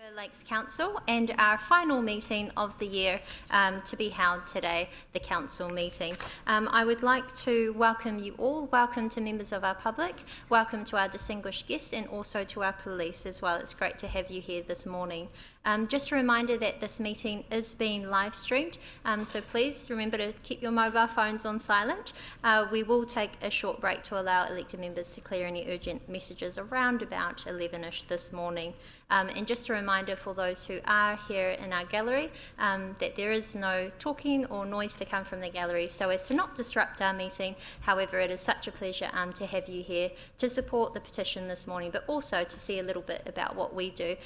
Rotorua Lakes Council and our final meeting of the year to be held today, the council meeting. I would like to welcome you all. Welcome to members of our public, welcome to our distinguished guests and also to our police as well. It's great to have you here this morning. Just a reminder that this meeting is being live streamed, so please remember to keep your mobile phones on silent. We will take a short break to allow elected members to clear any urgent messages around about 11ish this morning. And just a reminder for those who are here in our gallery that there is no talking or noise to come from the gallery so as to not disrupt our meeting. However, it is such a pleasure to have you here to support the petition this morning, but also to see a little bit about what we do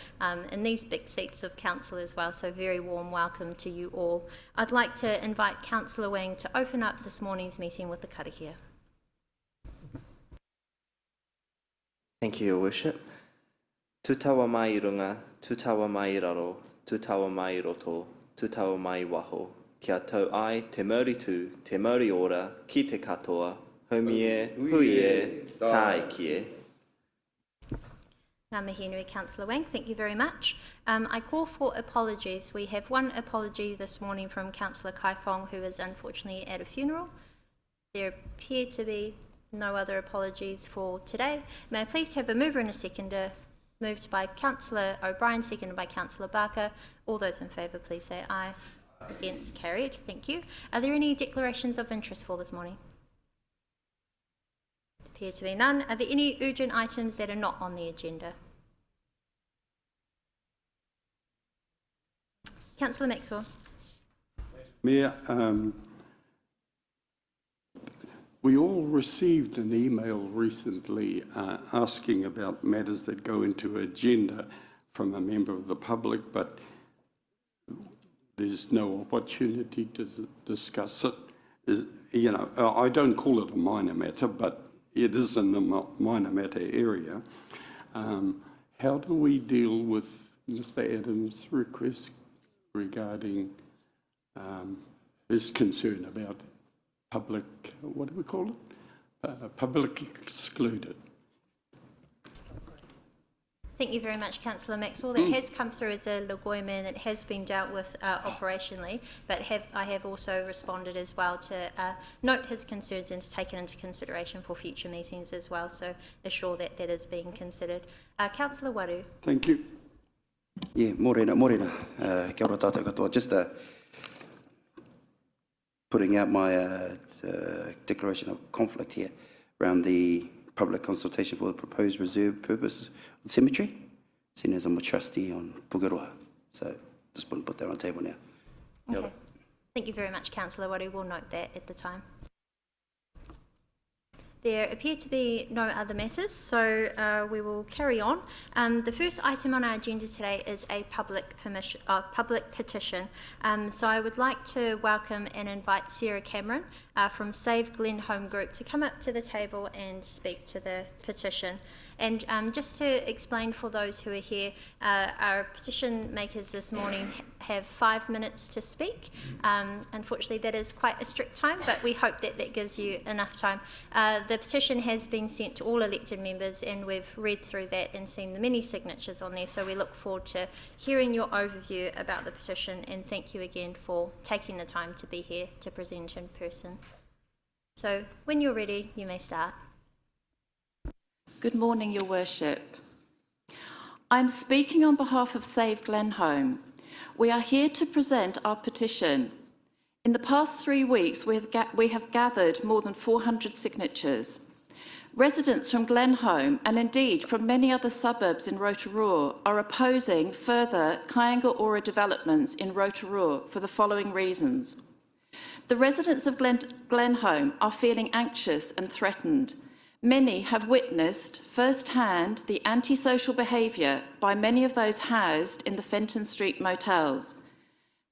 in these big seats of council as well. So very warm welcome to you all. I'd like to invite Councillor Wang to open up this morning's meeting with the karakia. Thank you, Your Worship. Tutawa mai runga, tutawa mai raro, tutawa mai roto, tutawa mai waho. Kia tau ai te mauritu, te mauri ora, ki te katoa, homie, huie, tae kie. Ngā mihi nui, Councillor Wang, thank you very much. I call for apologies. We have one apology this morning from Councillor Kai Fong, who is unfortunately at a funeral. There appear to be no other apologies for today. May I please have a mover and a seconder? Moved by Councillor O'Brien, seconded by Councillor Barker. All those in favour, please say aye. Against, carried. Thank you. Are there any declarations of interest for this morning? Appear to be none. Are there any urgent items that are not on the agenda? Councillor Maxwell. Mayor, we all received an email recently asking about matters that go into agenda from a member of the public, but there's no opportunity to discuss it. You know, I don't call it a minor matter, but it is in the minor matter area. How do we deal with Mr. Adams' request regarding his concern about public, what do we call it? Public excluded. Thank you very much, Councillor Maxwell. That has come through as a logoima and it has been dealt with operationally, but I have also responded as well to note his concerns and to take it into consideration for future meetings as well, so assure that that is being considered. Councillor Waru. Thank you. Yeah, morena, kia ora tātou katoa. Just putting out my declaration of conflict here around the public consultation for the proposed reserve purpose cemetery, seen as I'm a trustee on Pukeroa. So just want to put that on the table now. Okay. Thank you very much, Councillor Waru. We'll note that at the time. There appear to be no other matters, so we will carry on. The first item on our agenda today is a public petition. So I would like to welcome and invite Sarah Cameron from Save Glen Home Group to come up to the table and speak to the petition. And just to explain for those who are here, our petition makers this morning have 5 minutes to speak. Unfortunately, that is quite a strict time, but we hope that that gives you enough time. The petition has been sent to all elected members and we've read through that and seen the many signatures on there, so we look forward to hearing your overview about the petition, and thank you again for taking the time to be here to present in person. So when you're ready, you may start. Good morning, Your Worship. I'm speaking on behalf of Save Glen Home. We are here to present our petition. In the past 3 weeks, we have gathered more than 400 signatures. Residents from Glen Home, and indeed from many other suburbs in Rotorua, are opposing further Kāinga Ora developments in Rotorua for the following reasons. The residents of Glen Home are feeling anxious and threatened. Many have witnessed firsthand the antisocial behaviour by many of those housed in the Fenton Street motels.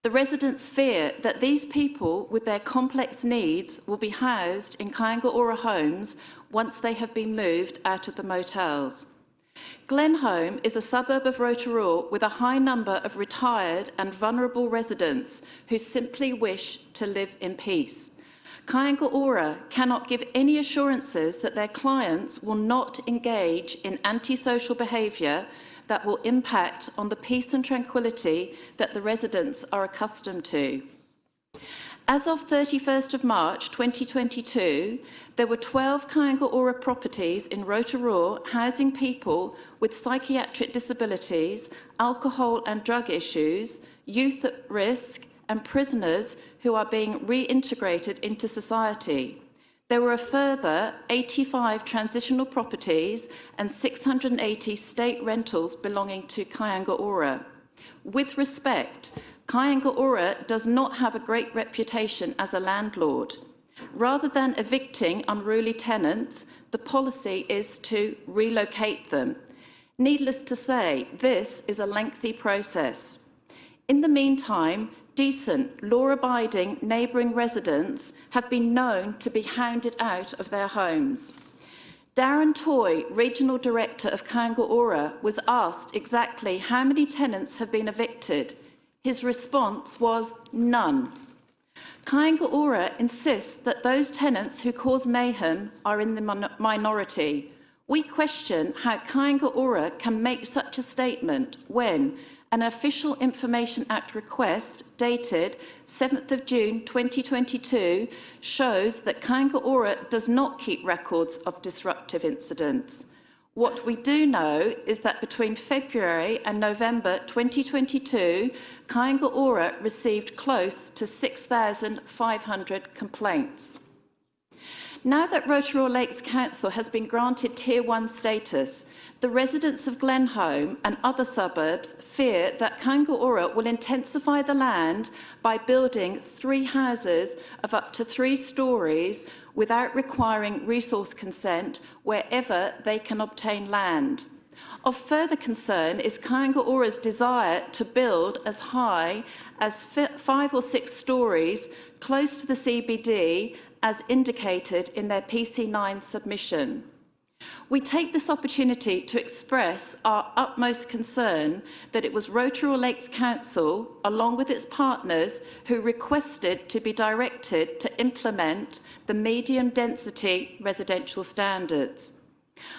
The residents fear that these people with their complex needs will be housed in Kāinga Ora homes once they have been moved out of the motels. Glen Home is a suburb of Rotorua with a high number of retired and vulnerable residents who simply wish to live in peace. Kāinga Ora cannot give any assurances that their clients will not engage in antisocial behaviour that will impact on the peace and tranquility that the residents are accustomed to. As of 31st of March 2022, there were 12 Kāinga Ora properties in Rotorua housing people with psychiatric disabilities, alcohol and drug issues, youth at risk, and prisoners who are being reintegrated into society. There were a further 85 transitional properties and 680 state rentals belonging to Kāinga Ora. With respect, Kāinga Ora does not have a great reputation as a landlord. Rather than evicting unruly tenants, the policy is to relocate them. Needless to say, this is a lengthy process. In the meantime, decent, law-abiding neighbouring residents have been known to be hounded out of their homes. Darren Toy, Regional Director of Kāinga Ora, was asked exactly how many tenants have been evicted. His response was none. Kāinga Ora insists that those tenants who cause mayhem are in the minority. We question how Kāinga Ora can make such a statement when an Official Information Act request dated 7th of June 2022 shows that Kāinga Ora does not keep records of disruptive incidents. What we do know is that between February and November 2022, Kāinga Ora received close to 6,500 complaints. Now that Rotorua Lakes Council has been granted Tier 1 status, the residents of Glenholme and other suburbs fear that Kāinga Ora will intensify the land by building 3 houses of up to 3 stories without requiring resource consent wherever they can obtain land. Of further concern is Kāinga Ora's desire to build as high as 5 or 6 stories close to the CBD as indicated in their PC9 submission. We take this opportunity to express our utmost concern that it was Rotorua Lakes Council, along with its partners, who requested to be directed to implement the medium density residential standards.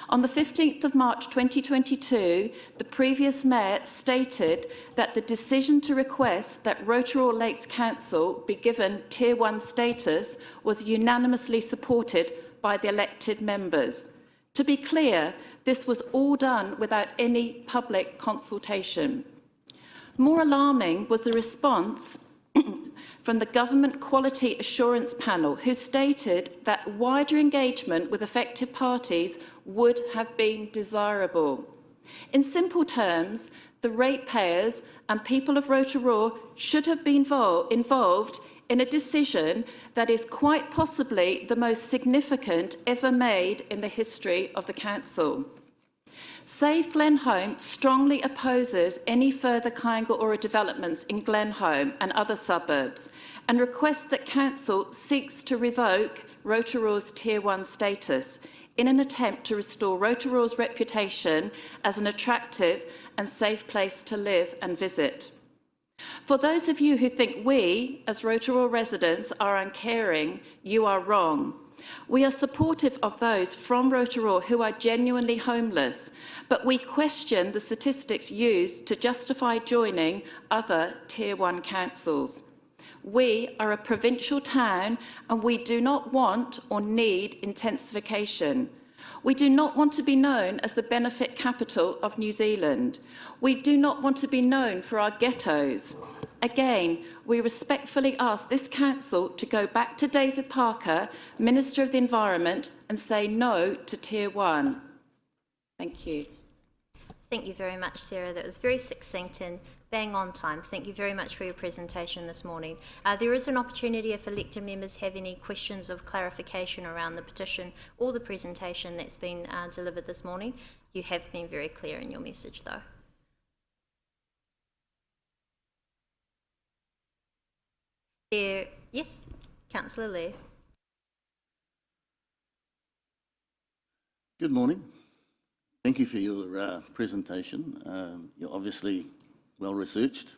On the 15th of March 2022, the previous mayor stated that the decision to request that Rotorua Lakes Council be given Tier 1 status was unanimously supported by the elected members. To be clear, this was all done without any public consultation. More alarming was the response from the Government Quality Assurance Panel, who stated that wider engagement with affected parties would have been desirable. In simple terms, the ratepayers and people of Rotorua should have been involved in a decision that is quite possibly the most significant ever made in the history of the Council. Save Glenholme strongly opposes any further Kāinga Ora developments in Glenholme and other suburbs and requests that Council seeks to revoke Rotorua's Tier 1 status in an attempt to restore Rotorua's reputation as an attractive and safe place to live and visit. For those of you who think we, as Rotorua residents, are uncaring, you are wrong. We are supportive of those from Rotorua who are genuinely homeless, but we question the statistics used to justify joining other Tier 1 councils. We are a provincial town and we do not want or need intensification. We do not want to be known as the benefit capital of New Zealand. We do not want to be known for our ghettos. Again, we respectfully ask this council to go back to David Parker, Minister of the Environment, and say no to Tier 1. Thank you. Thank you very much, Sarah. That was very succinct and bang on time. Thank you very much for your presentation this morning. There is an opportunity if elected members have any questions of clarification around the petition or the presentation that's been delivered this morning. You have been very clear in your message, though. Yes, Councillor Lee. Good morning. Thank you for your presentation. You're obviously well researched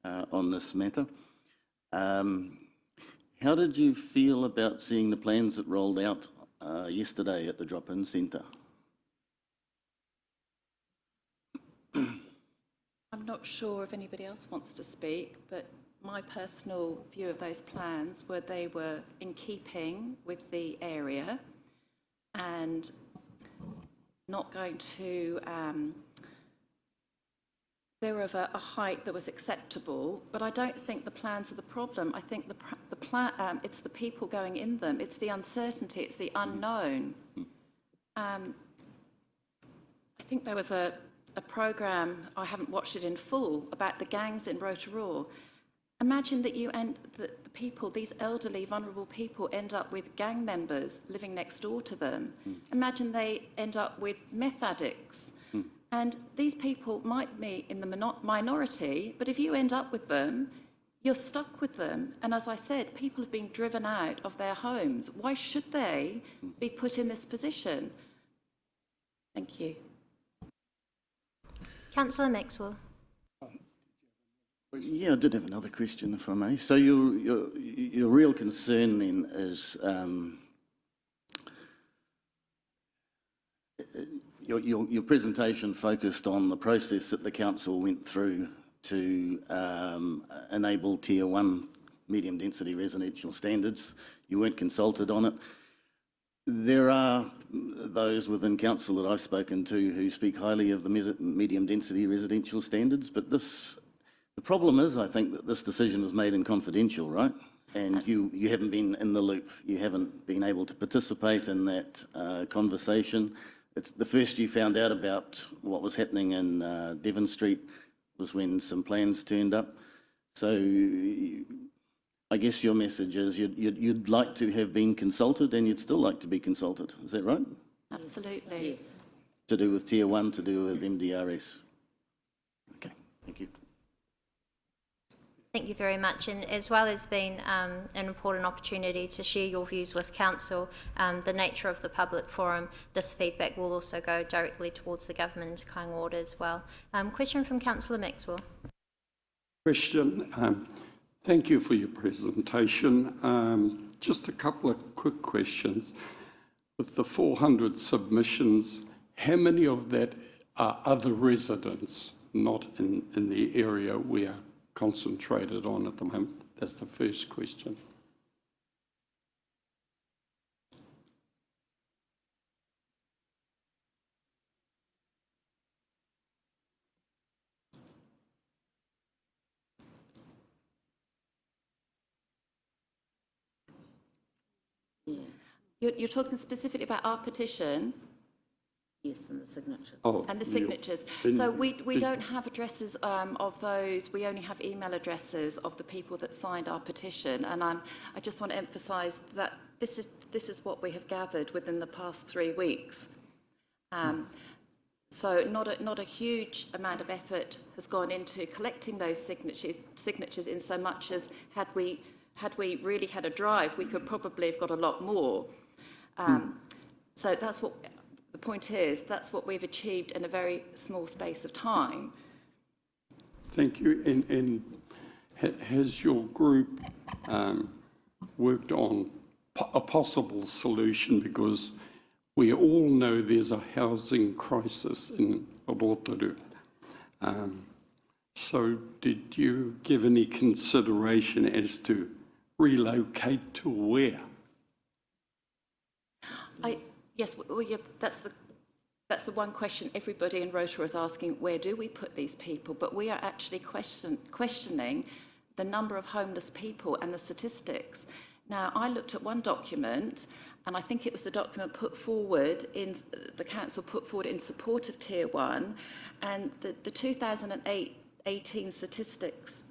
on this matter. How did you feel about seeing the plans that rolled out yesterday at the drop-in centre? I'm not sure if anybody else wants to speak, but my personal view of those plans were they were in keeping with the area and not going to, they were of a height that was acceptable, but I don't think the plans are the problem. I think it's the people going in them. It's the uncertainty, it's the unknown. I think there was a program, I haven't watched it in full, about the gangs in Rotorua. Imagine that the people, these elderly, vulnerable people, end up with gang members living next door to them. Imagine they end up with meth addicts. And these people might be in the minority, but if you end up with them, you're stuck with them. And as I said, people have been driven out of their homes. Why should they be put in this position? Thank you. Councillor Maxwell. Yeah, I did have another question, if I may. So your real concern then is your presentation focused on the process that the council went through to enable Tier 1 medium density residential standards. You weren't consulted on it. There are those within council that I've spoken to who speak highly of the medium density residential standards, but the problem is, I think, that this decision was made in confidential, right? And you haven't been in the loop. You haven't been able to participate in that conversation. It's the first you found out about what was happening in Devon Street was when some plans turned up. So I guess your message is you'd like to have been consulted and you'd still like to be consulted. Is that right? Absolutely. Yes. To do with Tier 1, to do with MDRS. Okay, thank you. Thank you very much, and as well as being an important opportunity to share your views with Council, the nature of the public forum, this feedback will also go directly towards the government into kind order as well. Question from Councillor Maxwell. Question. Thank you for your presentation. Just a couple of quick questions. With the 400 submissions, how many of that are other residents, not in the area we are concentrated on at the moment? That's the first question. You're talking specifically about our petition? Yes, and the signatures. Oh, And the signatures. So we don't have addresses of those. We only have email addresses of the people that signed our petition. And I just want to emphasise that this is what we have gathered within the past 3 weeks. So not a huge amount of effort has gone into collecting those signatures in so much as had we really had a drive, we could probably have got a lot more. So that's what. The point is, that's what we've achieved in a very small space of time. Thank you. And has your group worked on a possible solution? Because we all know there's a housing crisis in Rotorua. So did you give any consideration as to relocate to where? Yes, well, yeah, that's the one question everybody in Rotorua is asking, where do we put these people? But we are actually questioning the number of homeless people and the statistics. Now, I looked at one document, and I think it was the document the council put forward in support of Tier 1, and the 2018 statistics,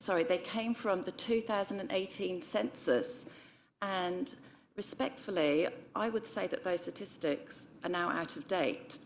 they came from the 2018 census, and respectfully, I would say that those statistics are now out of date.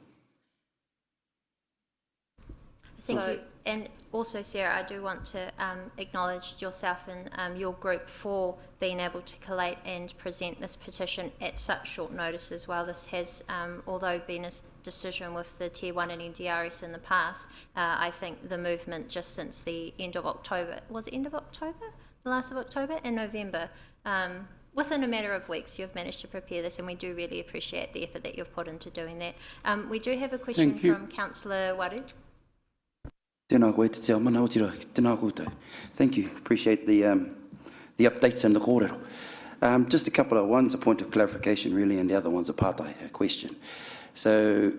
Thank you. And also, Sarah, I do want to acknowledge yourself and your group for being able to collate and present this petition at such short notice as well. This has, although been a decision with the Tier 1 and NDRS in the past, I think the movement just since the end of October, was it end of October? The last of October? In November. Within a matter of weeks, you've managed to prepare this, and we do really appreciate the effort that you've put into doing that. We do have a question from Councillor Waru. Tēnā koe te tia mana o tira, tēnā koutou. Thank you. Appreciate the updates and the kōrero. Just a couple of ones, a point of clarification really, and the other one's a pātai, a question. So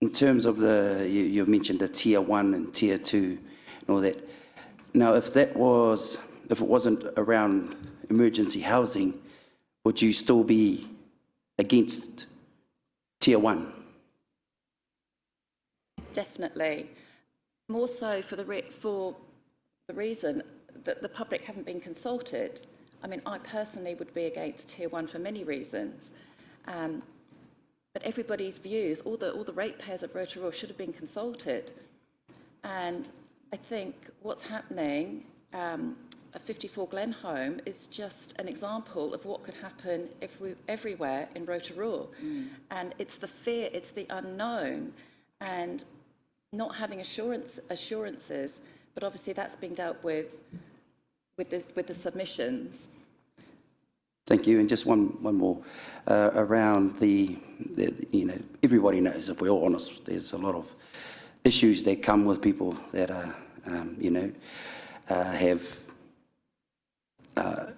in terms of you've mentioned the tier 1 and tier 2 and all that. Now, if it wasn't around emergency housing, would you still be against tier 1? Definitely. More so for the reason that the public haven't been consulted. I mean, I personally would be against tier 1 for many reasons. But everybody's views, all the ratepayers of Rotorua should have been consulted. And I think what's happening at 54 Glenholme is just an example of what could happen everywhere in Rotorua. And it's the fear, it's the unknown, and not having assurances, but obviously that's being dealt with the submissions. Thank you. And just one more around the everybody knows, if we're all honest, there's a lot of issues that come with people that are,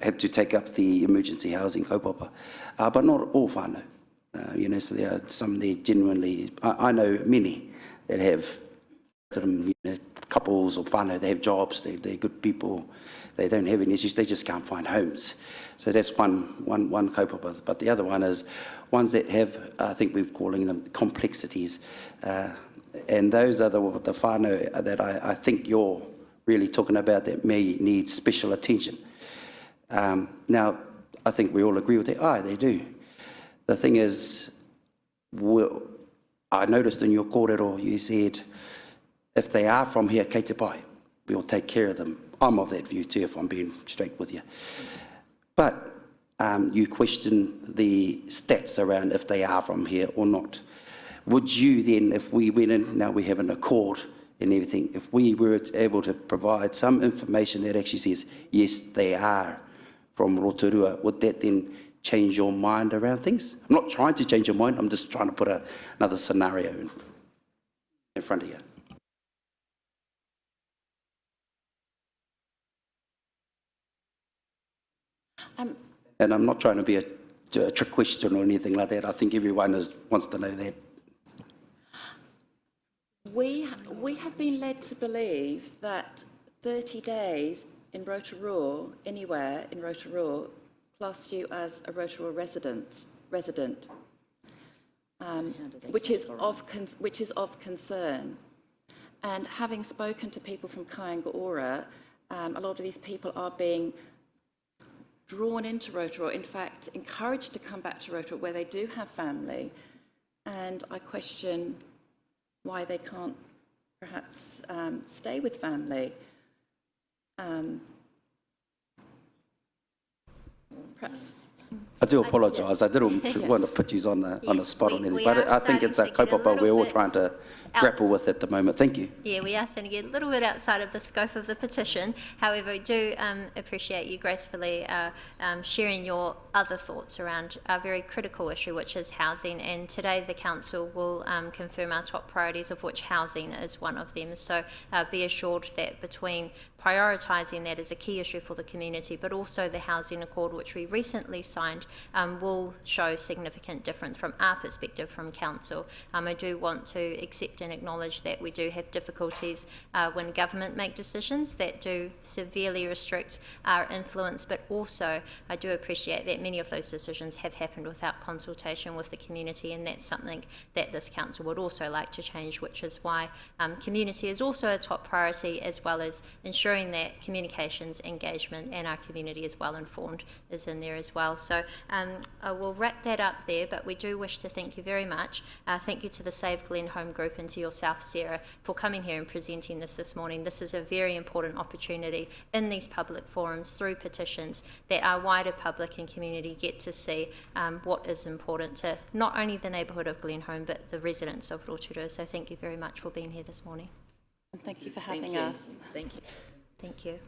have to take up the emergency housing kaupapa, but not all whānau. So there are some there genuinely, I know many that have couples or whānau, they have jobs, they're good people, they don't have any issues, they just can't find homes. So that's one kaupapa. But the other one is ones that have, I think we're calling them complexities, and those are the whānau that I think you're really talking about that may need special attention. Now, I think we all agree with that. They do. The thing is, I noticed in your kōrero, you said, if they are from here, kei te pai, we'll take care of them. I'm of that view too, if I'm being straight with you. But you question the stats around if they are from here or not. Would you then, if we went in, now we have an accord and everything, if we were able to provide some information that actually says, yes, they are from Rotorua, would that then change your mind around things? I'm not trying to change your mind, I'm just trying to put another scenario in front of you. And I'm not trying to be a trick question or anything like that. I think everyone wants to know that. We have been led to believe that 30 days in Rotorua, anywhere in Rotorua, class you as a Rotorua resident, which is of concern. And having spoken to people from Kaingaora, a lot of these people are being drawn into Rotorua, in fact, encouraged to come back to Rotorua where they do have family. And I question why they can't perhaps stay with family. Perhaps. I do apologise. I didn't want to put you on the spot on anything, but I think it's a kaupapa we're all trying to grapple with at the moment. Thank you. Yeah, we are starting to get a little bit outside of the scope of the petition. However, we do appreciate you gracefully sharing your other thoughts around a very critical issue, which is housing. And today the council will confirm our top priorities, of which housing is one of them. So be assured that between prioritising that as a key issue for the community, but also the housing accord, which we recently signed, will show significant difference from our perspective from council. I do want to accept and acknowledge that we do have difficulties when government make decisions that do severely restrict our influence, but also I do appreciate that many of those decisions have happened without consultation with the community, and that's something that this council would also like to change, which is why community is also a top priority, as well as ensuring that communications, engagement, and our community is well informed is in there as well. So I will wrap that up there, but we do wish to thank you very much. Thank you to the Save Glenholme group and to yourself, Sarah, for coming here and presenting this morning. This is a very important opportunity in these public forums through petitions that our wider public and community get to see what is important to not only the neighbourhood of Glenholme, but the residents of Rotorua. So thank you very much for being here this morning. And thank you for having us. Thank you. Thank you.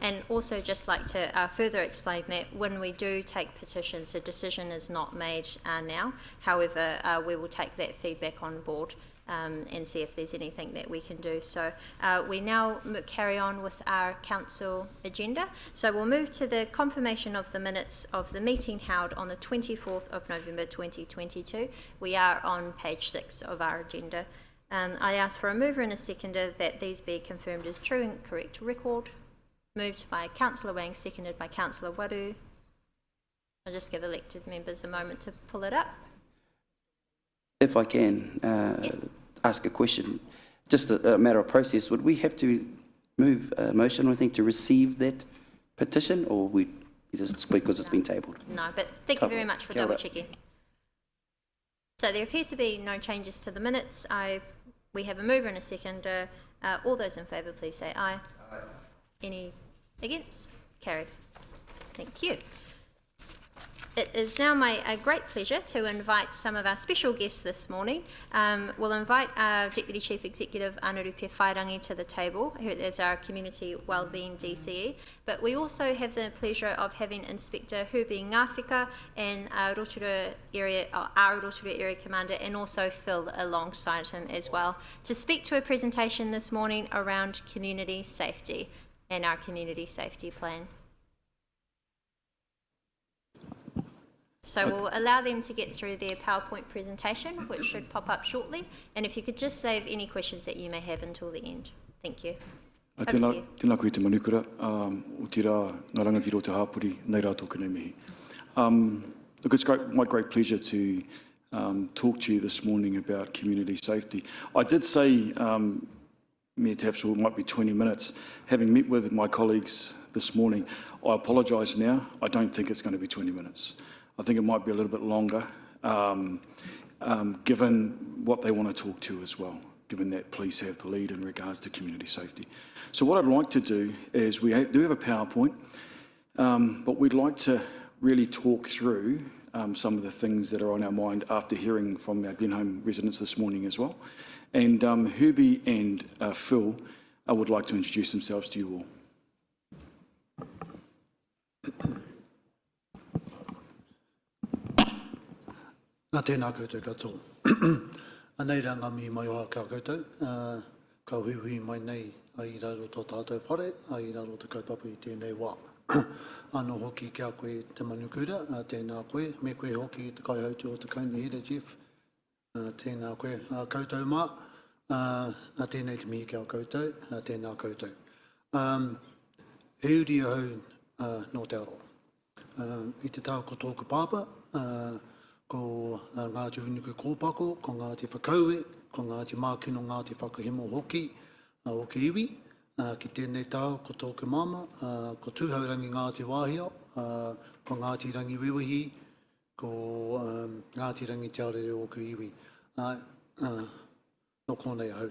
And also just like to further explain that when we do take petitions, the decision is not made now. However, we will take that feedback on board and see if there's anything that we can do. So we now carry on with our council agenda. So we'll move to the confirmation of the minutes of the meeting held on the 24th of November 2022. We are on page 6 of our agenda. I ask for a mover and a seconder that these be confirmed as true and correct record. Moved by Councillor Wang, seconded by Councillor Waru. I'll just give elected members a moment to pull it up. If I can Yes. ask a question, just a matter of process, would we have to move a motion or anything to receive that petition, or we just speak because it's been tabled? No, but thank you very much for Kia ora. double checking. So there appear to be no changes to the minutes. We have a mover and a seconder. All those in favour, please say aye. Aye. Any against? Carried. Thank you. It is now my great pleasure to invite some of our special guests this morning. We'll invite our Deputy Chief Executive, Anarupe Whairangi, to the table, who is our Community Wellbeing DCE. But we also have the pleasure of having Inspector Hubi Ngāwhika and our Rotorua Area Commander, and also Phil alongside him as well, to speak to a presentation this morning around community safety and our community safety plan. So we'll allow them to get through their PowerPoint presentation, which should pop up shortly. And if you could just save any questions that you may have until the end. Thank you. Over to you. Tēnā koe te manukura, o te rā, ngā rangatira o te hāpuri, nei rā tōku nei mihi. Look, it's my great pleasure to talk to you this morning about community safety. I did say, Mayor Tapsell, it might be 20 minutes. Having met with my colleagues this morning, I apologise now. I don't think it's going to be 20 minutes. I think it might be a little bit longer, given what they want to talk to as well, given that police have the lead in regards to community safety. So what I'd like to do is, we do have a PowerPoint, but we'd like to really talk through some of the things that are on our mind after hearing from our Glenholme residents this morning as well. And Herbie and Phil would like to introduce themselves to you all. Nā tēnā koutou katoa. Anei ranga mi mai oha kia koutou. Ka huihui mai nei ai raro tō tātou whare, ai raro te kaupapa i tēnei wā. Anō hoki kia koe te manukura, tēnā koe, me koe hoki te kaihautu o te kauni hira, Jeff. Tēnā koe koutou mā, tēnei te mihi kia koutou, tēnā koutou. He uri ahau no te aro. I te tau ko tōku pāpa, ko ngā te unuku kōpako, ko ngā te whakaue, ko ngā te mākino ngā te whakahemo hoki, o ke iwi. Ki tēnei tau, ko tōku mama, ko tūhaurangi ngā te wāhia, ko ngā te rangi wewehi, ko ngā te rangi te aurere o ku iwi. No konei au.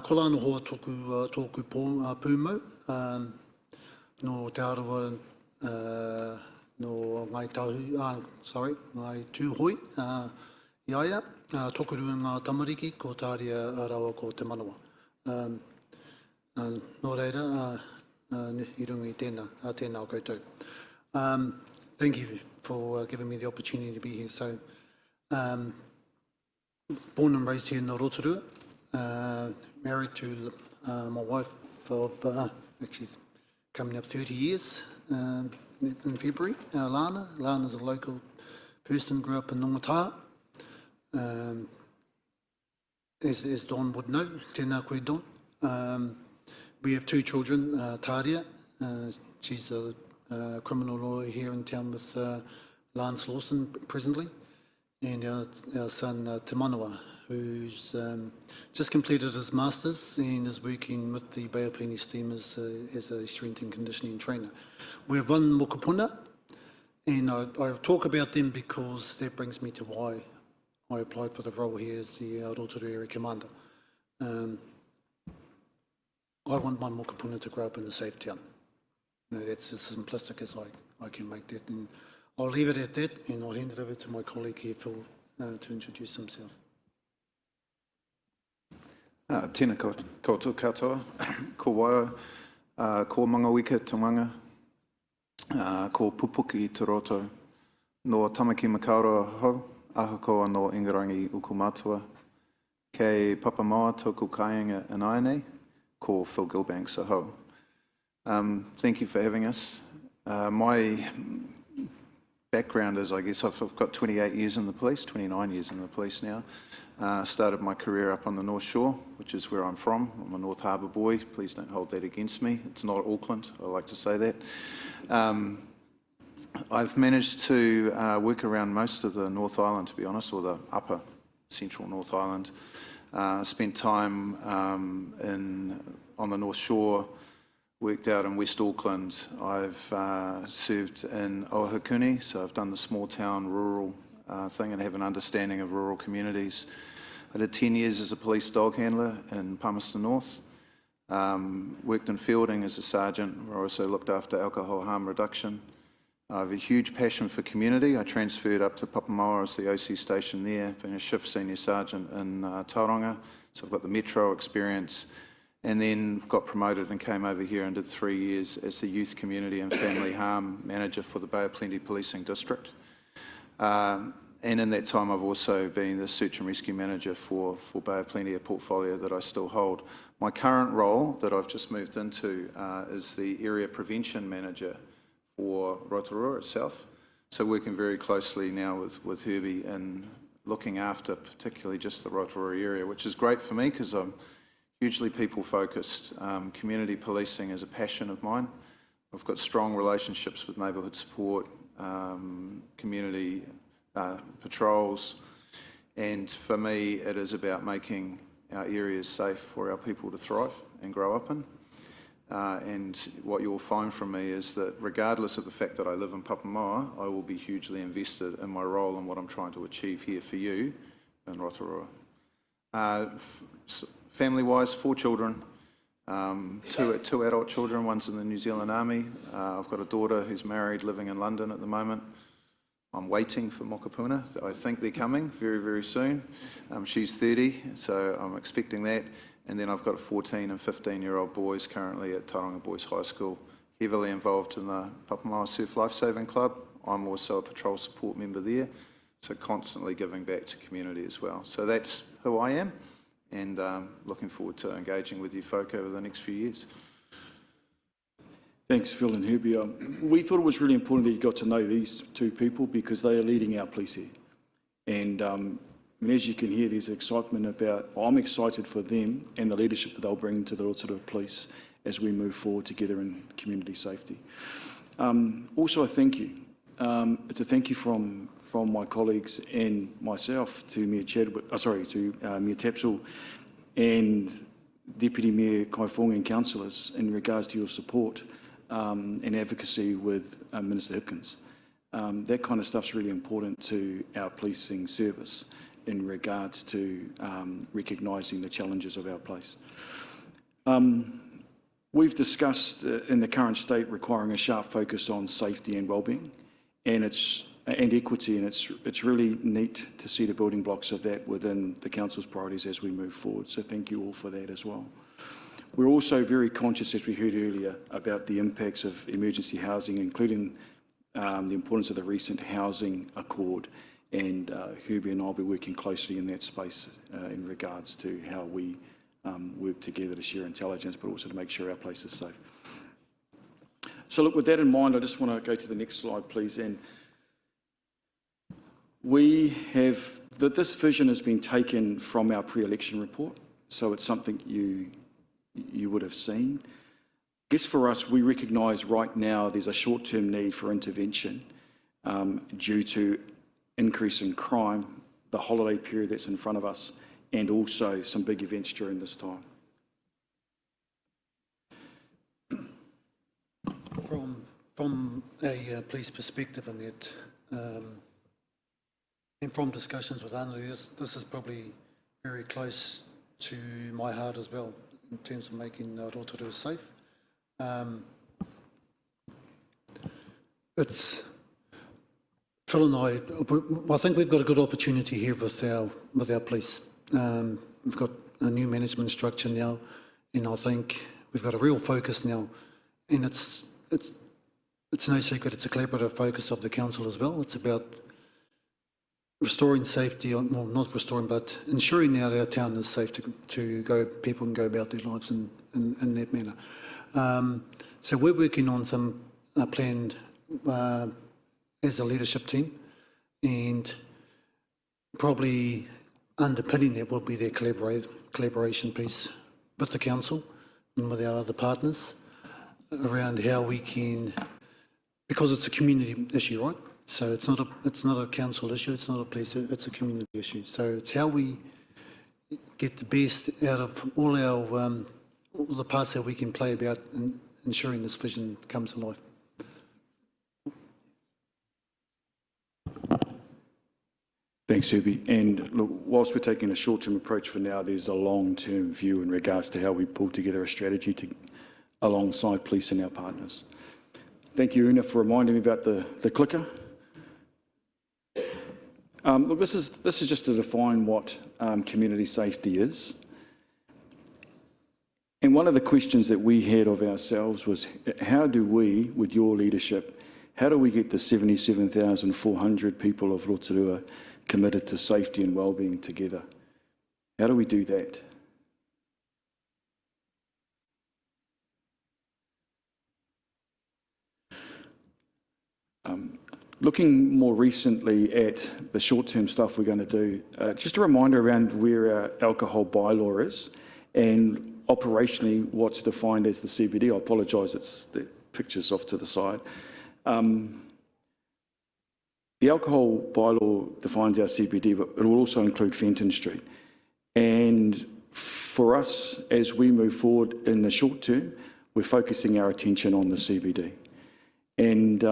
Ko lāna hoa tōku pūmau, no te arawa no ngai tahu, ngai tūhoi, iaia, tokurua ngā tamariki, ko tāria rawa ko te manawa. Nō reira, I runga I tēnā koutou. Thank you for giving me the opportunity to be here. So, born and raised here in Rotorua, married to my wife of actually coming up 30 years. In February, Lana. Lana's a local person, grew up in Nongataha. As Don would know, tēnā koe Don. We have 2 children, Tāria. She's a criminal lawyer here in town with Lance Lawson presently. And our son, Te Manawa, who's just completed his Masters and is working with the Bay of Plenty Steamers as a strength and conditioning trainer. We have one mokopuna, and I talk about them because that brings me to why I applied for the role here as the Rotorua Area Commander. I want my mokopuna to grow up in a safe town. No, that's as simplistic as I can make that. And I'll leave it at that, and I'll hand it over to my colleague here, Phil, to introduce himself. Tēnā koutou katoa, ko waia, ko mangawika te manga, ko pupuki I te roto, no tamaki makaurua hau, ahakoa no Ingarangi uku mātua, Kei Papamoa tōku kāinga anaine, ko Phil Gilbanks aho. Thank you for having us. My background is, I guess, I've got 28 years in the police, 29 years in the police now. Started my career up on the North Shore, which is where I'm from. I'm a North Harbour boy. Please don't hold that against me. It's not Auckland, I like to say that. I've managed to work around most of the North Island, to be honest, or the upper central North Island. Spent time on the North Shore, worked out in West Auckland. I've served in Ohakuni, so I've done the small town rural thing and have an understanding of rural communities. I did 10 years as a police dog handler in Palmerston North. Worked in fielding as a sergeant, where I also looked after alcohol harm reduction. I have a huge passion for community. I transferred up to Papamoa as the OC station there, being a shift senior sergeant in Tauranga, so I've got the metro experience. And then got promoted and came over here and did 3 years as the Youth Community and Family Harm Manager for the Bay of Plenty Policing District. And in that time I've also been the Search and Rescue Manager for Bay of Plenty, a portfolio that I still hold. My current role that I've just moved into is the Area Prevention Manager for Rotorua itself. So working very closely now with Herbie and looking after particularly just the Rotorua area, which is great for me because I'm hugely people-focused. Community policing is a passion of mine. I've got strong relationships with neighbourhood support, community patrols, and for me it is about making our areas safe for our people to thrive and grow up in. And what you'll find from me is that regardless of the fact that I live in Papamoa, I will be hugely invested in my role and what I'm trying to achieve here for you in Rotorua. Family-wise, 4 children, two adult children, one's in the New Zealand Army. I've got a daughter who's married, living in London at the moment. I'm waiting for Mokapuna. I think they're coming very, very soon. She's 30, so I'm expecting that. And then I've got 14 and 15-year-old boys currently at Tauranga Boys High School, heavily involved in the Papamoa Surf Lifesaving Club. I'm also a patrol support member there, so constantly giving back to community as well. So that's who I am, and looking forward to engaging with you folk over the next few years. Thanks, Phil and Herbie. We thought it was really important that you got to know these 2 people because they are leading our police here. And as you can hear, there's excitement about, well, I'm excited for them and the leadership that they'll bring to the Rotorua Police as we move forward together in community safety. Also a thank you. It's a thank you from my colleagues and myself to Mayor Tapsell and Deputy Mayor Kaifong and councillors in regards to your support and advocacy with Minister Hipkins. That kind of stuff's really important to our policing service in regards to recognising the challenges of our place. We've discussed in the current state requiring a sharp focus on safety and wellbeing and equity, and it's really neat to see the building blocks of that within the council's priorities as we move forward. So thank you all for that as well. We're also very conscious, as we heard earlier, about the impacts of emergency housing, including the importance of the recent housing accord, and Herbie and I will be working closely in that space in regards to how we work together to share intelligence, but also to make sure our place is safe. So look, with that in mind, I just want to go to the next slide, please. And we have, this vision has been taken from our pre-election report, so it's something you would have seen. I guess for us, we recognise right now there's a short-term need for intervention due to increase in crime, the holiday period that's in front of us, and also some big events during this time. From a police perspective, Annette, and from discussions with Anna, this is probably very close to my heart as well in terms of making Rotorua safe. It's Phil and I think we've got a good opportunity here with our police. We've got a new management structure now, and I think we've got a real focus now, and it's no secret it's a collaborative focus of the council as well. It's about restoring safety, well, not restoring, but ensuring that our town is safe to go, people can go about their lives in that manner. So we're working on some planned as a leadership team, and probably underpinning that will be their collaboration piece with the council and with our other partners around how we can, because it's a community issue, right? So it's not a council issue, it's not a police, it's a community issue. So it's how we get the best out of all the parts that we can play about in ensuring this vision comes to life. Thanks, Herbie. And look, whilst we're taking a short-term approach for now, there's a long-term view in regards to how we pull together a strategy alongside police and our partners. Thank you, Una, for reminding me about the clicker. Look, this is just to define what community safety is. And one of the questions that we had of ourselves was, how do we, with your leadership, how do we get the 77,400 people of Rotorua committed to safety and wellbeing together? How do we do that? Looking more recently at the short-term stuff we're going to do, just a reminder around where our alcohol bylaw is and operationally what's defined as the CBD. I apologise, it's the pictures off to the side. The alcohol bylaw defines our CBD, but it will also include Fenton Street. And for us, as we move forward in the short term, we're focusing our attention on the CBD. And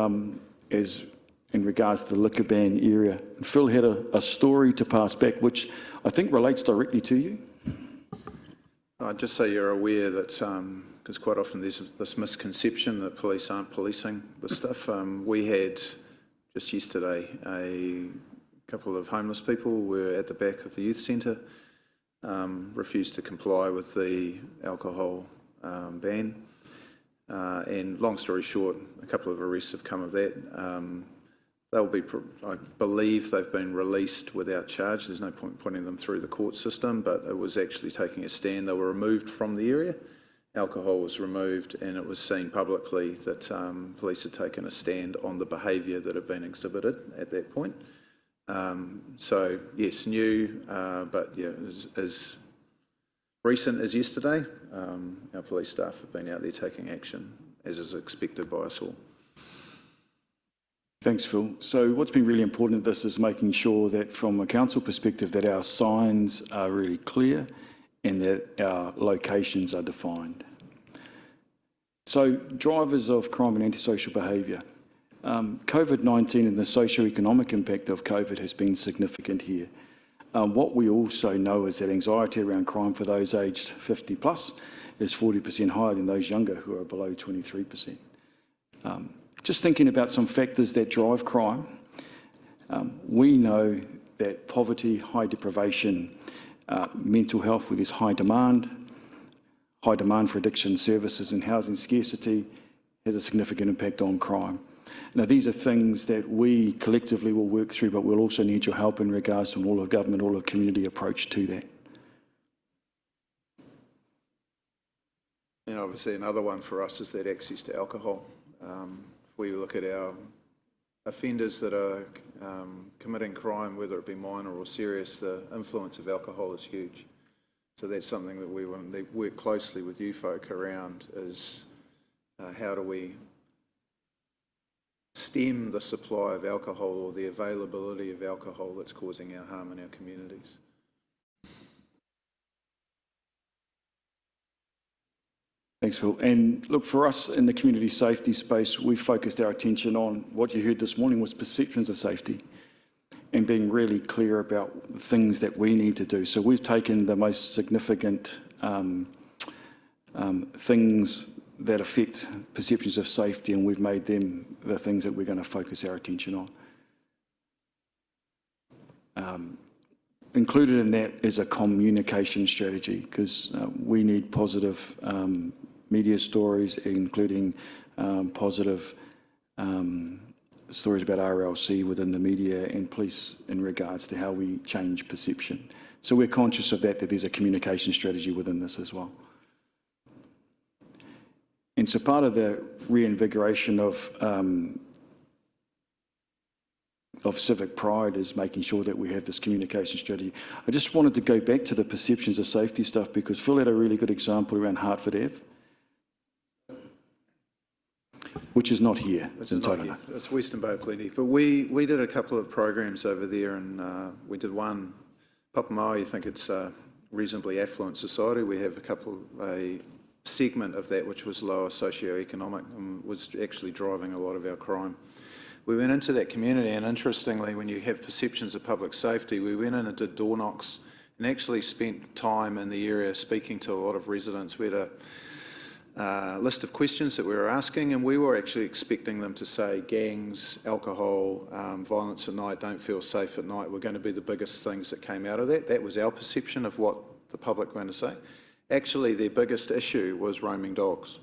as in regards to the liquor ban area, Phil had a story to pass back, which I think relates directly to you. Just so you're aware that, because quite often there's this misconception that police aren't policing the stuff. We had just yesterday a couple of homeless people were at the back of the youth centre, refused to comply with the alcohol ban. And long story short, a couple of arrests have come of that. They'll be, I believe they've been released without charge. There's no point putting them through the court system, but it was actually taking a stand. They were removed from the area. Alcohol was removed, and it was seen publicly that police had taken a stand on the behaviour that had been exhibited at that point. So yes, new, but yeah, as recent as yesterday, our police staff have been out there taking action, as is expected by us all. Thanks, Phil. So what's been really important in this is making sure that from a council perspective that our signs are really clear and that our locations are defined. So drivers of crime and antisocial behaviour. COVID-19 and the socio-economic impact of COVID has been significant here. What we also know is that anxiety around crime for those aged 50 plus is 40% higher than those younger who are below 23%. Just thinking about some factors that drive crime, we know that poverty, high deprivation, mental health where there's high demand for addiction services and housing scarcity has a significant impact on crime. Now, these are things that we collectively will work through, but we'll also need your help in regards to an all of government, all of community approach to that. And obviously another one for us is that access to alcohol. If we look at our offenders that are committing crime, whether it be minor or serious, the influence of alcohol is huge. So that's something that we want to work closely with you folk around is how do we stem the supply of alcohol or the availability of alcohol that's causing our harm in our communities. Thanks, Phil. And look, for us in the community safety space, we focused our attention on what you heard this morning was perceptions of safety and being really clear about the things that we need to do. So we've taken the most significant things that affect perceptions of safety and we've made them the things that we're going to focus our attention on. Included in that is a communication strategy because we need positive media stories, including positive stories about RLC within the media and police in regards to how we change perception. So we're conscious of that there's a communication strategy within this as well. And so part of the reinvigoration of civic pride is making sure that we have this communication strategy. I just wanted to go back to the perceptions of safety stuff because Phil had a really good example around Hertford Ave, which is not here. It's in Tauranga. It's Western Bay plenty. But we did a couple of programs over there, and we did one, Papamoa, you think it's a reasonably affluent society. We have a segment of that which was lower socioeconomic and was actually driving a lot of our crime. We went into that community, and interestingly, when you have perceptions of public safety, we went in and did door knocks and actually spent time in the area speaking to a lot of residents. We had a list of questions that we were asking, and we were actually expecting them to say gangs, alcohol, violence at night, don't feel safe at night were going to be the biggest things that came out of that. That was our perception of what the public were going to say. Actually, their biggest issue was roaming dogs.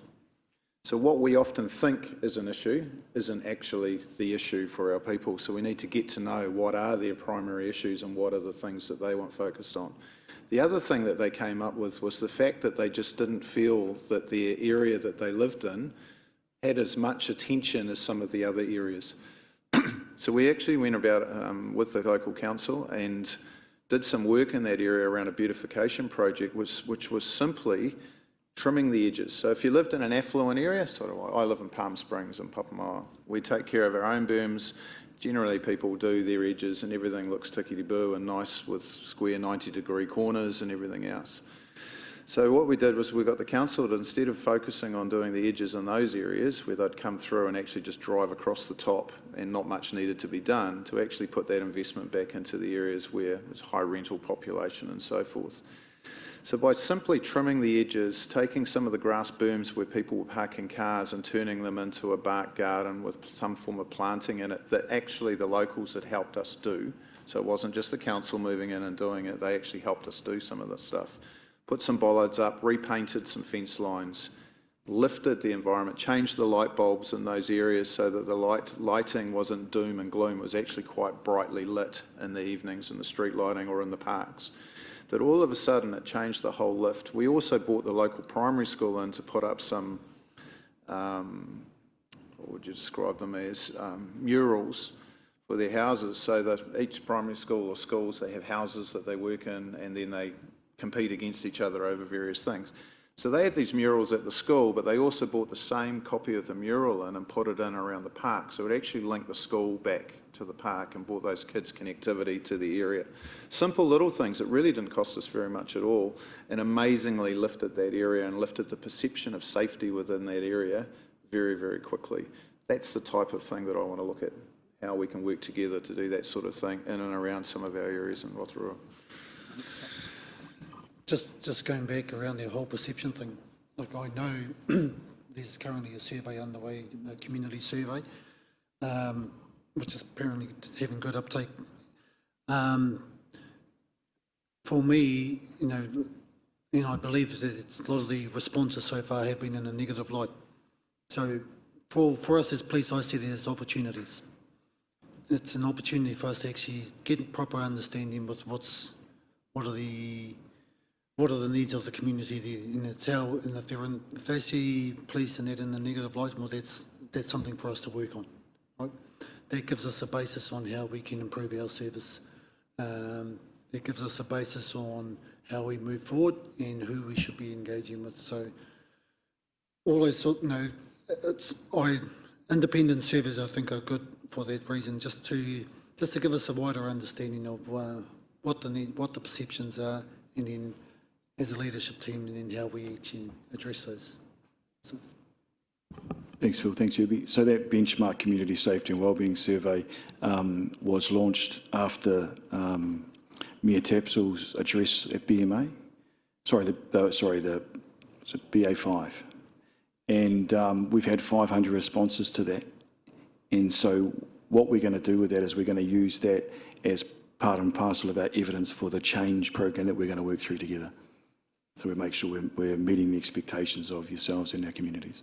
So what we often think is an issue isn't actually the issue for our people. So we need to get to know what are their primary issues and what are the things that they want focused on. The other thing that they came up with was the fact that they just didn't feel that the area that they lived in had as much attention as some of the other areas. So we actually went about with the local council and did some work in that area around a beautification project, which was simply trimming the edges. So if you lived in an affluent area, sort of, I live in Palm Springs and Papamoa, we take care of our own berms. Generally people do their edges and everything looks tickety-boo and nice with square 90-degree corners and everything else. So what we did was we got the council to, instead of focusing on doing the edges in those areas where they'd come through and actually just drive across the top and not much needed to be done, to actually put that investment back into the areas where there's high rental population and so forth. So by simply trimming the edges, taking some of the grass berms where people were parking cars and turning them into a bark garden with some form of planting in it that actually the locals had helped us do. So it wasn't just the council moving in and doing it, they actually helped us do some of this stuff. Put some bollards up, repainted some fence lines, lifted the environment, changed the light bulbs in those areas so that the lighting wasn't doom and gloom, it was actually quite brightly lit in the evenings in the street lighting or in the parks. That all of a sudden it changed the whole lift. We also brought the local primary school in to put up some, what would you describe them as, murals for their houses, so that each primary school or schools, they have houses that they work in and then they compete against each other over various things. So they had these murals at the school, but they also bought the same copy of the mural in and put it in around the park. So it actually linked the school back to the park and brought those kids connectivity to the area. Simple little things that really didn't cost us very much at all, and amazingly lifted that area and lifted the perception of safety within that area very, very quickly. That's the type of thing that I want to look at, how we can work together to do that sort of thing in and around some of our areas in Rotorua. Just going back around the whole perception thing, like I know there's currently a survey underway, a community survey, which is apparently having good uptake. For me, I believe that it's a lot of the responses so far have been in a negative light. So for us as police, I see there as opportunities. It's an opportunity for us to actually get proper understanding with what are the needs of the community there, and it's how, and if they see police and that in a negative light, well, that's something for us to work on, right? That gives us a basis on how we can improve our service. It gives us a basis on how we move forward and who we should be engaging with. So all those independent surveys I think are good for that reason, just to give us a wider understanding of what the perceptions are, and then as a leadership team, and then how we actually address those. So. Thanks, Phil. Thanks, Ubi. So that benchmark community safety and wellbeing survey was launched after Mayor Tapsell's address at BMA. Sorry, the BA5, and we've had 500 responses to that. And so what we're going to do with that is we're going to use that as part and parcel of our evidence for the change program that we're going to work through together. So we make sure we're meeting the expectations of yourselves and our communities.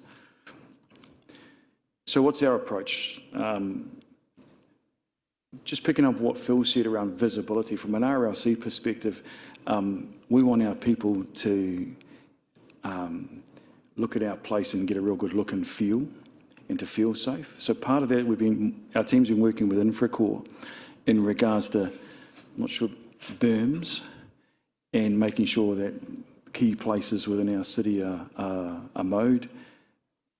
So what's our approach? just picking up what Phil said around visibility, from an RLC perspective, we want our people to look at our place and get a real good look and feel, and to feel safe. So part of that, our team's been working with Infracore in regards to, I'm not sure, berms, and making sure that key places within our city are mowed,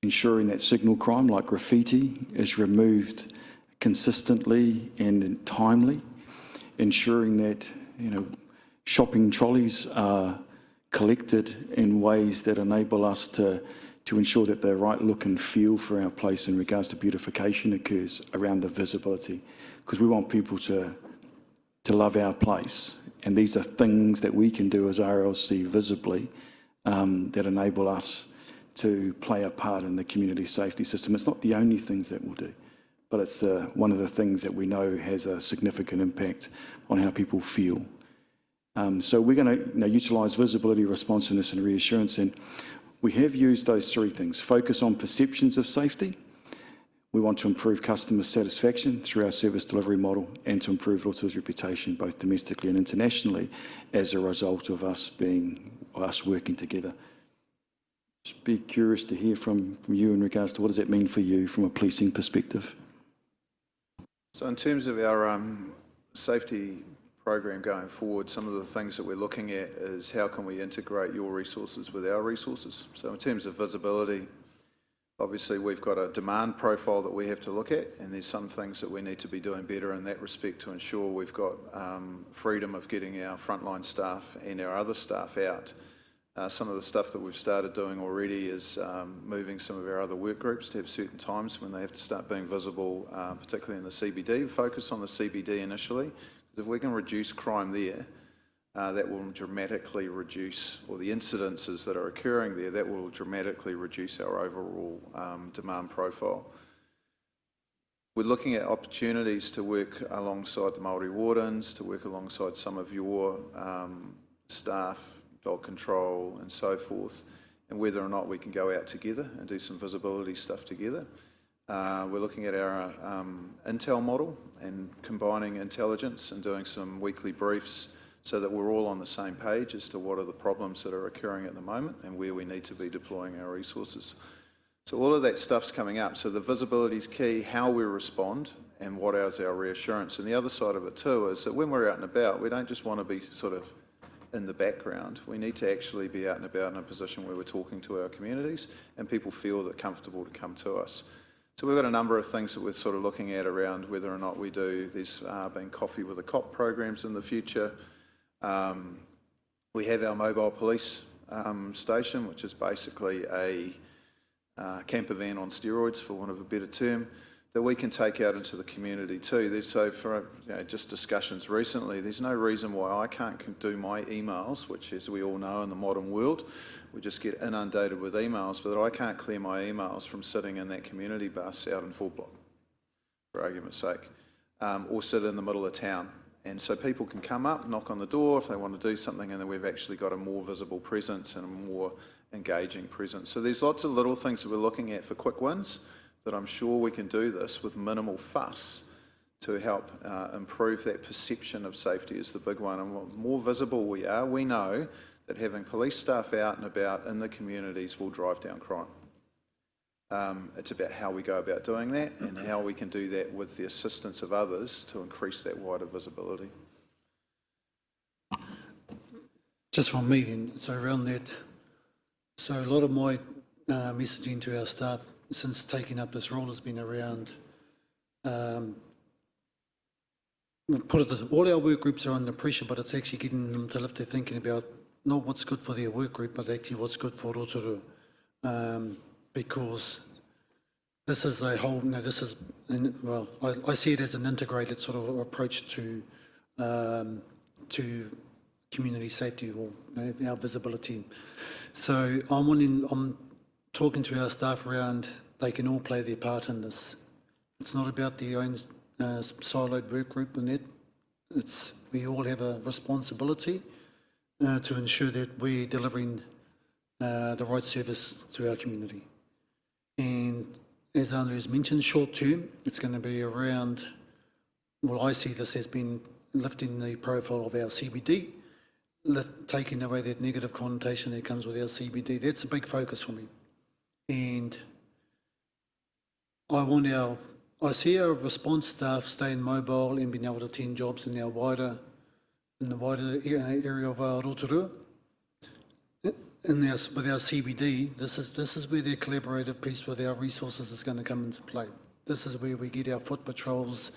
ensuring that signal crime like graffiti is removed consistently and timely, ensuring that shopping trolleys are collected in ways that enable us to ensure that the right look and feel for our place in regards to beautification occurs around the visibility, because we want people to love our place, and these are things that we can do as RLC visibly that enable us to play a part in the community safety system. It's not the only things that we'll do, but it's one of the things that we know has a significant impact on how people feel. So we're going to utilise visibility, responsiveness and reassurance, and we have used those three things. Focus on perceptions of safety. We want to improve customer satisfaction through our service delivery model, and to improve Rotorua's reputation both domestically and internationally as a result of us working together. Just be curious to hear from you in regards to what does that mean for you from a policing perspective. So in terms of our safety program going forward, some of the things that we're looking at is how can we integrate your resources with our resources. So in terms of visibility, obviously we've got a demand profile that we have to look at, and there's some things that we need to be doing better in that respect to ensure we've got freedom of getting our frontline staff and our other staff out. Some of the stuff that we've started doing already is moving some of our other work groups to have certain times when they have to start being visible, particularly in the CBD. Focus on the CBD initially, because if we can reduce crime there, that will dramatically reduce, or the incidences that are occurring there, that will dramatically reduce our overall demand profile. We're looking at opportunities to work alongside the Māori wardens, to work alongside some of your staff, dog control and so forth, and whether or not we can go out together and do some visibility stuff together. We're looking at our intel model and combining intelligence and doing some weekly briefs so that we're all on the same page as to what are the problems that are occurring at the moment and where we need to be deploying our resources. So all of that stuff's coming up. So the visibility is key, how we respond and what is our reassurance. And the other side of it too is that when we're out and about, we don't just want to be sort of in the background. We need to actually be out and about in a position where we're talking to our communities and people feel that comfortable to come to us. So we've got a number of things that we're sort of looking at around whether or not we do. There's been coffee with a cop programs in the future. We have our mobile police station, which is basically a camper van on steroids, for want of a better term, that we can take out into the community too. So for just discussions recently, there's no reason why I can't do my emails, which as we all know in the modern world, we just get inundated with emails, but I can't clear my emails from sitting in that community bus out in Full Block, for argument's sake, or sit in the middle of town. And so people can come up, knock on the door if they want to do something, and then we've actually got a more visible presence and a more engaging presence. So there's lots of little things that we're looking at for quick wins that I'm sure we can do this with minimal fuss to help improve that perception of safety is the big one. And the more visible we are, we know that having police staff out and about in the communities will drive down crime. It's about how we go about doing that and how we can do that with the assistance of others to increase that wider visibility. Just from me then, so around that, so a lot of my messaging to our staff since taking up this role has been around, put it this, all our work groups are under pressure, but it's actually getting them to lift their thinking about not what's good for their work group, but actually what's good for Rotorua. Because this is a whole, this is, well, I see it as an integrated sort of approach to community safety or our visibility. So I'm talking to our staff around, they can all play their part in this. It's not about their own siloed work group and that. We all have a responsibility to ensure that we're delivering the right service to our community. And as Andrew has mentioned, short term, it's going to be around well, I see this as being lifting the profile of our CBD, taking away that negative connotation that comes with our CBD. That's a big focus for me. And I see our response staff staying mobile and being able to attend jobs in the wider area of our Rotorua. With our CBD, this is where the collaborative piece with our resources is going to come into play. This is where we get our foot patrols.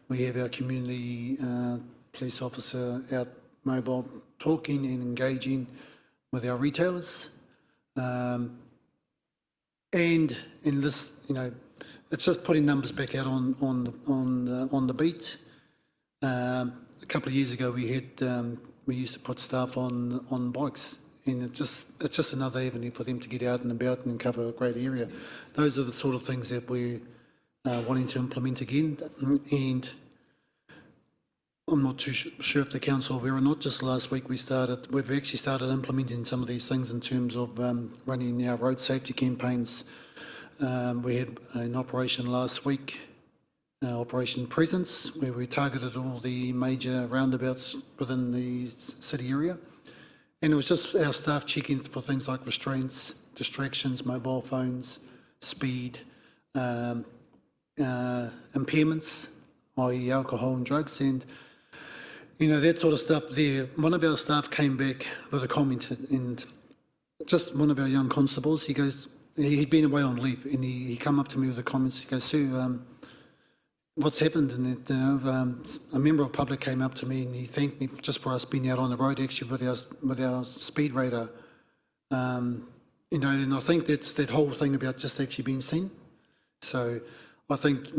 We have our community police officer out mobile, talking and engaging with our retailers. And in this, it's just putting numbers back out on the beat. A couple of years ago, we used to put staff on bikes, and it's just another avenue for them to get out and about and cover a great area. Those are the sort of things that we're wanting to implement again. And I'm not too sure if the council were or not. Just last week we've actually started implementing some of these things in terms of running our road safety campaigns. We had an operation last week, Operation Presence, where we targeted all the major roundabouts within the city area. And it was just our staff checking for things like restraints, distractions, mobile phones, speed, impairments, i.e. alcohol and drugs, and that sort of stuff there. One of our staff came back with a comment, and just one of our young constables, he goes, he'd been away on leave, and he come up to me with the comments. He goes, Sue, what's happened? And a member of public came up to me and he thanked me just for us being out on the road actually with our speed radar. And I think that's that whole thing about just actually being seen. So I think,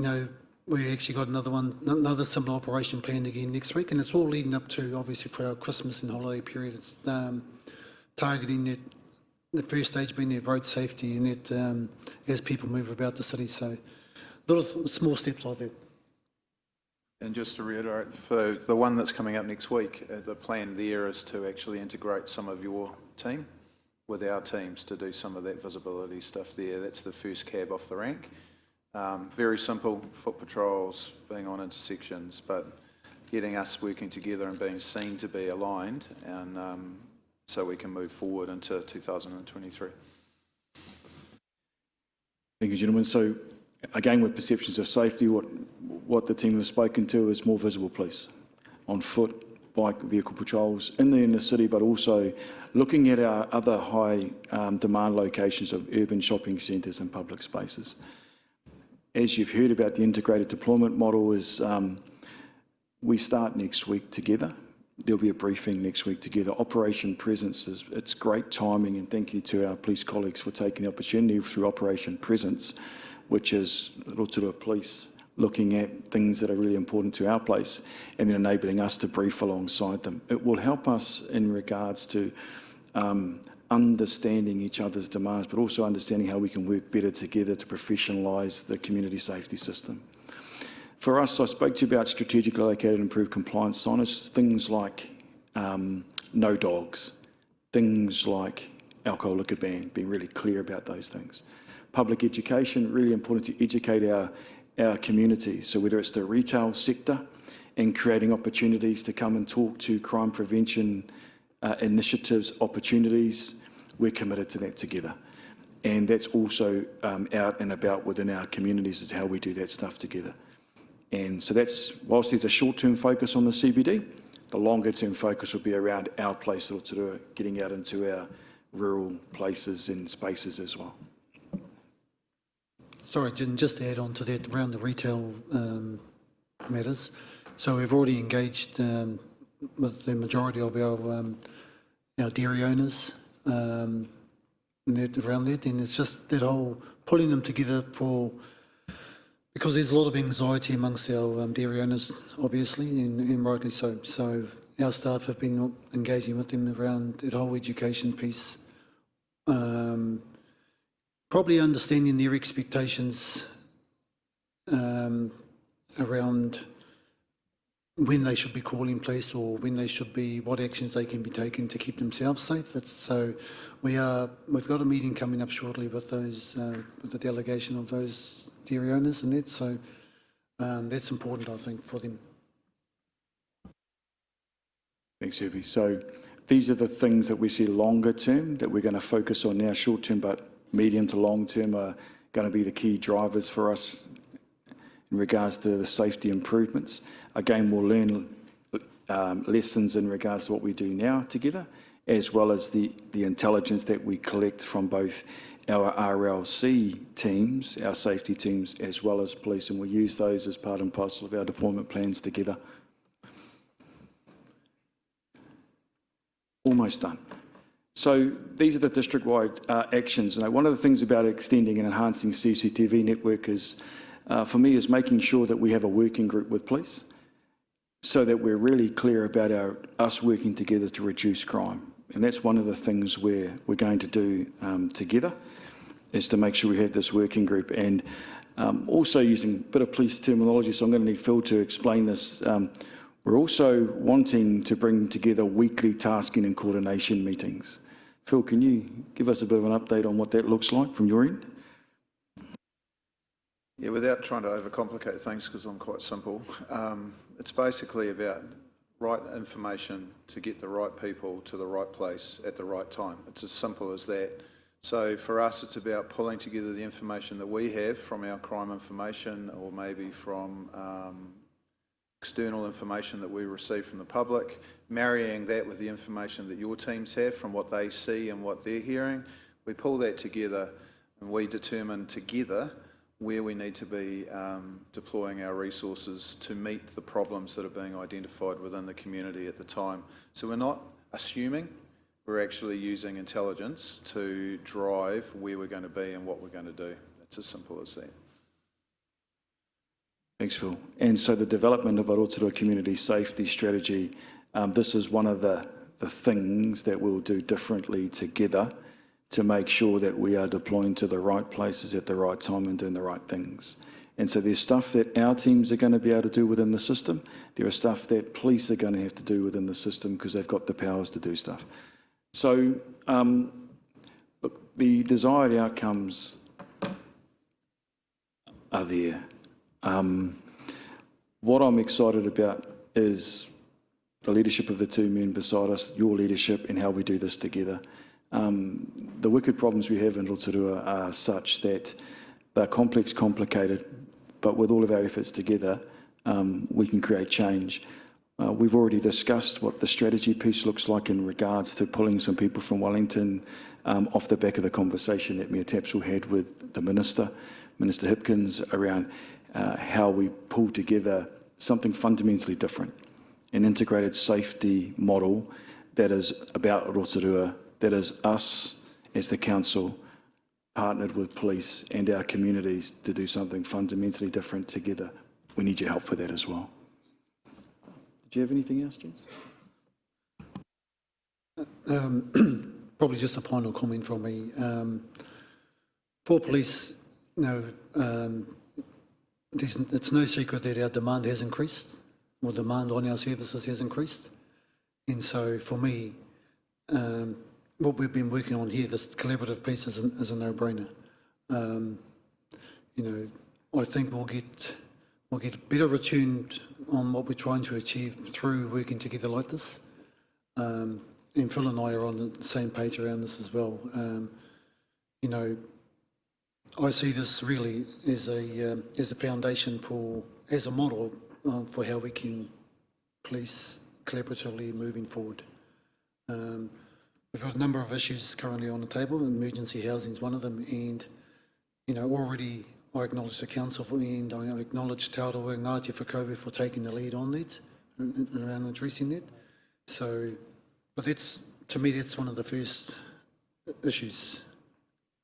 we actually got another similar operation planned again next week, and it's all leading up to, obviously, for our Christmas and holiday period. It's targeting that, the first stage being that road safety and that as people move about the city. So a lot of small steps like that. And just to reiterate, for the one that's coming up next week, the plan there is to actually integrate some of your team with our teams to do some of that visibility stuff there. That's the first cab off the rank. Very simple, foot patrols, being on intersections, but getting us working together and being seen to be aligned, and so we can move forward into 2023. Thank you, gentlemen. So again, with perceptions of safety, what the team has spoken to is more visible police on foot, bike, vehicle patrols in the inner city, but also looking at our other high demand locations of urban shopping centres and public spaces. As you've heard about, the integrated deployment model is we start next week together. There'll be a briefing next week together. Operation Presence it's great timing, and thank you to our police colleagues for taking the opportunity through Operation Presence, which is Rotorua Police looking at things that are really important to our place and then enabling us to brief alongside them. It will help us in regards to understanding each other's demands, but also understanding how we can work better together to professionalise the community safety system. For us, I spoke to you about strategically located improved compliance signage, things like no dogs, things like alcohol liquor ban, being really clear about those things. Public education, really important to educate our community. So whether it's the retail sector and creating opportunities to come and talk to crime prevention initiatives, opportunities, we're committed to that together. And that's also out and about within our communities is how we do that stuff together. And so that's, whilst there's a short-term focus on the CBD, the longer-term focus will be around our place, Rotorua, getting out into our rural places and spaces as well. Sorry, just to add on to that, around the retail matters. So we've already engaged with the majority of our dairy owners around that, and it's just that whole pulling them together because there's a lot of anxiety amongst our dairy owners, obviously, and rightly so. So our staff have been engaging with them around that whole education piece, probably understanding their expectations around when they should be calling police or when they should be, what actions they can be taking to keep themselves safe. So we've got a meeting coming up shortly with those, with the delegation of those dairy owners and that. So that's important, I think, for them. Thanks, Herbie. So these are the things that we see longer term that we're going to focus on now. Short term, but medium to long term are going to be the key drivers for us in regards to the safety improvements. Again, we'll learn lessons in regards to what we do now together, as well as the intelligence that we collect from both our RLC teams, our safety teams, as well as police, and we'll use those as part and parcel of our deployment plans together. Almost done. So these are the district-wide actions. And one of the things about extending and enhancing CCTV network is, for me, is making sure that we have a working group with police so that we're really clear about us working together to reduce crime. And that's one of the things we're going to do together, is to make sure we have this working group. And also using a bit of police terminology, so I'm going to need Phil to explain this. We're also wanting to bring together weekly tasking and coordination meetings. Phil, can you give us a bit of an update on what that looks like from your end? Yeah, without trying to overcomplicate things, because I'm quite simple, it's basically about right information to get the right people to the right place at the right time. It's as simple as that. So for us, it's about pulling together the information that we have from our crime information, or maybe from external information that we receive from the public, marrying that with the information that your teams have from what they see and what they're hearing. We pull that together and we determine together where we need to be deploying our resources to meet the problems that are being identified within the community at the time. So we're not assuming, we're actually using intelligence to drive where we're going to be and what we're going to do. It's as simple as that. Thanks, Phil. And so the development of a Rotorua community safety strategy, this is one of the things that we'll do differently together to make sure that we are deploying to the right places at the right time and doing the right things. And so there's stuff that our teams are going to be able to do within the system. There are stuff that police are going to have to do within the system because they've got the powers to do stuff. So look, the desired outcomes are there. What I'm excited about is the leadership of the two men beside us, your leadership, and how we do this together. The wicked problems we have in Rotorua are such that they're complex, complicated, but with all of our efforts together, we can create change. We've already discussed what the strategy piece looks like in regards to pulling some people from Wellington off the back of the conversation that Mayor Tapsell had with the Minister, Minister Hipkins, around how we pull together something fundamentally different, an integrated safety model that is about Rotorua, that is us as the council partnered with police and our communities to do something fundamentally different together. We need your help for that as well. Did you have anything else, Jens? Probably just a final comment from me. For police, it's no secret that our demand has increased, or demand on our services has increased. And so for me, what we've been working on here, this collaborative piece is a no-brainer. I think we'll get better return on what we're trying to achieve through working together like this. And Phil and I are on the same page around this as well. I see this really as a foundation as a model for how we can police collaboratively moving forward. We've got a number of issues currently on the table. Emergency housing is one of them, and already I acknowledge the council and I acknowledge Te Aroha Ngāti Whakauwe for taking the lead on that, around addressing that. So, but to me, that's one of the first issues.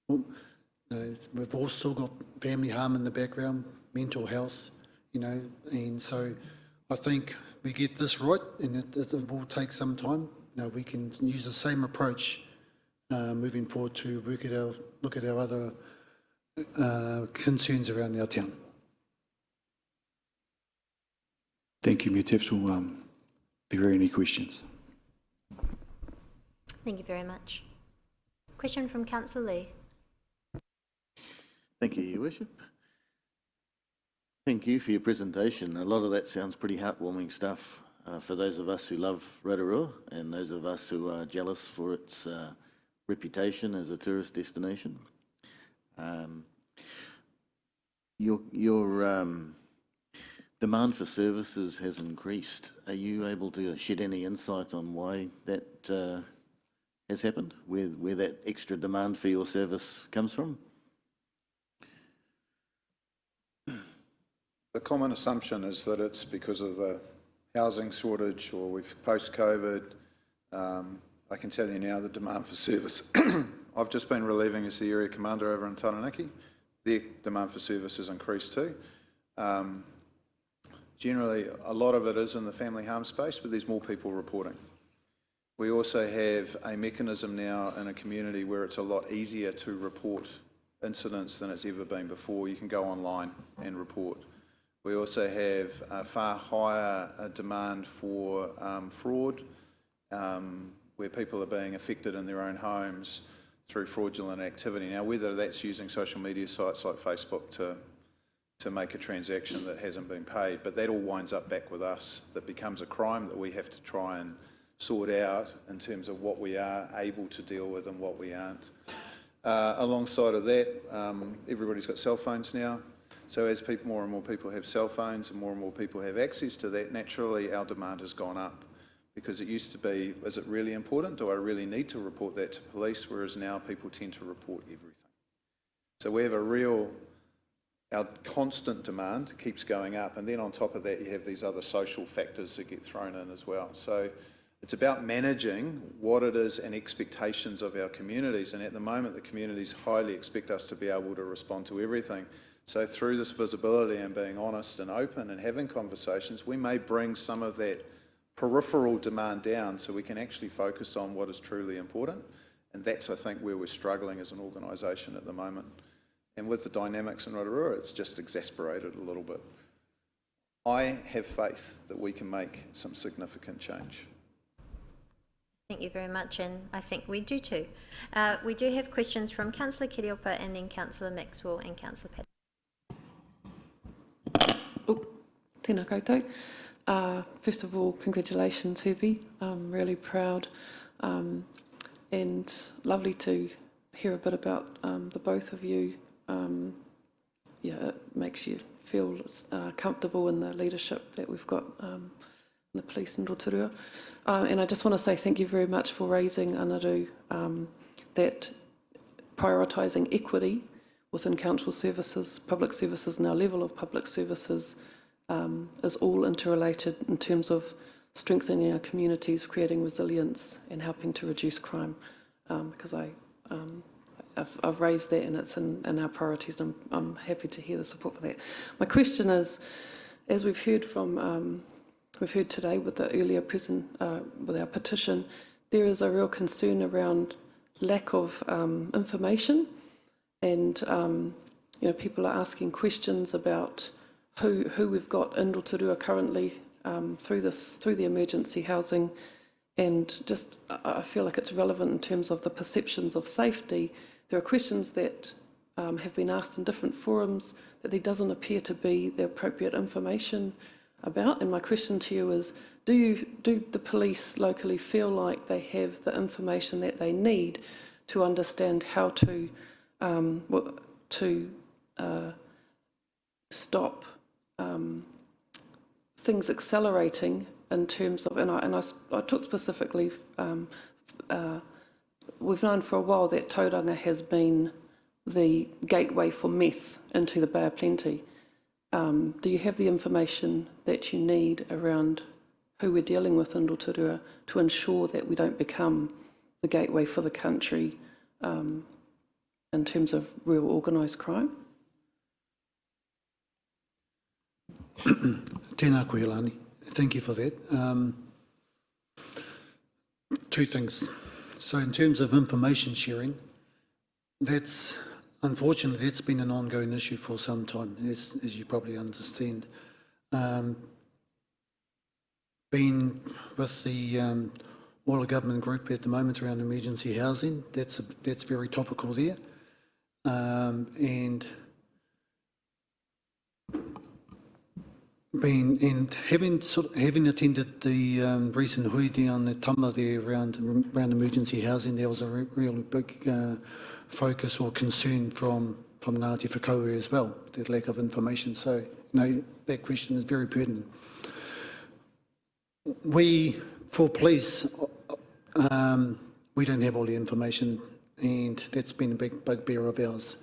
We've all still got family harm in the background, mental health, and so I think we get this right, and it will take some time. We can use the same approach moving forward to look at our other concerns around our town. Thank you, Mayor Tapsell. Are there any questions? Thank you very much. Question from Councillor Lee. Thank you, Your Worship. Thank you for your presentation. A lot of that sounds pretty heartwarming stuff. for those of us who love Rotorua and those of us who are jealous for its reputation as a tourist destination. Your demand for services has increased. Are you able to shed any insight on why that has happened, where that extra demand for your service comes from? The common assumption is that it's because of the housing shortage or we've post-COVID. I can tell you now the demand for service. I've just been relieving as the area commander over in Taranaki. Their demand for service has increased too. Generally, a lot of it is in the family harm space, but there's more people reporting. We also have a mechanism now in a community where it's a lot easier to report incidents than it's ever been before. You can go online and report. We also have a far higher demand for fraud, where people are being affected in their own homes through fraudulent activity. Now, whether that's using social media sites like Facebook to make a transaction that hasn't been paid, but that all winds up back with us. That becomes a crime that we have to try and sort out in terms of what we are able to deal with and what we aren't. Alongside of that, everybody's got cell phones now. So as more and more people have cell phones and more people have access to that, naturally our demand has gone up. Because it used to be, is it really important? Do I really need to report that to police? Whereas now people tend to report everything. So we have our constant demand keeps going up, and then on top of that you have these other social factors that get thrown in as well. So it's about managing what it is and expectations of our communities, and at the moment the communities highly expect us to be able to respond to everything. So through this visibility and being honest and open and having conversations, we may bring some of that peripheral demand down so we can actually focus on what is truly important. And that's, I think, where we're struggling as an organisation at the moment. And with the dynamics in Rotorua, it's just exasperated a little bit. I have faith that we can make some significant change. Thank you very much, and I think we do too. We do have questions from Councillor Kiriopa and then Councillor Maxwell and Councillor Petition. Tēnā koutou. First of all, congratulations, Herbie. I'm really proud and lovely to hear a bit about the both of you. Yeah, it makes you feel comfortable in the leadership that we've got in the police in Rotorua. And I just want to say thank you very much for raising, Anaru, that prioritising equity within council services, public services, and our level of public services is all interrelated in terms of strengthening our communities, creating resilience and helping to reduce crime. Because I've raised that and it's in our priorities, and I'm happy to hear the support for that. My question is, as we've heard today with the earlier with our petition, there is a real concern around lack of information, and people are asking questions about who we've got in Rotorua currently through the emergency housing, and just I feel like it's relevant in terms of the perceptions of safety. There are questions that have been asked in different forums that there doesn't appear to be the appropriate information about, and my question to you is, do the police locally feel like they have the information that they need to understand how to stop things accelerating in terms of, and I took specifically, we've known for a while that Tauranga has been the gateway for meth into the Bay of Plenty. Do you have the information that you need around who we're dealing with in Rotorua to ensure that we don't become the gateway for the country in terms of real organised crime? Tēnā koe, Lani. Thank you for that. Two things. So in terms of information sharing, unfortunately, that's been an ongoing issue for some time, as you probably understand. Been with the Oil Government Group at the moment around emergency housing, that's very topical there. And having attended the recent hui down the Tama there around emergency housing, there was a really big focus or concern from Ngāti Whakaue as well, the lack of information. So, that question is very pertinent. For police, we don't have all the information, and that's been a big bugbear of ours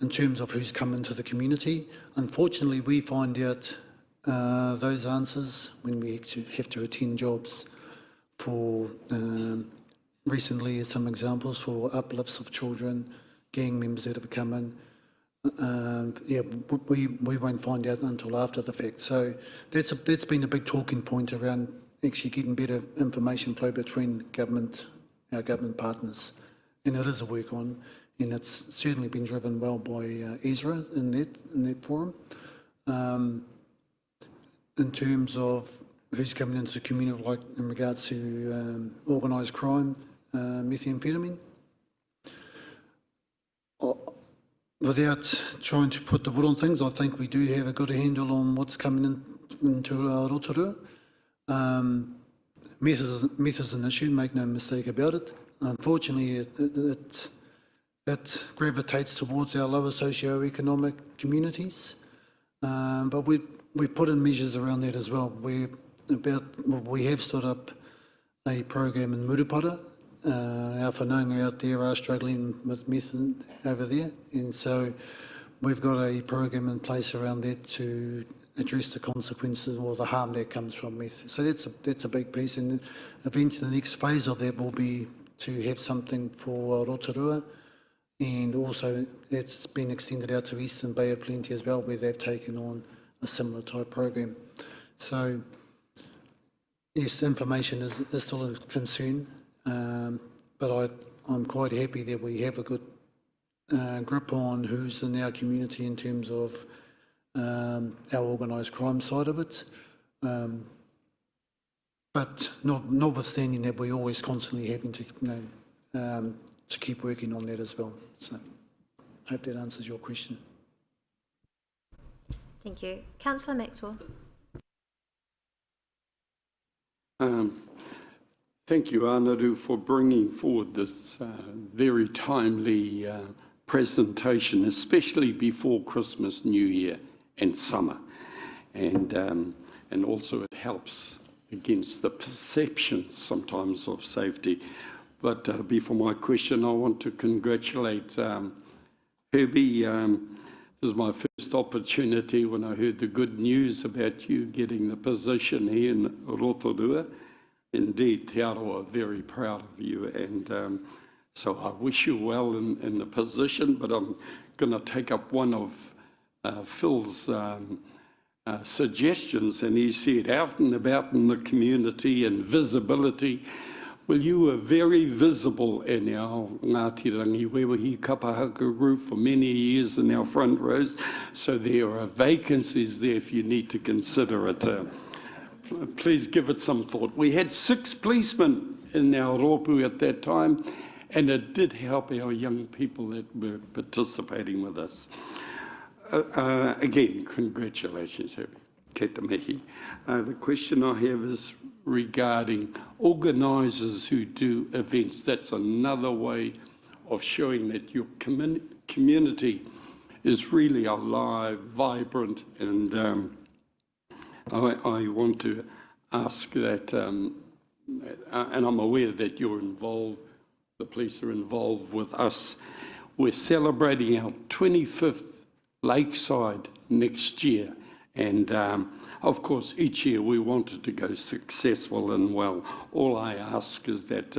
in terms of who's come into the community. Unfortunately, we find out those answers when we have to attend jobs for, recently as some examples, for uplifts of children, gang members that have come in. We won't find out until after the fact. So that's been a big talking point around actually getting better information flow between our government partners. And it is a work on, and it's certainly been driven well by Ezra in that forum. In terms of who's coming into the community, like in regards to organised crime, methamphetamine. Without trying to put the wood on things, I think we do have a good handle on what's coming into our Rotorua. Meth is an issue, make no mistake about it. Unfortunately, it gravitates towards our lower socio-economic communities. But we've put in measures around that as well. We have stood up a program in Murupara. Our whanaunga out there are struggling with meth over there, and so we've got a program in place around that to address the consequences or the harm that comes from meth. So that's a big piece, and eventually the next phase of that will be to have something for Rotorua, and also that's been extended out to Eastern Bay of Plenty as well, where they've taken on a similar type program. So yes, information is still a concern, but I'm quite happy that we have a good grip on who's in our community in terms of our organised crime side of it. But notwithstanding that, we're always constantly having to keep working on that as well. So I hope that answers your question. Thank you. Councillor Maxwell. Thank you, Anaru, for bringing forward this very timely presentation, especially before Christmas, New Year and summer. And also it helps against the perception sometimes of safety. But before my question, I want to congratulate Herbie. This is my first opportunity when I heard the good news about you getting the position here in Rotorua. Indeed, Te Aroa, very proud of you, and so I wish you well in the position, but I'm going to take up one of Phil's suggestions, and he said out and about in the community and visibility. Well, you were very visible in our Ngāti Rangi Wewahi Kapahaka group for many years in our front rows, so there are vacancies there if you need to consider it. Please give it some thought. We had 6 policemen in our rōpū at that time, and it did help our young people that were participating with us. Again, congratulations, Herbie. Kei te mihi. The question I have is regarding organisers who do events. That's another way of showing that your community is really alive, vibrant, and I want to ask that, and I'm aware that you're involved, the police are involved with us. We're celebrating our 25th Lakeside next year, and of course each year we want it to go successful and well. All I ask is that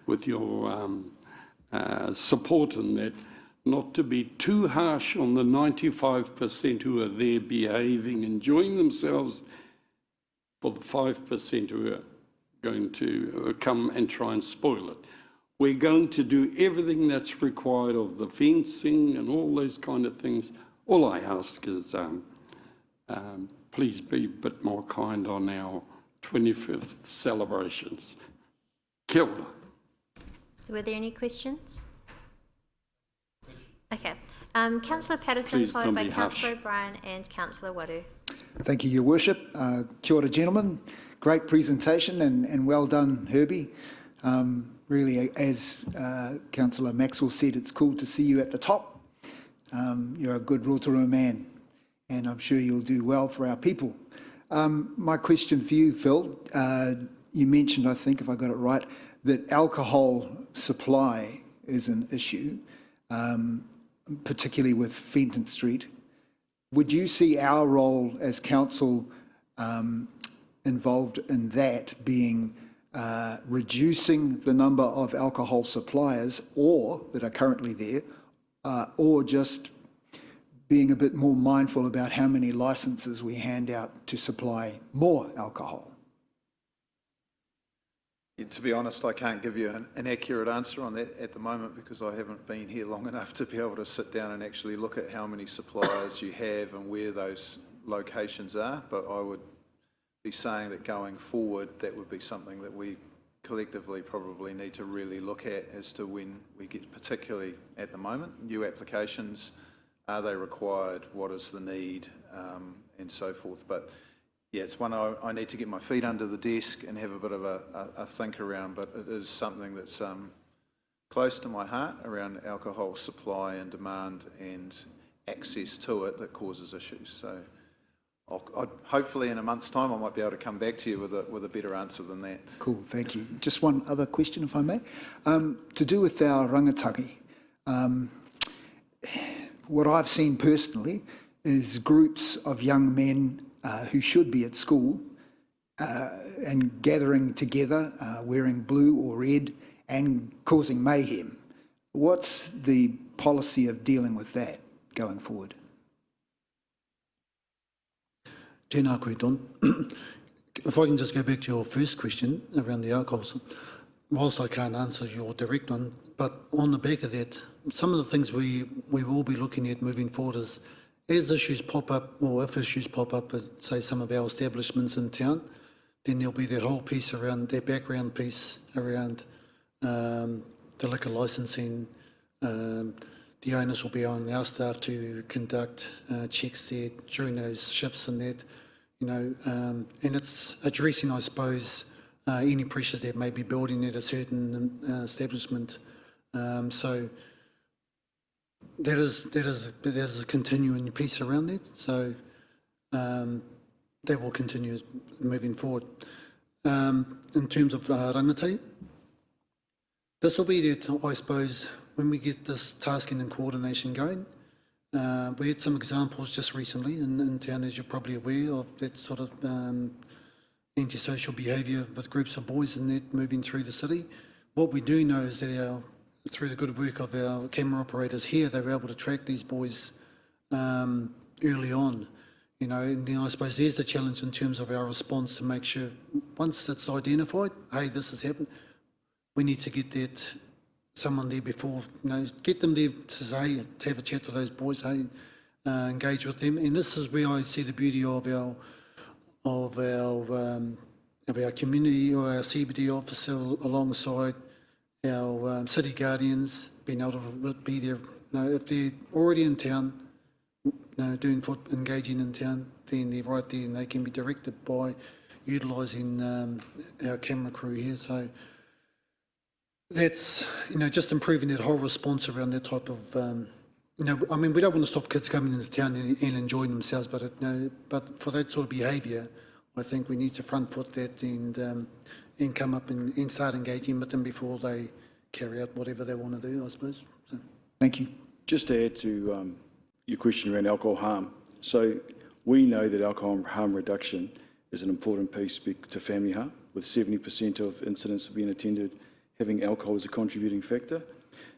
with your support in that, not to be too harsh on the 95% who are there behaving, enjoying themselves, for the 5% who are going to come and try and spoil it. We're going to do everything that's required of the fencing and all those kind of things. All I ask is please be a bit more kind on our 25th celebrations. Kia ora. Were there any questions? Okay. Councillor Patterson, followed by Councillor O'Brien and Councillor Waru. Thank you, Your Worship. Kia ora, gentlemen. Great presentation and well done, Herbie. Really, as Councillor Maxwell said, it's cool to see you at the top. You're a good Rotorua man, and I'm sure you'll do well for our people. My question for you, Phil, you mentioned, I think, if I got it right, that alcohol supply is an issue, particularly with Fenton Street. Would you see our role as council involved in that being reducing the number of alcohol suppliers or that are currently there, or just being a bit more mindful about how many licenses we hand out to supply more alcohol? To be honest, I can't give you an accurate answer on that at the moment because I haven't been here long enough to be able to sit down and actually look at how many suppliers you have and where those locations are. But I would be saying that going forward, that would be something that we collectively probably need to really look at as to when we get, particularly at the moment, new applications, are they required, what is the need, and so forth. But yeah, it's one I need to get my feet under the desk and have a bit of a think around, but it is something that's close to my heart around alcohol supply and demand and access to it that causes issues. So hopefully in a month's time I might be able to come back to you with a better answer than that. Cool, thank you. Just one other question, if I may. To do with our rangatahi, what I've seen personally is groups of young men who should be at school and gathering together, wearing blue or red and causing mayhem. What's the policy of dealing with that going forward? Tēnā koe, Don. If I can just go back to your first question around the alcohol, whilst I can't answer your direct one, but on the back of that, some of the things we will be looking at moving forward is, as issues pop up, or if issues pop up at, say, some of our establishments in town, then there'll be that whole piece around, that background piece around the liquor licensing. The onus will be on our staff to conduct checks there during those shifts and that, you know, and it's addressing, I suppose, any pressures that may be building at a certain establishment. So that is a continuing piece around that. So that will continue moving forward. In terms of rangatahi, this will be that, I suppose, when we get this tasking and coordination going. We had some examples just recently in town, as you're probably aware, of that sort of antisocial behaviour with groups of boys and that moving through the city. What we do know is that through the good work of our camera operators here, they were able to track these boys early on. You know, and then I suppose there's the challenge in terms of our response to make sure, once it's identified, hey, this has happened, we need to get that someone there before, you know, get them there to say, to have a chat to those boys, hey, engage with them. And this is where I see the beauty of our community or our CBD officer alongside our city guardians, being able to be there. You know, if they're already in town, you know, engaging in town, then they're right there and they can be directed by utilising our camera crew here. So that's, you know, just improving that whole response around that type of, you know, I mean, we don't want to stop kids coming into town and enjoying themselves, but you know, but for that sort of behaviour, I think we need to front foot that and come up and start engaging with them before they carry out whatever they want to do, I suppose. So. Thank you. Just to add to your question around alcohol harm. So we know that alcohol harm reduction is an important piece to family harm, with 70% of incidents being attended having alcohol as a contributing factor.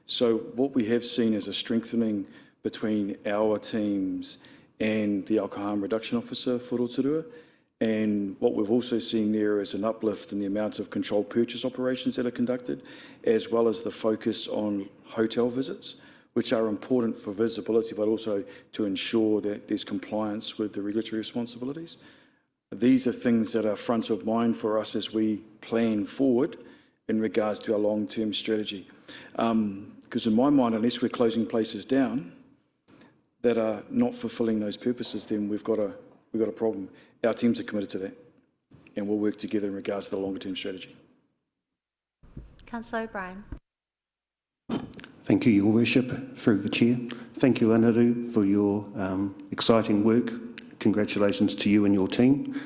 So what we have seen is a strengthening between our teams and the alcohol harm reduction officer for Rotorua. And what we've also seen there is an uplift in the amount of controlled purchase operations that are conducted, as well as the focus on hotel visits, which are important for visibility, but also to ensure that there's compliance with the regulatory responsibilities. These are things that are front of mind for us as we plan forward in regards to our long-term strategy. Because in my mind, unless we're closing places down that are not fulfilling those purposes, then we've got to we've got a problem. Our teams are committed to that, and we'll work together in regards to the longer-term strategy. Councillor O'Brien. Thank you, Your Worship, through the Chair. Thank you, Anaru, for your exciting work. Congratulations to you and your team.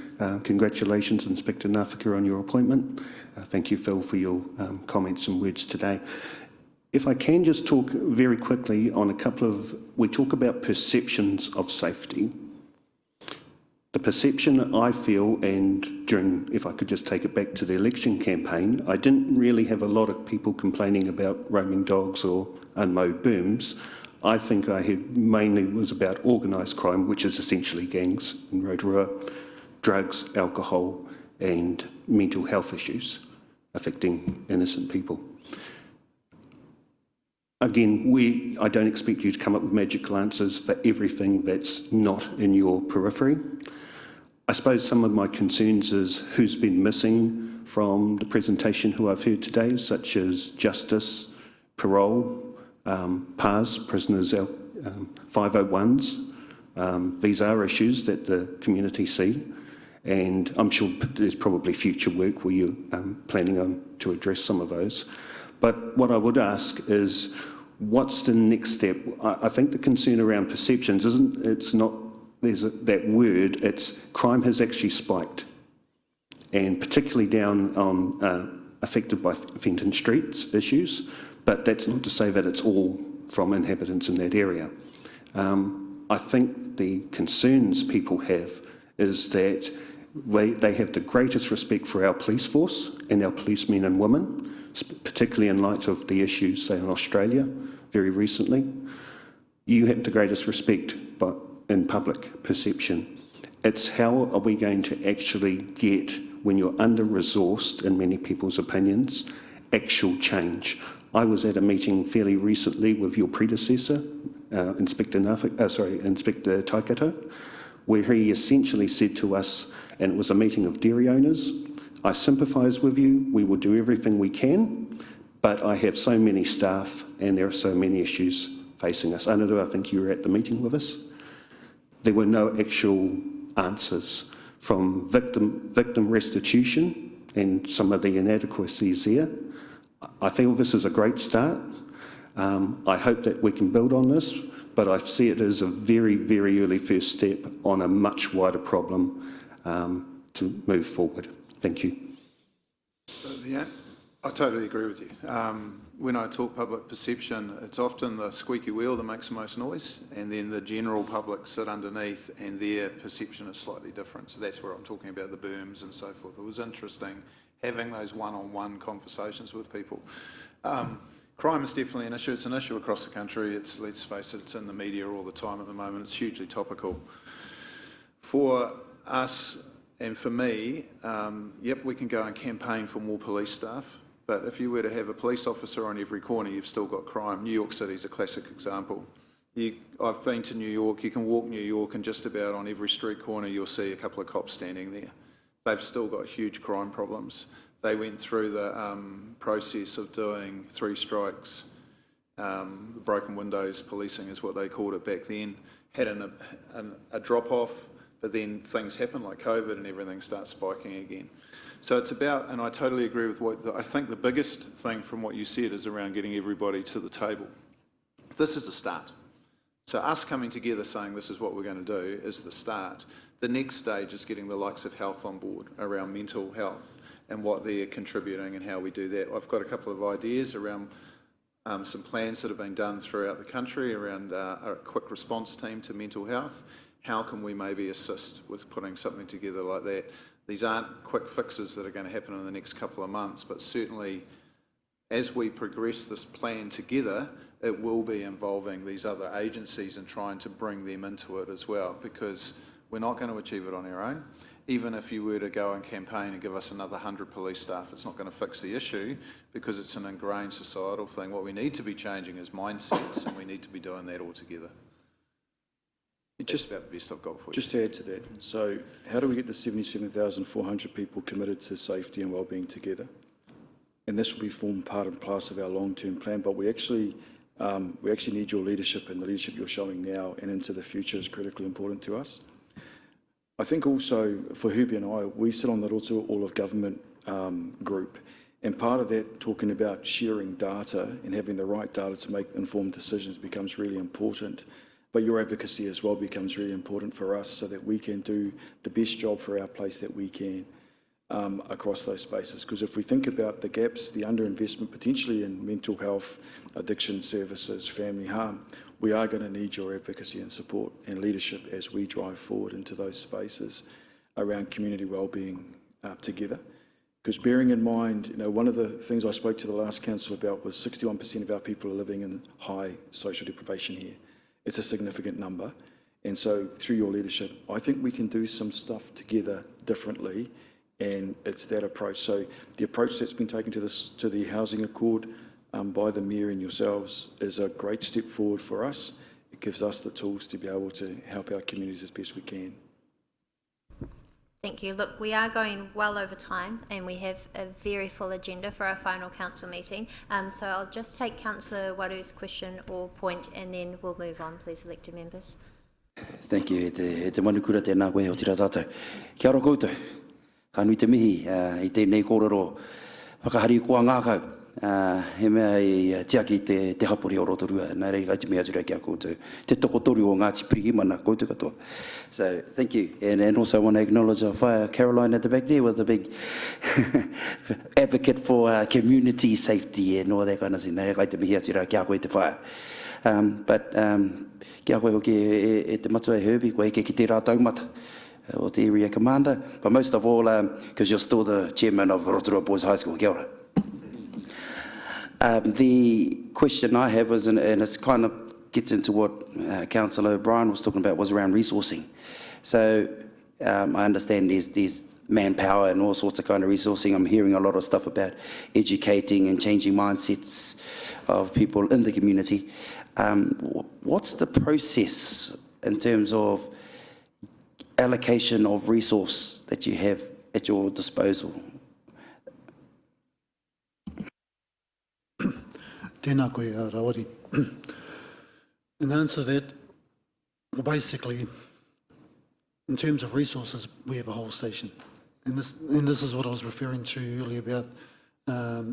Congratulations, Inspector Nafika, on your appointment. Thank you, Phil, for your comments and words today. If I can just talk very quickly on a couple of, we talk about perceptions of safety. The perception I feel, and during, if I could just take it back to the election campaign, I didn't really have a lot of people complaining about roaming dogs or unmowed berms. I think I had mainly was about organised crime, which is essentially gangs in Rotorua, drugs, alcohol, and mental health issues affecting innocent people. Again, I don't expect you to come up with magical answers for everything that's not in your periphery. I suppose some of my concerns is who's been missing from the presentation who I've heard today, such as justice, parole, PARs, prisoners, 501s. These are issues that the community see, and I'm sure there's probably future work where you're planning on to address some of those. But what I would ask is, what's the next step? I think the concern around perceptions it's not, there's that word, it's crime has actually spiked, and particularly down on affected by Fenton Street's issues, but that's not to say that it's all from inhabitants in that area. I think the concerns people have is that they have the greatest respect for our police force and our policemen and women, particularly in light of the issues, say, in Australia very recently. You have the greatest respect in public perception. It's how are we going to actually get, when you're under-resourced, in many people's opinions, actual change. I was at a meeting fairly recently with your predecessor, Inspector Taikato, where he essentially said to us, and it was a meeting of dairy owners, I sympathise with you, we will do everything we can, but I have so many staff and there are so many issues facing us. Anaru, I think you were at the meeting with us. There were no actual answers from victim restitution and some of the inadequacies there. I feel this is a great start. I hope that we can build on this, but I see it as a very, very early first step on a much wider problem to move forward. Thank you. Yeah, I totally agree with you. When I talk public perception, it's often the squeaky wheel that makes the most noise, and then the general public sit underneath and their perception is slightly different. So that's where I'm talking about the berms and so forth. It was interesting having those one-on-one conversations with people. Crime is definitely an issue. It's an issue across the country. It's, let's face it, it's in the media all the time at the moment. It's hugely topical. For us and for me, yep, we can go and campaign for more police staff. But if you were to have a police officer on every corner, you've still got crime. New York City is a classic example. I've been to New York. You can walk New York and just about on every street corner you'll see a couple of cops standing there. They've still got huge crime problems. They went through the process of doing 3 strikes. The broken windows policing is what they called it back then. Had a drop-off, but then things happen like COVID and everything starts spiking again. So it's about, and I totally agree with what, I think the biggest thing from what you said is around getting everybody to the table. This is the start. So us coming together saying this is what we're going to do is the start. The next stage is getting the likes of health on board around mental health and what they're contributing and how we do that. I've got a couple of ideas around some plans that have been done throughout the country around a quick response team to mental health. How can we maybe assist with putting something together like that? These aren't quick fixes that are going to happen in the next couple of months, but certainly as we progress this plan together, it will be involving these other agencies and trying to bring them into it as well, because we're not going to achieve it on our own. Even if you were to go and campaign and give us another 100 police staff, it's not going to fix the issue because it's an ingrained societal thing. What we need to be changing is mindsets, and we need to be doing that all together. Just about the best I've got for you. Just to add to that, so how do we get the 77,400 people committed to safety and wellbeing together? And this will be form part and parcel of our long-term plan, but we actually need your leadership, and the leadership you're showing now and into the future is critically important to us. I think also for Herbie and I, we sit on the Rotorua All of Government group, and part of that, talking about sharing data and having the right data to make informed decisions becomes really important. But your advocacy as well becomes really important for us so that we can do the best job for our place that we can across those spaces. Because if we think about the gaps, the underinvestment potentially in mental health, addiction services, family harm, we are going to need your advocacy and support and leadership as we drive forward into those spaces around community wellbeing together. Because bearing in mind, one of the things I spoke to the last council about was 61% of our people are living in high social deprivation here. It's a significant number. And so through your leadership, I think we can do some stuff together differently, and it's that approach. So the approach that's been taken to the housing accord by the Mayor and yourselves is a great step forward for us. It gives us the tools to be able to help our communities as best we can. Thank you. Look, we are going well over time and we have a very full agenda for our final council meeting. So I'll just take Councillor Waru's question or point and then we'll move on, please, elected members. Thank you. Te manukura tēnā koe o tira tātou. Kia ora koutou. Ka nui te mihi I tēnei kōrero whakahari kua ngākau. He mea I tiaki te hapori o Rotorua. Nā rei kai te mea tura kia koutou. Te toko tori o Ngāti Piriki mana koutou katoa. So thank you. And also I want to acknowledge Caroline at the back there with the big advocate for community safety and all that kind of thing. Nā rei kai te mihi tura kia koe te whaia. But kia koe hoki e te matua e Herbie, koe ke ki te rā taumata o te area commander. But most of all, because you're still the chairman of Rotorua Boys High School. Kia ora. The question I have was, and it's kind of gets into what Councillor O'Brien was talking about, was around resourcing. So I understand there's manpower and all sorts of kind of resourcing. I'm hearing a lot of stuff about educating and changing mindsets of people in the community. What's the process in terms of allocation of resource that you have at your disposal? Tēnā koe Rawari. In answer to that, well, basically, in terms of resources, we have a whole station. And this is what I was referring to earlier about,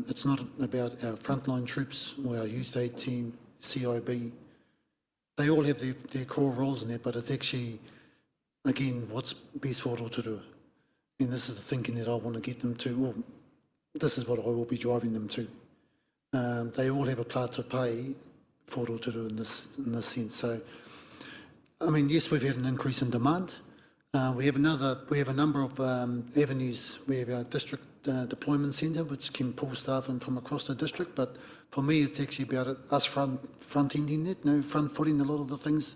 it's not about our frontline troops or our youth aid team, CIB. They all have their core roles in there, but it's actually, again, what's best for Rotorua. And this is the thinking that I want to get them to, well, this is what I will be driving them to. They all have a part to play for Rotorua in this sense. So, I mean, yes, we've had an increase in demand. We have a number of avenues. We have our district deployment centre, which can pull staff in from across the district. But for me, it's actually about us front-ending it, front-footing a lot of the things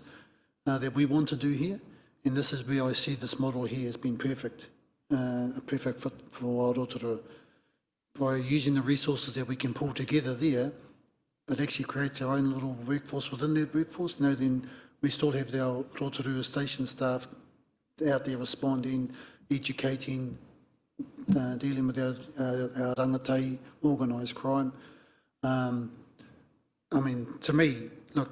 that we want to do here. And this is where I see this model here has been perfect, a perfect fit for Rotorua. By using the resources that we can pull together there, it actually creates our own little workforce within that workforce. Then we still have our Rotorua station staff out there responding, educating, dealing with our rangatei, organised crime. I mean, to me, look,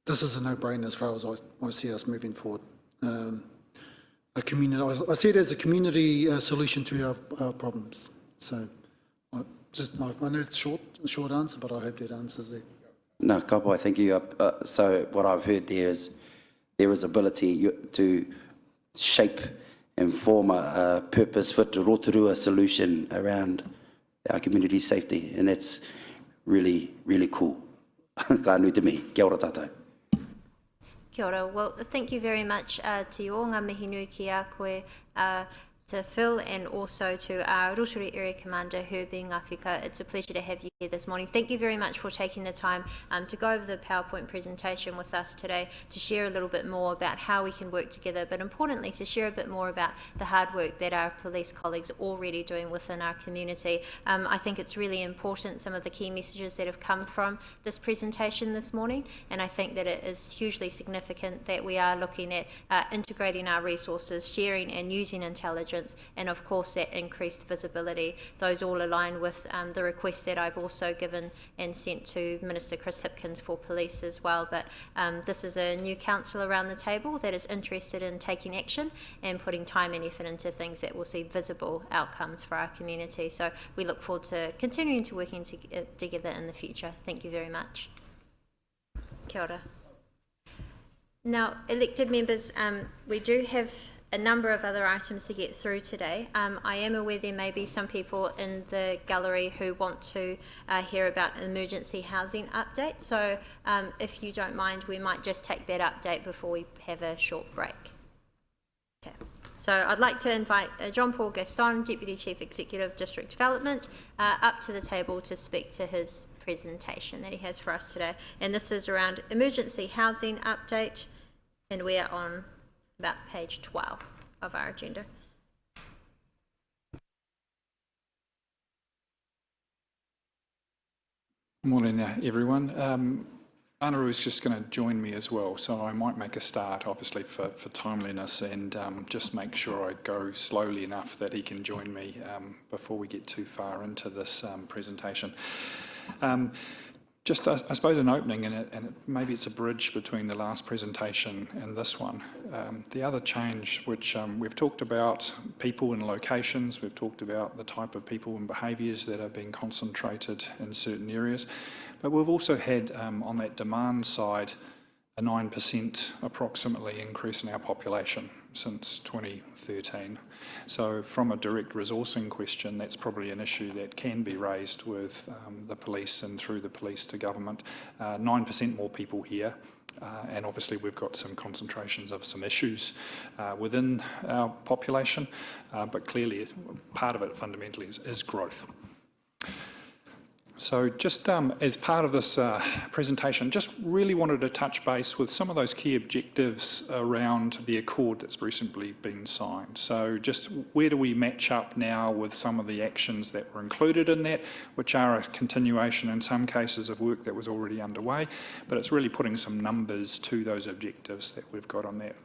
this is a no-brainer as far as I see us moving forward. A community, I see it as a community solution to our problems. So. I know it's a short answer, but I hope that answers that. No, Kapai, thank you. So what I've heard there is ability to shape and form a purpose-fit Rotorua solution around our community safety, and that's really, really cool. Ka nui te mihi. Kia ora tātou. Kia ora. Well, thank you very much to you all. Ngā mihi nui ki a koe, to Phil and also to our Rotorua Area Commander, Herbie Ngāwhika. It's a pleasure to have you here this morning. Thank you very much for taking the time to go over the PowerPoint presentation with us today, to share a little bit more about how we can work together, but importantly to share a bit more about the hard work that our police colleagues are already doing within our community. I think it's really important, some of the key messages that have come from this presentation this morning, and I think that it is hugely significant that we are looking at integrating our resources, sharing and using intelligence, and of course that increased visibility. Those all align with the requests that I've also also given and sent to Minister Chris Hipkins for police as well. But this is a new council around the table that is interested in taking action and putting time and effort into things that will see visible outcomes for our community. So we look forward to continuing to working together in the future. Thank you very much. Kia ora. Now, elected members, we do have a number of other items to get through today. I am aware there may be some people in the gallery who want to hear about an emergency housing update. So if you don't mind, we might just take that update before we have a short break. Okay. So I'd like to invite John Paul Gaston, Deputy Chief Executive District Development, up to the table to speak to his presentation that he has for us today. And this is around emergency housing update, and we are on about page 12 of our agenda. Morning, everyone. Anaru is just going to join me as well, so I might make a start, obviously, for timeliness, and just make sure I go slowly enough that he can join me before we get too far into this presentation. Just, I suppose, an opening, and maybe it's a bridge between the last presentation and this one. The other change, which we've talked about people and locations, we've talked about the type of people and behaviours that are being concentrated in certain areas, but we've also had, on that demand side, a 9% approximately increase in our population since 2013. So from a direct resourcing question, that's probably an issue that can be raised with the police and through the police to government. 9% more people here, and obviously we've got some concentrations of some issues within our population, but clearly part of it fundamentally is growth. So just as part of this presentation, just really wanted to touch base with some of those key objectives around the accord that's recently been signed. So just where do we match up now with some of the actions that were included in that, which are a continuation in some cases of work that was already underway, but it's really putting some numbers to those objectives that we've got on that.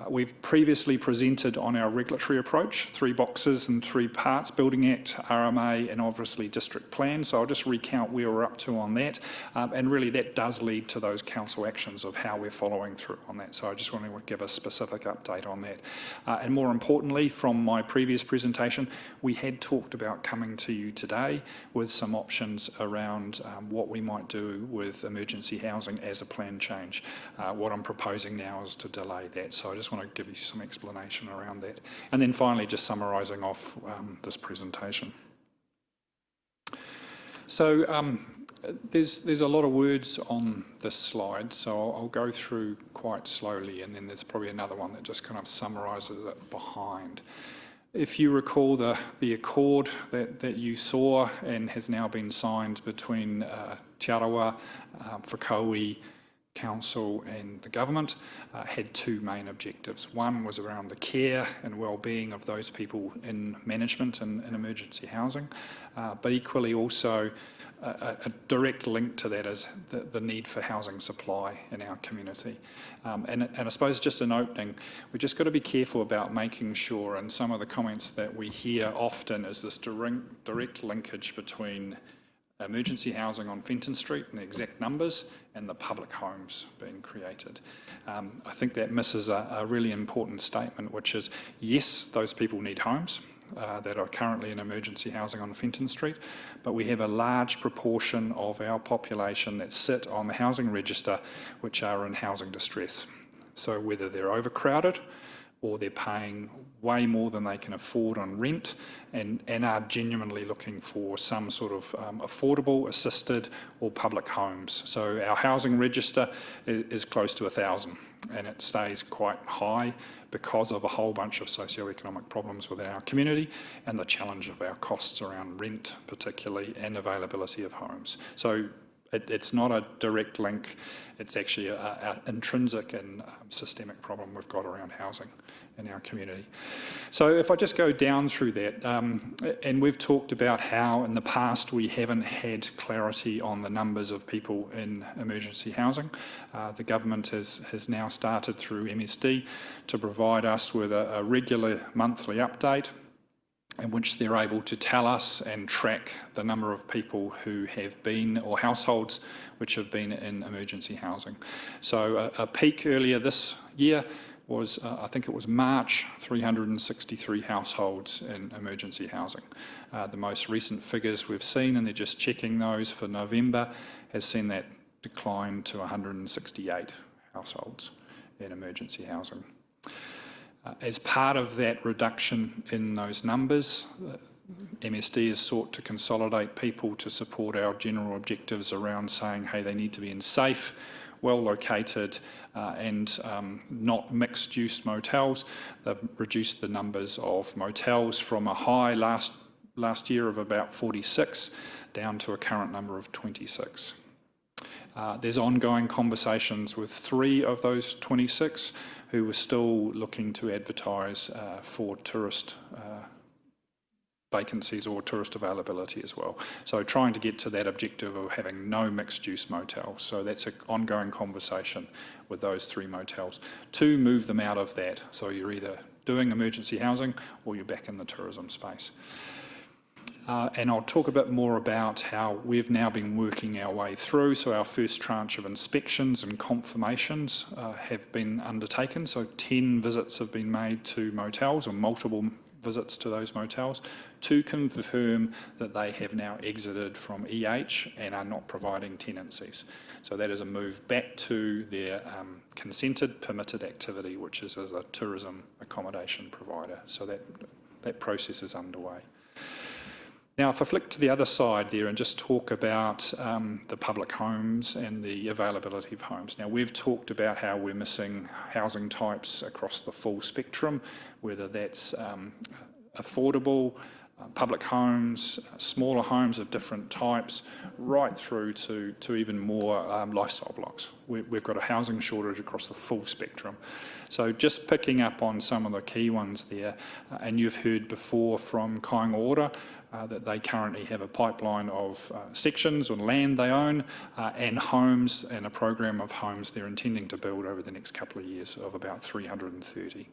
We've previously presented on our regulatory approach, 3 boxes and 3 parts, Building Act, RMA and obviously District Plan. So I'll just recount where we're up to on that. And really that does lead to those council actions of how we're following through on that. So I just want to give a specific update on that. And more importantly, from my previous presentation, we had talked about coming to you today with some options around what we might do with emergency housing as a plan change. What I'm proposing now is to delay that. So I just want to give you some explanation around that. And then finally, just summarising off this presentation. So there's a lot of words on this slide, so I'll go through quite slowly, and then there's probably another one that just kind of summarises it behind. If you recall the accord that you saw and has now been signed between Te Arawa, Whakaui, Council and the government, had 2 main objectives. One was around the care and well-being of those people in management and in emergency housing, but equally also a direct link to that is the need for housing supply in our community. And I suppose just an opening, we've just got to be careful about making sure, and some of the comments that we hear often is this direct linkage between emergency housing on Fenton Street and the exact numbers and the public homes being created. I think that misses a really important statement, which is, yes, those people need homes that are currently in emergency housing on Fenton Street, but we have a large proportion of our population that sit on the housing register which are in housing distress. So whether they're overcrowded or they're paying way more than they can afford on rent and are genuinely looking for some sort of affordable, assisted or public homes. So our housing register is close to 1,000 and it stays quite high because of a whole bunch of socioeconomic problems within our community and the challenge of our costs around rent particularly and availability of homes. So it's not a direct link, it's actually an intrinsic and systemic problem we've got around housing in our community. So if I just go down through that, and we've talked about how in the past we haven't had clarity on the numbers of people in emergency housing. The government has now started through MSD to provide us with a regular monthly update. in which they're able to tell us and track the number of people who have been, or households which have been in emergency housing. So a peak earlier this year was, I think it was March, 363 households in emergency housing. The most recent figures we've seen, and they're just checking those for November, has seen that decline to 168 households in emergency housing. As part of that reduction in those numbers, MSD has sought to consolidate people to support our general objectives around saying, hey, they need to be in safe, well located and not mixed use motels. They've reduced the numbers of motels from a high last year of about 46 down to a current number of 26. There's ongoing conversations with 3 of those 26 who were still looking to advertise for tourist vacancies or tourist availability as well. So trying to get to that objective of having no mixed-use motels. So that's an ongoing conversation with those 3 motels to move them out of that. So you're either doing emergency housing or you're back in the tourism space. And I'll talk a bit more about how we've now been working our way through. So our first tranche of inspections and confirmations have been undertaken. So 10 visits have been made to motels, or multiple visits to those motels, to confirm that they have now exited from EH and are not providing tenancies. So that is a move back to their consented, permitted activity, which is as a tourism accommodation provider. So that process is underway. Now, if I flick to the other side there and just talk about the public homes and the availability of homes. Now, we've talked about how we're missing housing types across the full spectrum, whether that's affordable, public homes, smaller homes of different types, right through to even more lifestyle blocks. We've got a housing shortage across the full spectrum. So just picking up on some of the key ones there, and you've heard before from Kāinga Ora, that they currently have a pipeline of sections on land they own and homes, and a program of homes they're intending to build over the next couple of years of about 330.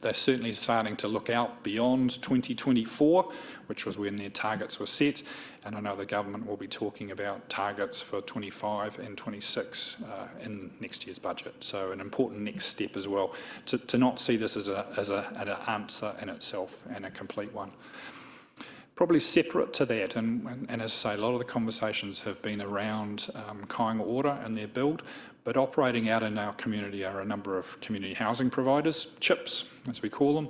They're certainly starting to look out beyond 2024, which was when their targets were set, and I know the government will be talking about targets for 25 and 26 in next year's budget. So an important next step as well, to not see this as an answer in itself and a complete one. Probably separate to that, and as I say, a lot of the conversations have been around Kāinga Ora and their build, but operating out in our community are a number of community housing providers, CHIPs as we call them,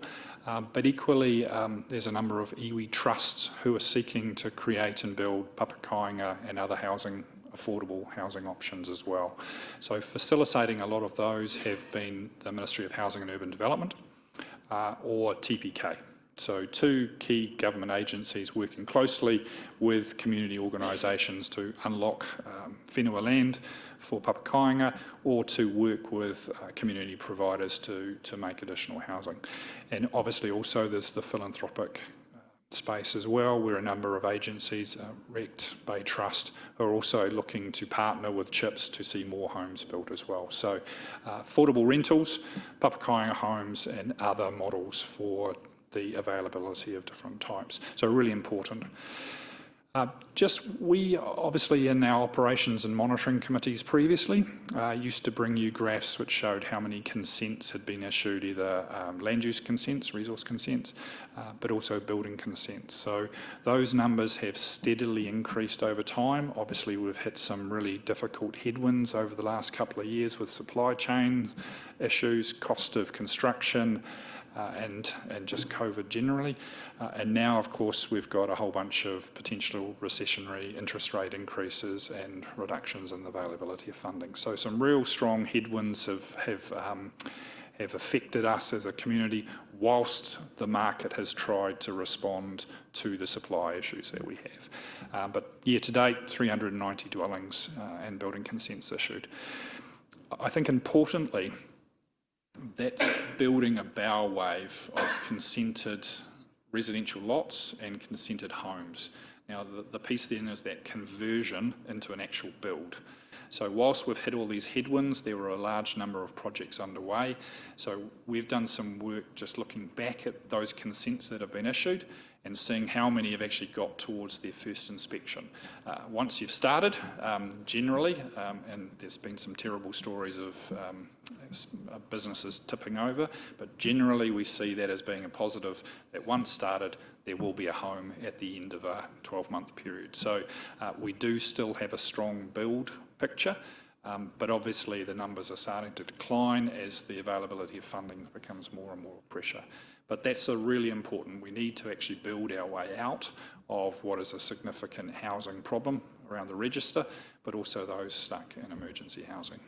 but equally there's a number of iwi trusts who are seeking to create and build papakainga and other affordable housing options as well. So facilitating a lot of those have been the Ministry of Housing and Urban Development or TPK. So 2 key government agencies working closely with community organisations to unlock whenua land for papakainga, or to work with community providers to make additional housing. And obviously also there's the philanthropic space as well, where a number of agencies, Rect, Bay Trust, are also looking to partner with CHIPs to see more homes built as well. So affordable rentals, papakainga homes and other models for the availability of different types. So really important. We obviously in our operations and monitoring committees previously used to bring you graphs which showed how many consents had been issued, either land use consents, resource consents, but also building consents. So those numbers have steadily increased over time. Obviously we've hit some really difficult headwinds over the last couple of years with supply chain issues, cost of construction, and just COVID generally. And now, of course, we've got a whole bunch of potential recessionary interest rate increases and reductions in the availability of funding. So some real strong headwinds have affected us as a community, whilst the market has tried to respond to the supply issues that we have. But year to date, 390 dwellings and building consents issued. I think importantly, that's building a bow wave of consented residential lots and consented homes. Now, the piece then is that conversion into an actual build. So whilst we've hit all these headwinds, there were a large number of projects underway. So we've done some work just looking back at those consents that have been issued and seeing how many have actually got towards their first inspection. Once you've started, generally, and there's been some terrible stories of businesses tipping over, but generally we see that as being a positive, that once started, there will be a home at the end of a 12-month period. So we do still have a strong build picture, but obviously the numbers are starting to decline as the availability of funding becomes more and more pressure. But that's really important. We need to actually build our way out of what is a significant housing problem around the register, but also those stuck in emergency housing.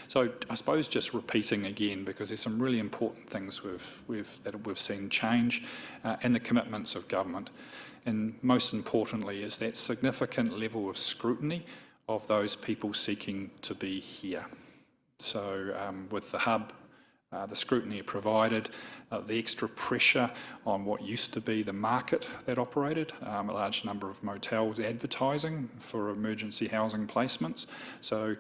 So I suppose just repeating again, because there's some really important things that we've seen change, and the commitments of government. And most importantly is that significant level of scrutiny of those people seeking to be here. So with the hub, the scrutiny provided, the extra pressure on what used to be the market that operated, a large number of motels advertising for emergency housing placements. So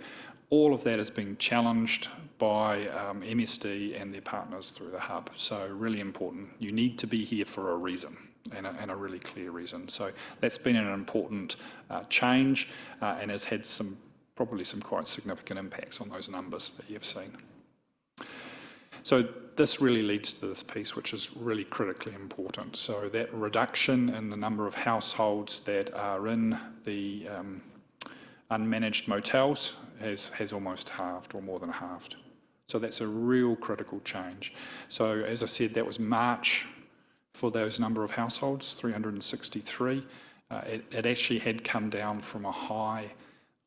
all of that is being challenged by MSD and their partners through the hub. So really important. You need to be here for a reason, and a really clear reason. So that's been an important change, and has had probably some quite significant impacts on those numbers that you've seen. So this really leads to this piece, which is really critically important. So that reduction in the number of households that are in the unmanaged motels has almost halved, or more than halved. So that's a real critical change. So as I said, that was March for those number of households, 363. It actually had come down from a high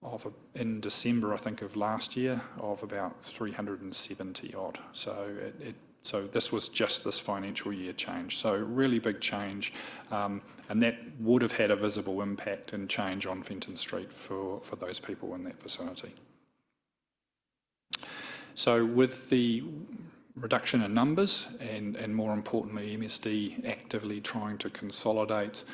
of in December, I think, of last year, of about 370 odd. So this was just this financial year change. So really big change, and that would have had a visible impact and change on Fenton Street for those people in that vicinity. So with the reduction in numbers, and more importantly MSD actively trying to consolidate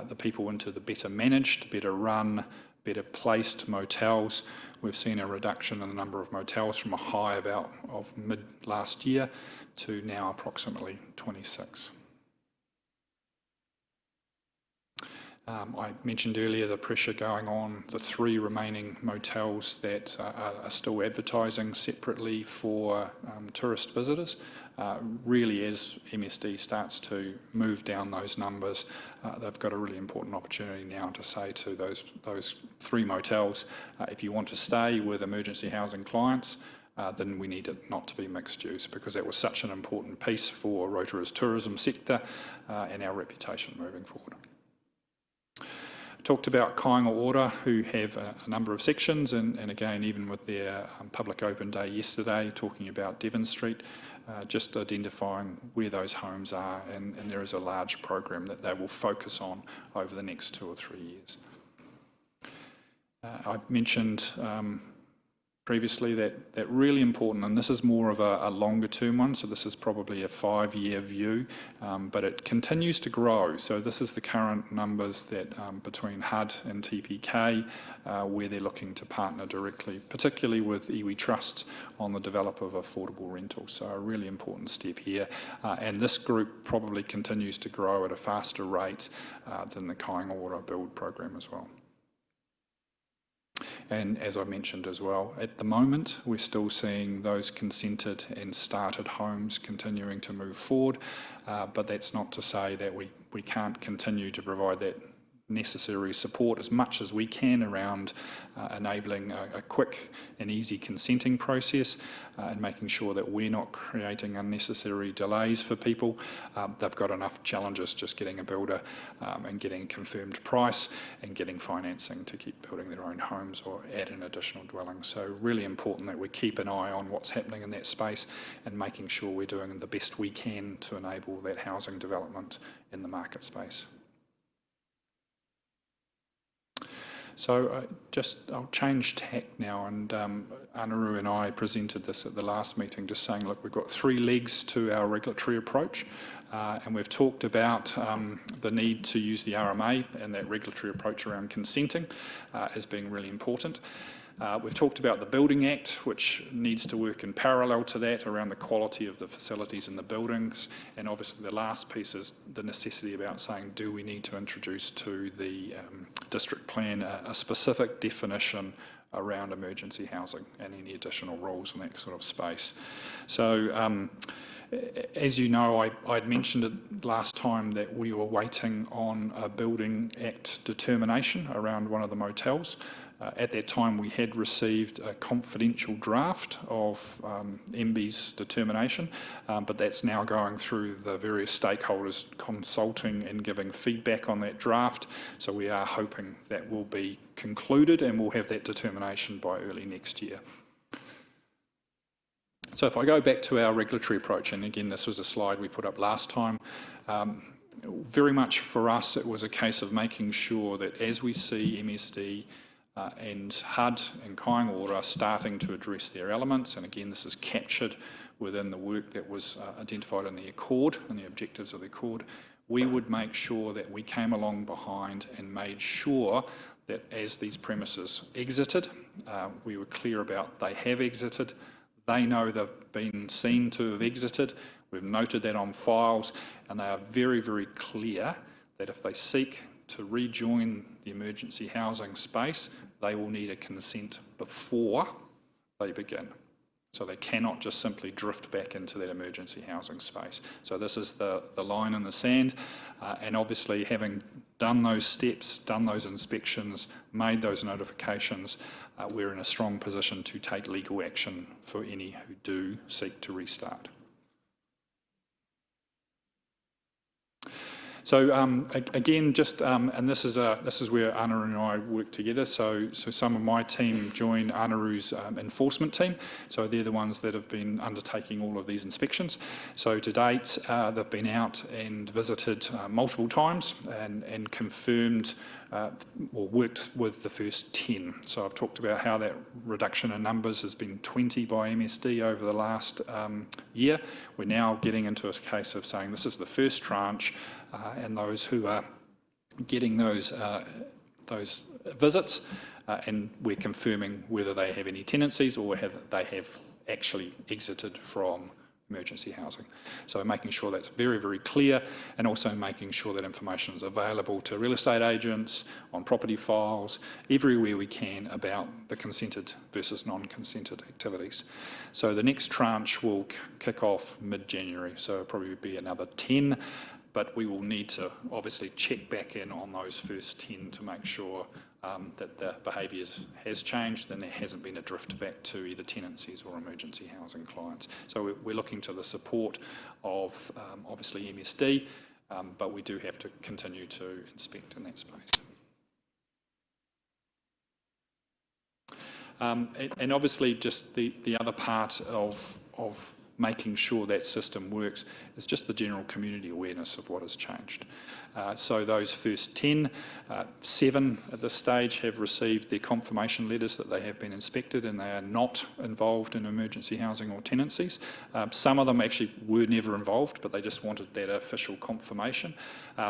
the people into the better managed, better run, better placed motels, we've seen a reduction in the number of motels from a high of mid last year to now approximately 26. I mentioned earlier the pressure going on the 3 remaining motels that are still advertising separately for tourist visitors. Really, as MSD starts to move down those numbers, they've got a really important opportunity now to say to those 3 motels, if you want to stay with emergency housing clients, then we need it not to be mixed use, because that was such an important piece for Rotorua's tourism sector and our reputation moving forward. Talked about Kāinga Ora, who have a number of sections, and again, even with their public open day yesterday, talking about Devon Street, just identifying where those homes are, and there is a large program that they will focus on over the next 2 or 3 years. I mentioned previously that really important, and this is more of a longer term one, so this is probably a 5-year view, but it continues to grow. So this is the current numbers that between HUD and TPK, where they're looking to partner directly, particularly with iwi trusts on the develop of affordable rentals. So a really important step here, and this group probably continues to grow at a faster rate than the Kāinga Ora build program as well. And as I mentioned as well, at the moment we're still seeing those consented and started homes continuing to move forward, but that's not to say that we can't continue to provide that necessary support as much as we can around enabling a quick and easy consenting process, and making sure that we're not creating unnecessary delays for people. They've got enough challenges just getting a builder and getting a confirmed price and getting financing to keep building their own homes or add an additional dwelling. So really important that we keep an eye on what's happening in that space and making sure we're doing the best we can to enable that housing development in the market space. So I'll change tack now, and Anaru and I presented this at the last meeting, just saying, look, we've got 3 legs to our regulatory approach, and we've talked about the need to use the RMA and that regulatory approach around consenting as being really important. We've talked about the Building Act, which needs to work in parallel to that around the quality of the facilities in the buildings, and obviously the last piece is the necessity about saying, do we need to introduce to the district plan a specific definition around emergency housing and any additional rules in that sort of space. So as you know, I'd mentioned it last time that we were waiting on a Building Act determination around one of the motels. At that time, we had received a confidential draft of MB's determination, but that's now going through the various stakeholders consulting and giving feedback on that draft. So we are hoping that will be concluded and we'll have that determination by early next year. So if I go back to our regulatory approach, and again, this was a slide we put up last time, very much for us, it was a case of making sure that as we see MSD and HUD and Kaingaora starting to address their elements, and again this is captured within the work that was identified in the Accord and the objectives of the Accord, we would make sure that we came along behind and made sure that as these premises exited, we were clear about they have exited, they know they've been seen to have exited, we've noted that on files, and they are very, very clear that if they seek to rejoin the emergency housing space, they will need a consent before they begin. So they cannot just simply drift back into that emergency housing space. So this is the line in the sand, and obviously having done those steps, done those inspections, made those notifications, we're in a strong position to take legal action for any who do seek to restart. So again, just and this is where Anaru and I work together. So some of my team join Anaru's enforcement team. So they're the ones that have been undertaking all of these inspections. So to date, they've been out and visited multiple times and confirmed or worked with the first 10. So I've talked about how that reduction in numbers has been 20 by MSD over the last year. We're now getting into a case of saying this is the first tranche, and those who are getting those visits, and we're confirming whether they have any tenancies or they have actually exited from emergency housing. So making sure that's very, very clear, and also making sure that information is available to real estate agents, on property files, everywhere we can about the consented versus non-consented activities. So the next tranche will kick off mid-January, so it'll probably be another 10, but we will need to obviously check back in on those first 10 to make sure that the behaviour has changed and there hasn't been a drift back to either tenancies or emergency housing clients. So we're looking to the support of obviously MSD, but we do have to continue to inspect in that space. And obviously just the other part of making sure that system works is just the general community awareness of what has changed. So those first 10, 7 at this stage have received their confirmation letters that they have been inspected and they are not involved in emergency housing or tenancies. Some of them actually were never involved, but they just wanted that official confirmation.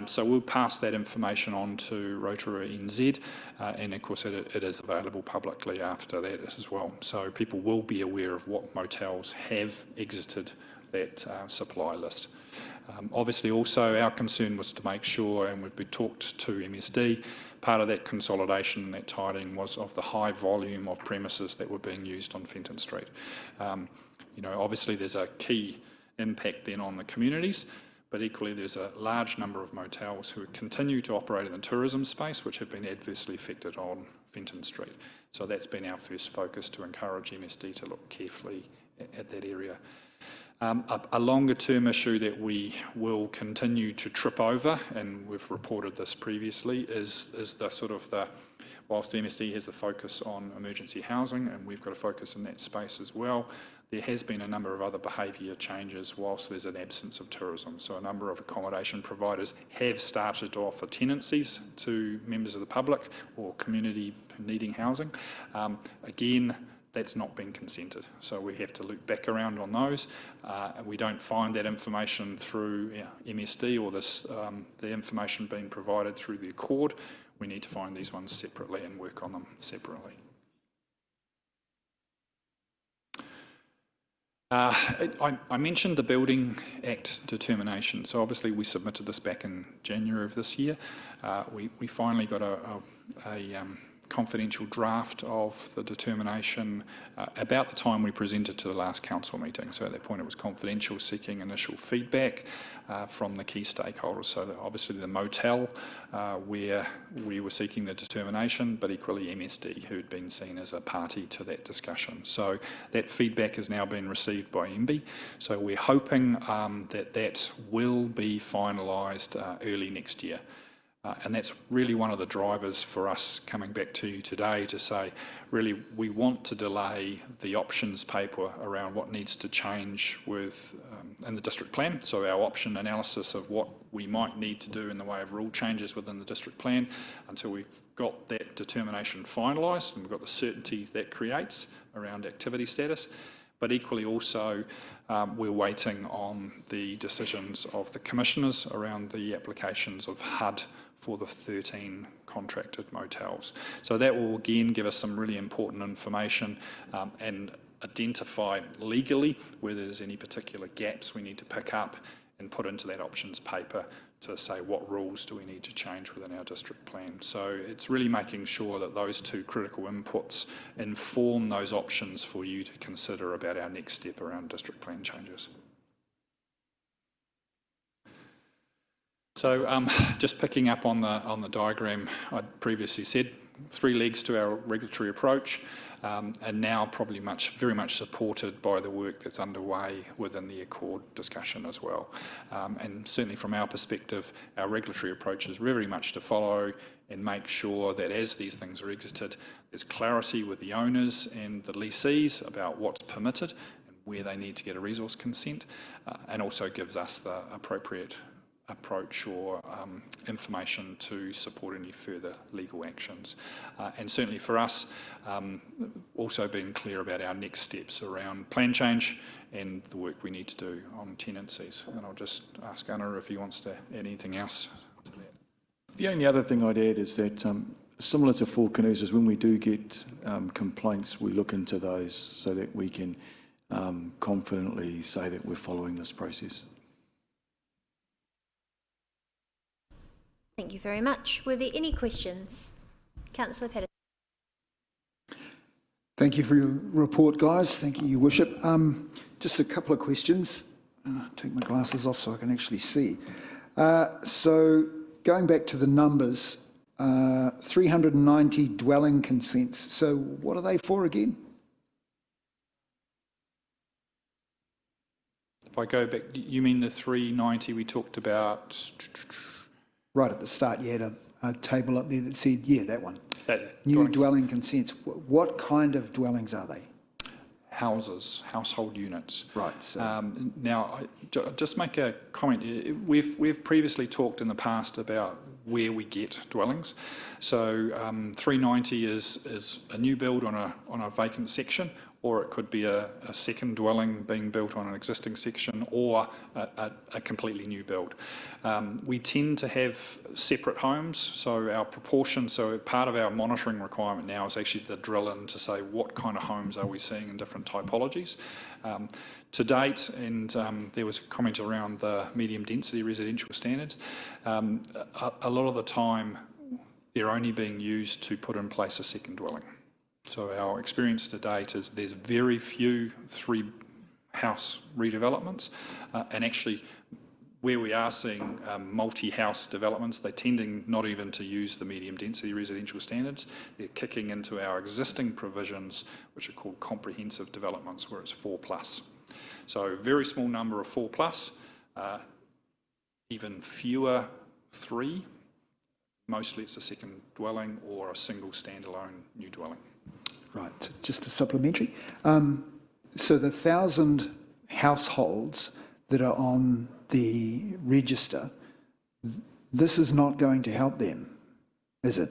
So we'll pass that information on to Rotorua NZ, and of course it is available publicly after that as well. So people will be aware of what motels have exited that supply list. Obviously also our concern was to make sure, and we've been talked to MSD, part of that consolidation and that tidying was of the high volume of premises that were being used on Fenton Street. You know, obviously there's a key impact then on the communities, but equally there's a large number of motels who continue to operate in the tourism space which have been adversely affected on Fenton Street. So that's been our first focus, to encourage MSD to look carefully at that area. A longer term issue that we will continue to trip over, and we've reported this previously, is the sort of the, whilst the MSD has the focus on emergency housing, and we've got a focus in that space as well, there has been a number of other behaviour changes whilst there's an absence of tourism. So a number of accommodation providers have started to offer tenancies to members of the public or community needing housing. Again, that's not been consented. So we have to loop back around on those. We don't find that information through MSD or this, the information being provided through the Accord. We need to find these ones separately and work on them separately. I mentioned the Building Act determination. So obviously we submitted this back in January of this year. We finally got a confidential draft of the determination about the time we presented to the last council meeting. So at that point it was confidential, seeking initial feedback from the key stakeholders. So obviously the motel where we were seeking the determination, but equally MSD, who'd been seen as a party to that discussion. So that feedback has now been received by MB. So we're hoping that that will be finalised early next year. And that's really one of the drivers for us coming back to you today to say, really, we want to delay the options paper around what needs to change with in the district plan. So our option analysis of what we might need to do in the way of rule changes within the district plan until we've got that determination finalised and we've got the certainty that creates around activity status. But equally also, we're waiting on the decisions of the commissioners around the applications of HUD for the 13 contracted motels. So that will again give us some really important information and identify legally whether there's any particular gaps we need to pick up and put into that options paper to say what rules do we need to change within our district plan. So it's really making sure that those two critical inputs inform those options for you to consider about our next step around district plan changes. So just picking up on the diagram I previously said, 3 legs to our regulatory approach, and now probably very much supported by the work that's underway within the Accord discussion as well. And certainly from our perspective, our regulatory approach is very much to follow and make sure that as these things are exited, there's clarity with the owners and the lessees about what's permitted and where they need to get a resource consent, and also gives us the appropriate approach or information to support any further legal actions. And certainly for us, also being clear about our next steps around plan change and the work we need to do on tenancies. And I'll just ask Anna if he wants to add anything else to that. The only other thing I'd add is that similar to Four Canoes, is when we do get complaints, we look into those so that we can confidently say that we're following this process. Thank you very much. Were there any questions? Councillor Petition. Thank you for your report, guys. Thank you, Your Worship. Just a couple of questions. Take my glasses off so I can actually see. So going back to the numbers, 390 dwelling consents. So what are they for again? If I go back, you mean the 390 we talked about? Right at the start, you had a table up there that said, yeah, that one. New dwelling consents. What kind of dwellings are they? Houses, household units. Right. So. Now, just make a comment. We've previously talked in the past about where we get dwellings. So 390 is a new build on a vacant section, or it could be a second dwelling being built on an existing section, or a completely new build. We tend to have separate homes, so our proportion, so part of our monitoring requirement now is actually to drill in to say what kind of homes are we seeing in different typologies. To date, and there was a comment around the medium density residential standards, a lot of the time they're only being used to put in place a second dwelling. So our experience to date is there's very few 3-house redevelopments, and actually where we are seeing multi-house developments, they're tending not even to use the medium density residential standards. They're kicking into our existing provisions, which are called comprehensive developments, where it's 4+. So very small number of 4+, even fewer 3. Mostly it's a second dwelling or a single standalone new dwelling. Right, just a supplementary. So the 1,000 households that are on the register, this is not going to help them, is it?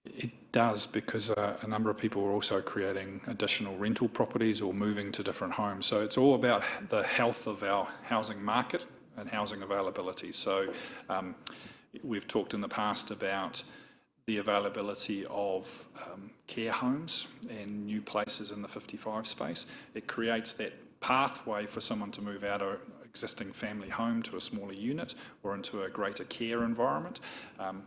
It does, because a number of people are also creating additional rental properties or moving to different homes. So it's all about the health of our housing market and housing availability. So we've talked in the past about the availability of care homes and new places in the 55 space. It creates that pathway for someone to move out of an existing family home to a smaller unit or into a greater care environment,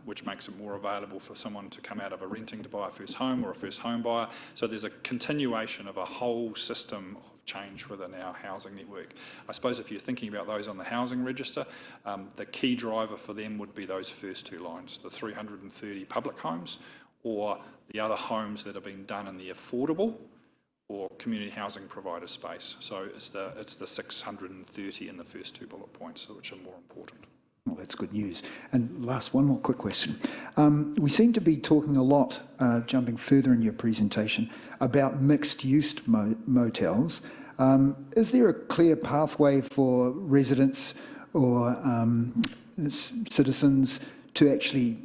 which makes it more available for someone to come out of a renting to buy a first home or a first home buyer. So there's a continuation of a whole system of change within our housing network. I suppose if you're thinking about those on the housing register, the key driver for them would be those first two lines, the 330 public homes or the other homes that have been done in the affordable or community housing provider space. So it's the 630 in the first two bullet points, which are more important. Well, that's good news. And last, one more quick question. We seem to be talking a lot, jumping further in your presentation, about mixed-use motels. Is there a clear pathway for residents or citizens to actually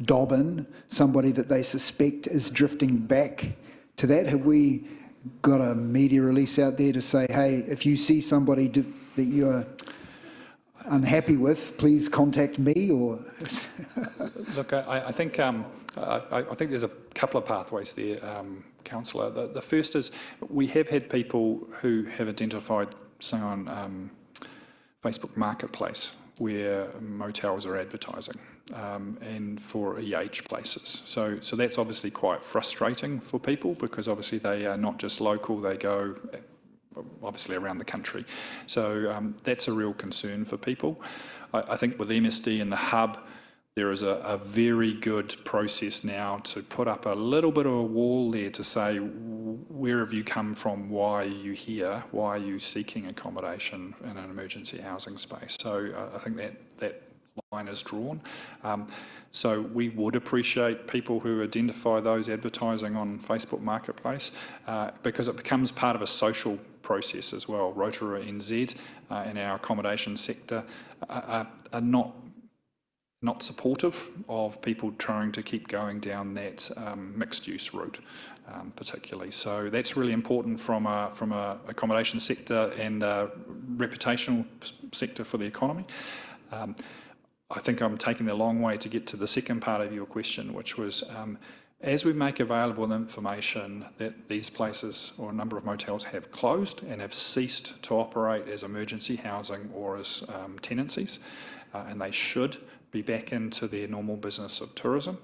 dob in somebody that they suspect is drifting back to that? Have we got a media release out there to say, hey, if you see somebody that you're unhappy with, please contact me? Or look, I think there's a couple of pathways there, Councillor. The first is we have had people who have identified, say, on Facebook Marketplace, where motels are advertising, and for EH places. So that's obviously quite frustrating for people, because obviously they are not just local, they go obviously around the country. So that's a real concern for people. I think with MSD and the hub, there is a very good process now to put up a little bit of a wall there to say, where have you come from, why are you here, why are you seeking accommodation in an emergency housing space. So I think that line is drawn. So we would appreciate people who identify those advertising on Facebook Marketplace, because it becomes part of a social process as well. Rotorua NZ and our accommodation sector are not supportive of people trying to keep going down that mixed-use route, particularly. So that's really important from a accommodation sector and a reputational sector for the economy. I think I'm taking the long way to get to the second part of your question, which was, as we make available the information that these places or a number of motels have closed and have ceased to operate as emergency housing or as tenancies, and they should be back into their normal business of tourism,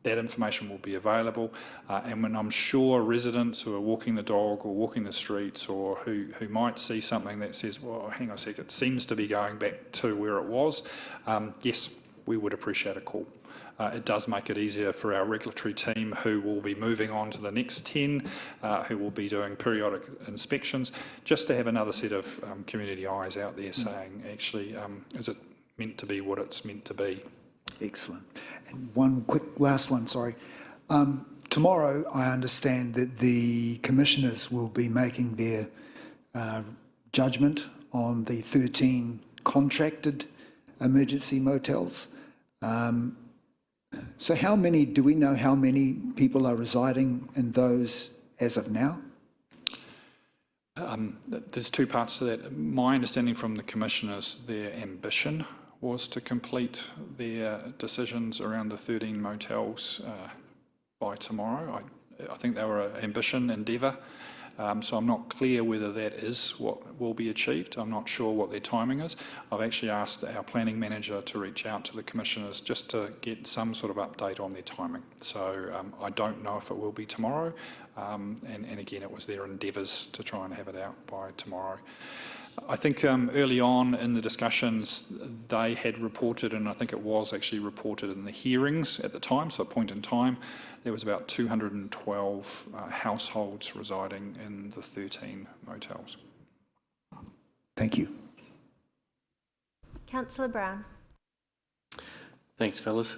that information will be available, and when I'm sure residents who are walking the dog or walking the streets, or who might see something that says, well, hang on a sec, it seems to be going back to where it was, yes, we would appreciate a call. It does make it easier for our regulatory team, who will be moving on to the next 10, who will be doing periodic inspections, just to have another set of community eyes out there saying, actually, is it meant to be what it's meant to be? Excellent. And one quick last one, sorry. Tomorrow, I understand that the commissioners will be making their judgment on the 13 contracted emergency motels. So do we know how many people are residing in those as of now? There's two parts to that. My understanding from the commissioners, their ambition was to complete their decisions around the 13 motels by tomorrow. I think they were an ambition, endeavour, so I'm not clear whether that is what will be achieved. I'm not sure what their timing is. I've actually asked our planning manager to reach out to the commissioners just to get some sort of update on their timing. So I don't know if it will be tomorrow, and again, it was their endeavours to try and have it out by tomorrow. I think early on in the discussions, they had reported, and I think it was actually reported in the hearings at the time, so at a point in time, there was about 212 households residing in the 13 motels. Thank you. Councillor Brown. Thanks, fellas.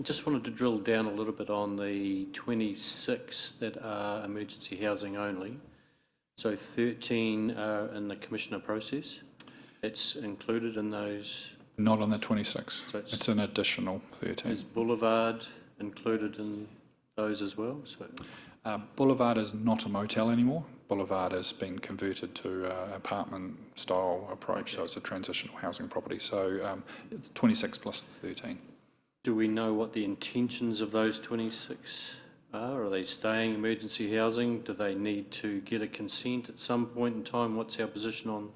Just wanted to drill down a little bit on the 26 that are emergency housing only. So 13 are in the commissioner process. It's included in those? Not on the 26. So it's an additional 13. Is Boulevard included in those as well? So Boulevard is not a motel anymore. Boulevard has been converted to an apartment-style approach, so it's a transitional housing property. So 26 plus 13. Do we know what the intentions of those 26 are? Are they staying emergency housing? Do they need to get a consent at some point in time? What's our position on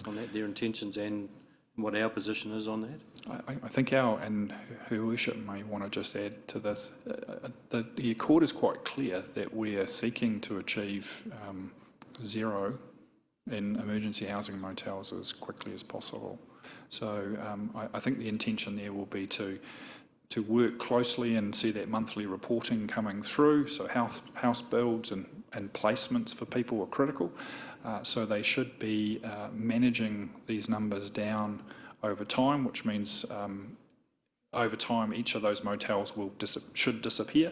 that, their intentions, and what our position is on that? I think and Her Worship may want to just add to this, the Accord is quite clear that we are seeking to achieve zero in emergency housing motels as quickly as possible. So I think the intention there will be to work closely and see that monthly reporting coming through. So house builds and placements for people are critical. So they should be managing these numbers down over time, which means over time each of those motels should disappear.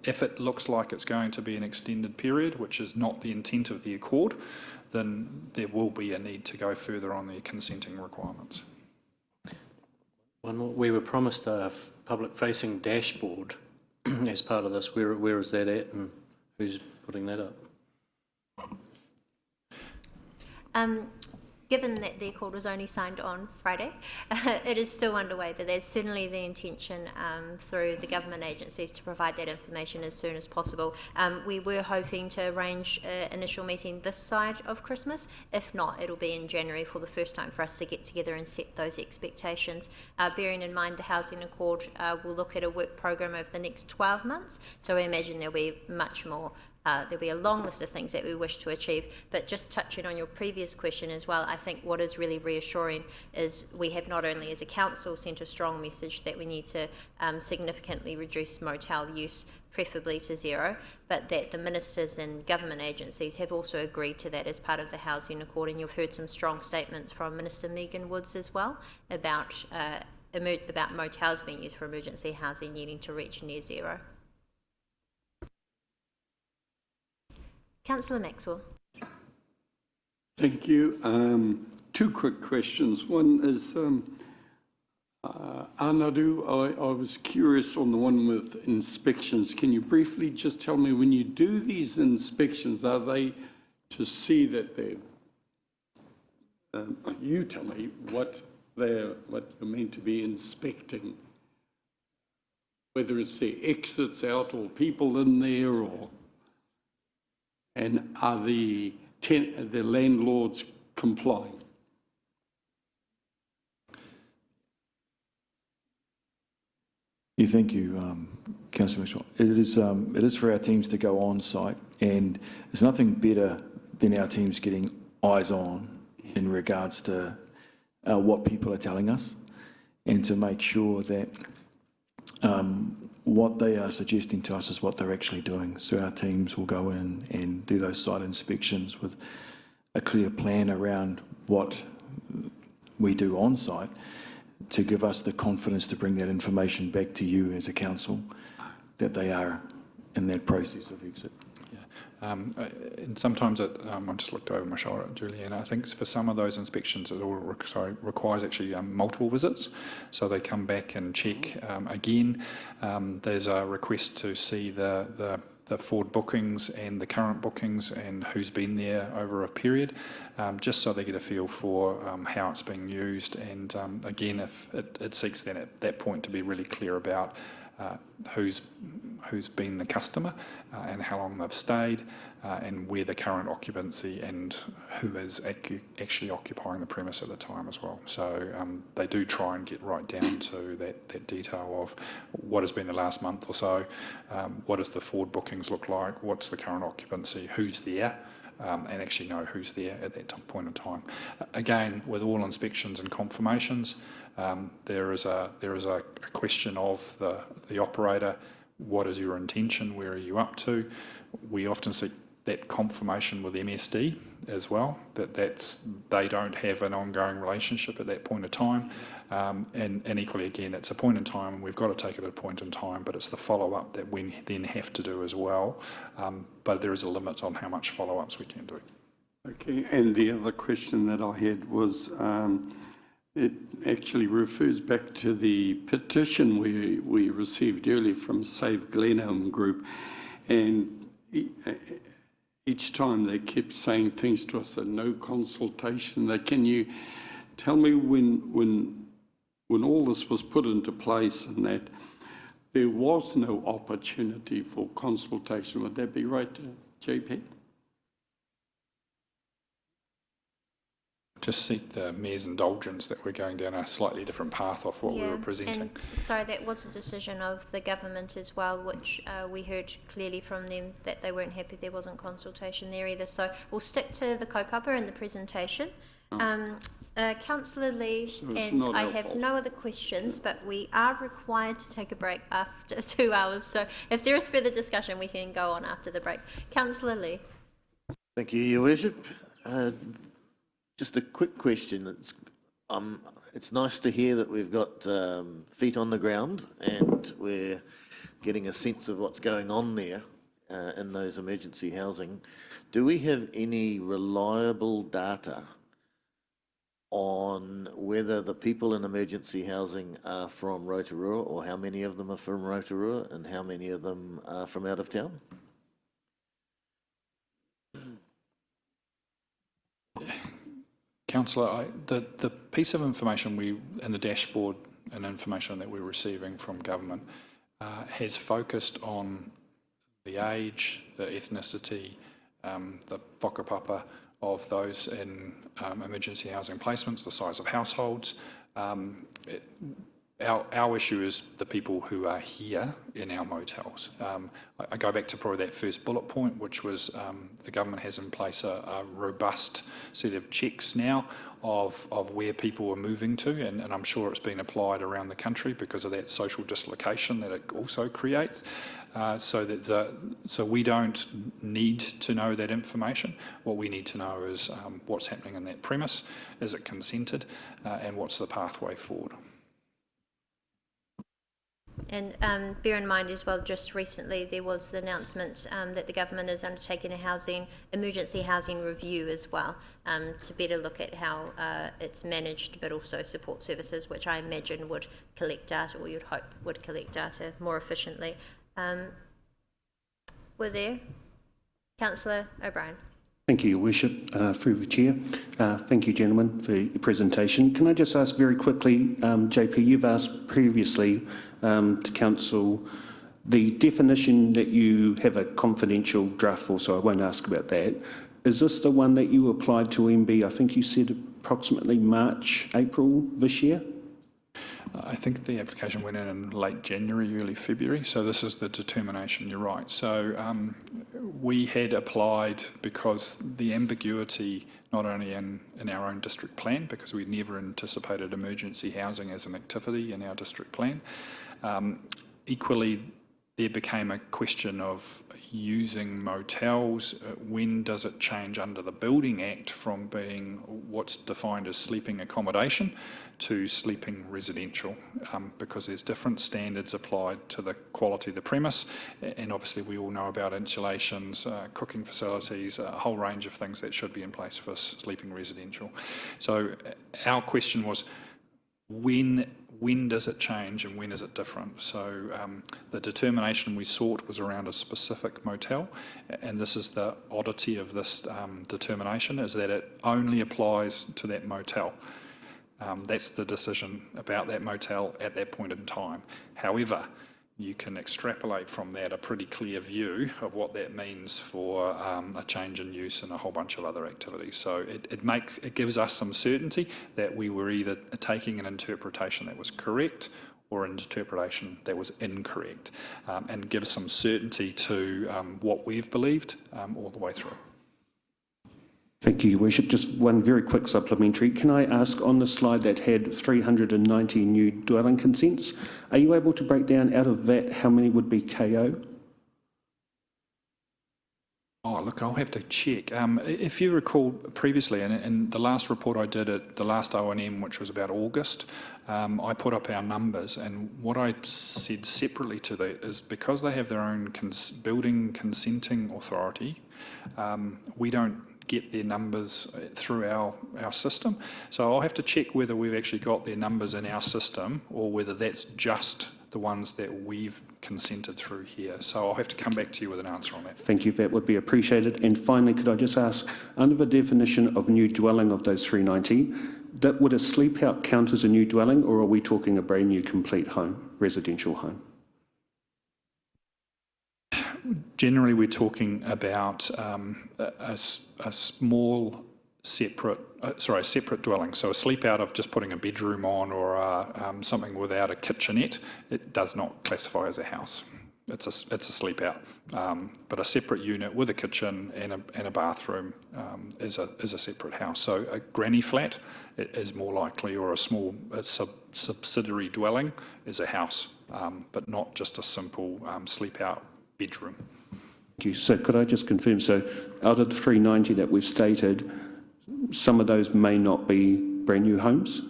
If it looks like it's going to be an extended period, which is not the intent of the Accord, then there will be a need to go further on the consenting requirements. We were promised a public-facing dashboard as part of this. Where is that at, and who's putting that up? Given that the Accord was only signed on Friday, it is still underway, but there's certainly the intention through the government agencies to provide that information as soon as possible. We were hoping to arrange an initial meeting this side of Christmas. If not, it'll be in January for the first time for us to get together and set those expectations. Bearing in mind the Housing Accord will look at a work program over the next 12 months, so we imagine there'll be much more. There'll be a long list of things that we wish to achieve, but just touching on your previous question as well, I think what is really reassuring is we have not only as a council sent a strong message that we need to significantly reduce motel use, preferably to zero, but that the ministers and government agencies have also agreed to that as part of the Housing Accord, and you've heard some strong statements from Minister Megan Woods as well about motels being used for emergency housing needing to reach near zero. Councillor Maxwell. Thank you. Two quick questions. One is, Anadu, I was curious on the one with inspections. Can you briefly just tell me, when you do these inspections, are they to see that they're, you tell me what you're meant to be inspecting, whether it's the exits out or people in there, or... And are the landlords complying? Thank you, Councillor Mitchell. It is for our teams to go on site, and there's nothing better than our teams getting eyes on in regards to what people are telling us, and to make sure that what they are suggesting to us is what they're actually doing. So our teams will go in and do those site inspections with a clear plan around what we do on site, to give us the confidence to bring that information back to you as a council, that they are in that process of exit. And sometimes I just looked over my shoulder at Juliana. I think for some of those inspections it all requires actually multiple visits, so they come back and check again. There's a request to see the forward bookings and the current bookings and who's been there over a period, just so they get a feel for how it's being used. And again, if it seeks then at that point to be really clear about who's been the customer and how long they've stayed, and where the current occupancy and who is actually occupying the premise at the time as well. So they do try and get right down to that detail of what has been the last month or so, what does the forward bookings look like, what's the current occupancy, who's there, and actually know who's there at that point in time. Again, with all inspections and confirmations, there is a question of the operator. What is your intention? Where are you up to? We often seek that confirmation with MSD as well, that they don't have an ongoing relationship at that point of time. And equally, again, it's a point in time, and we've got to take it at a point in time, but it's the follow-up that we then have to do as well. But there is a limit on how much follow-ups we can do. Okay, and the other question that I had was, it actually refers back to the petition we received earlier from Save Glenelm Group, and each time they kept saying things to us that no consultation. Can you tell me when all this was put into place and that there was no opportunity for consultation? Would that be right, JP? Just seek the Mayor's indulgence that we're going down a slightly different path off what we were presenting. And so that was a decision of the government as well, which we heard clearly from them that they weren't happy there wasn't consultation there either. So we'll stick to the kaupapa and the presentation. Councillor Lee, and I have no other questions, but we are required to take a break after 2 hours. So if there is further discussion, we can go on after the break. Councillor Lee. Thank you, Your Worship. Just a quick question. It's nice to hear that we've got feet on the ground and we're getting a sense of what's going on there in those emergency housing. Do we have any reliable data on whether the people in emergency housing are from Rotorua, or how many of them are from Rotorua and how many of them are from out of town? Councillor, the piece of information and the dashboard and information that we're receiving from government has focused on the age, the ethnicity, the whakapapa of those in emergency housing placements, the size of households. Our issue is the people who are here in our motels. I go back to probably that first bullet point, which was the government has in place a robust set of checks now of where people are moving to, and I'm sure it's been applied around the country because of that social dislocation that it also creates. So we don't need to know that information. What we need to know is what's happening in that premise, is it consented, and what's the pathway forward. And bear in mind as well, just recently there was the announcement that the government is undertaking a emergency housing review as well, to better look at how it's managed, but also support services, which I imagine would collect data, or you'd hope would collect data more efficiently. Were there? Councillor O'Brien. Thank you, Your Worship. Through the Chair. Thank you, gentlemen, for your presentation. Can I just ask very quickly, JP, you've asked previously to Council the definition that you have a confidential draft for, so I won't ask about that. Is this the one that you applied to MB, I think you said approximately March, April this year? I think the application went in late January, early February, so this is the determination, you're right. So we had applied because the ambiguity, not only in our own district plan, because we'd never anticipated emergency housing as an activity in our district plan. Equally, there became a question of using motels. When does it change under the Building Act from being what's defined as sleeping accommodation to sleeping residential? Because there's different standards applied to the quality of the premise, and obviously we all know about insulations, cooking facilities, a whole range of things that should be in place for sleeping residential. So our question was, when does it change and when is it different? So the determination we sought was around a specific motel, and this is the oddity of this determination, is that it only applies to that motel. That's the decision about that motel at that point in time. However, you can extrapolate from that a pretty clear view of what that means for a change in use and a whole bunch of other activities. So it gives us some certainty that we were either taking an interpretation that was correct or an interpretation that was incorrect, and gives some certainty to what we've believed all the way through. Thank you, Your Worship. Just one very quick supplementary. Can I ask, on the slide that had 390 new dwelling consents, are you able to break down out of that how many would be KO? Oh, look, I'll have to check. If you recall previously, in the last report I did at the last O&M, which was about August, I put up our numbers, and what I said separately to that is because they have their own building consenting authority, we don't get their numbers through our system. So I'll have to check whether we've actually got their numbers in our system or whether that's just the ones that we've consented through here. So I'll have to come back to you with an answer on that. Thank you, that would be appreciated. And finally, could I just ask, under the definition of new dwelling of those 390, that would a sleep out count as a new dwelling, or are we talking a brand new complete home, residential home? Generally, we're talking about a small separate dwelling. So a sleep out of just putting a bedroom on or something without a kitchenette, it does not classify as a house. It's a sleep out. But a separate unit with a kitchen and a bathroom is a separate house. So a granny flat is more likely, or a small subsidiary dwelling is a house, but not just a simple sleep out bedroom. Thank you. So could I just confirm, so out of the 390 that we've stated, some of those may not be brand new homes?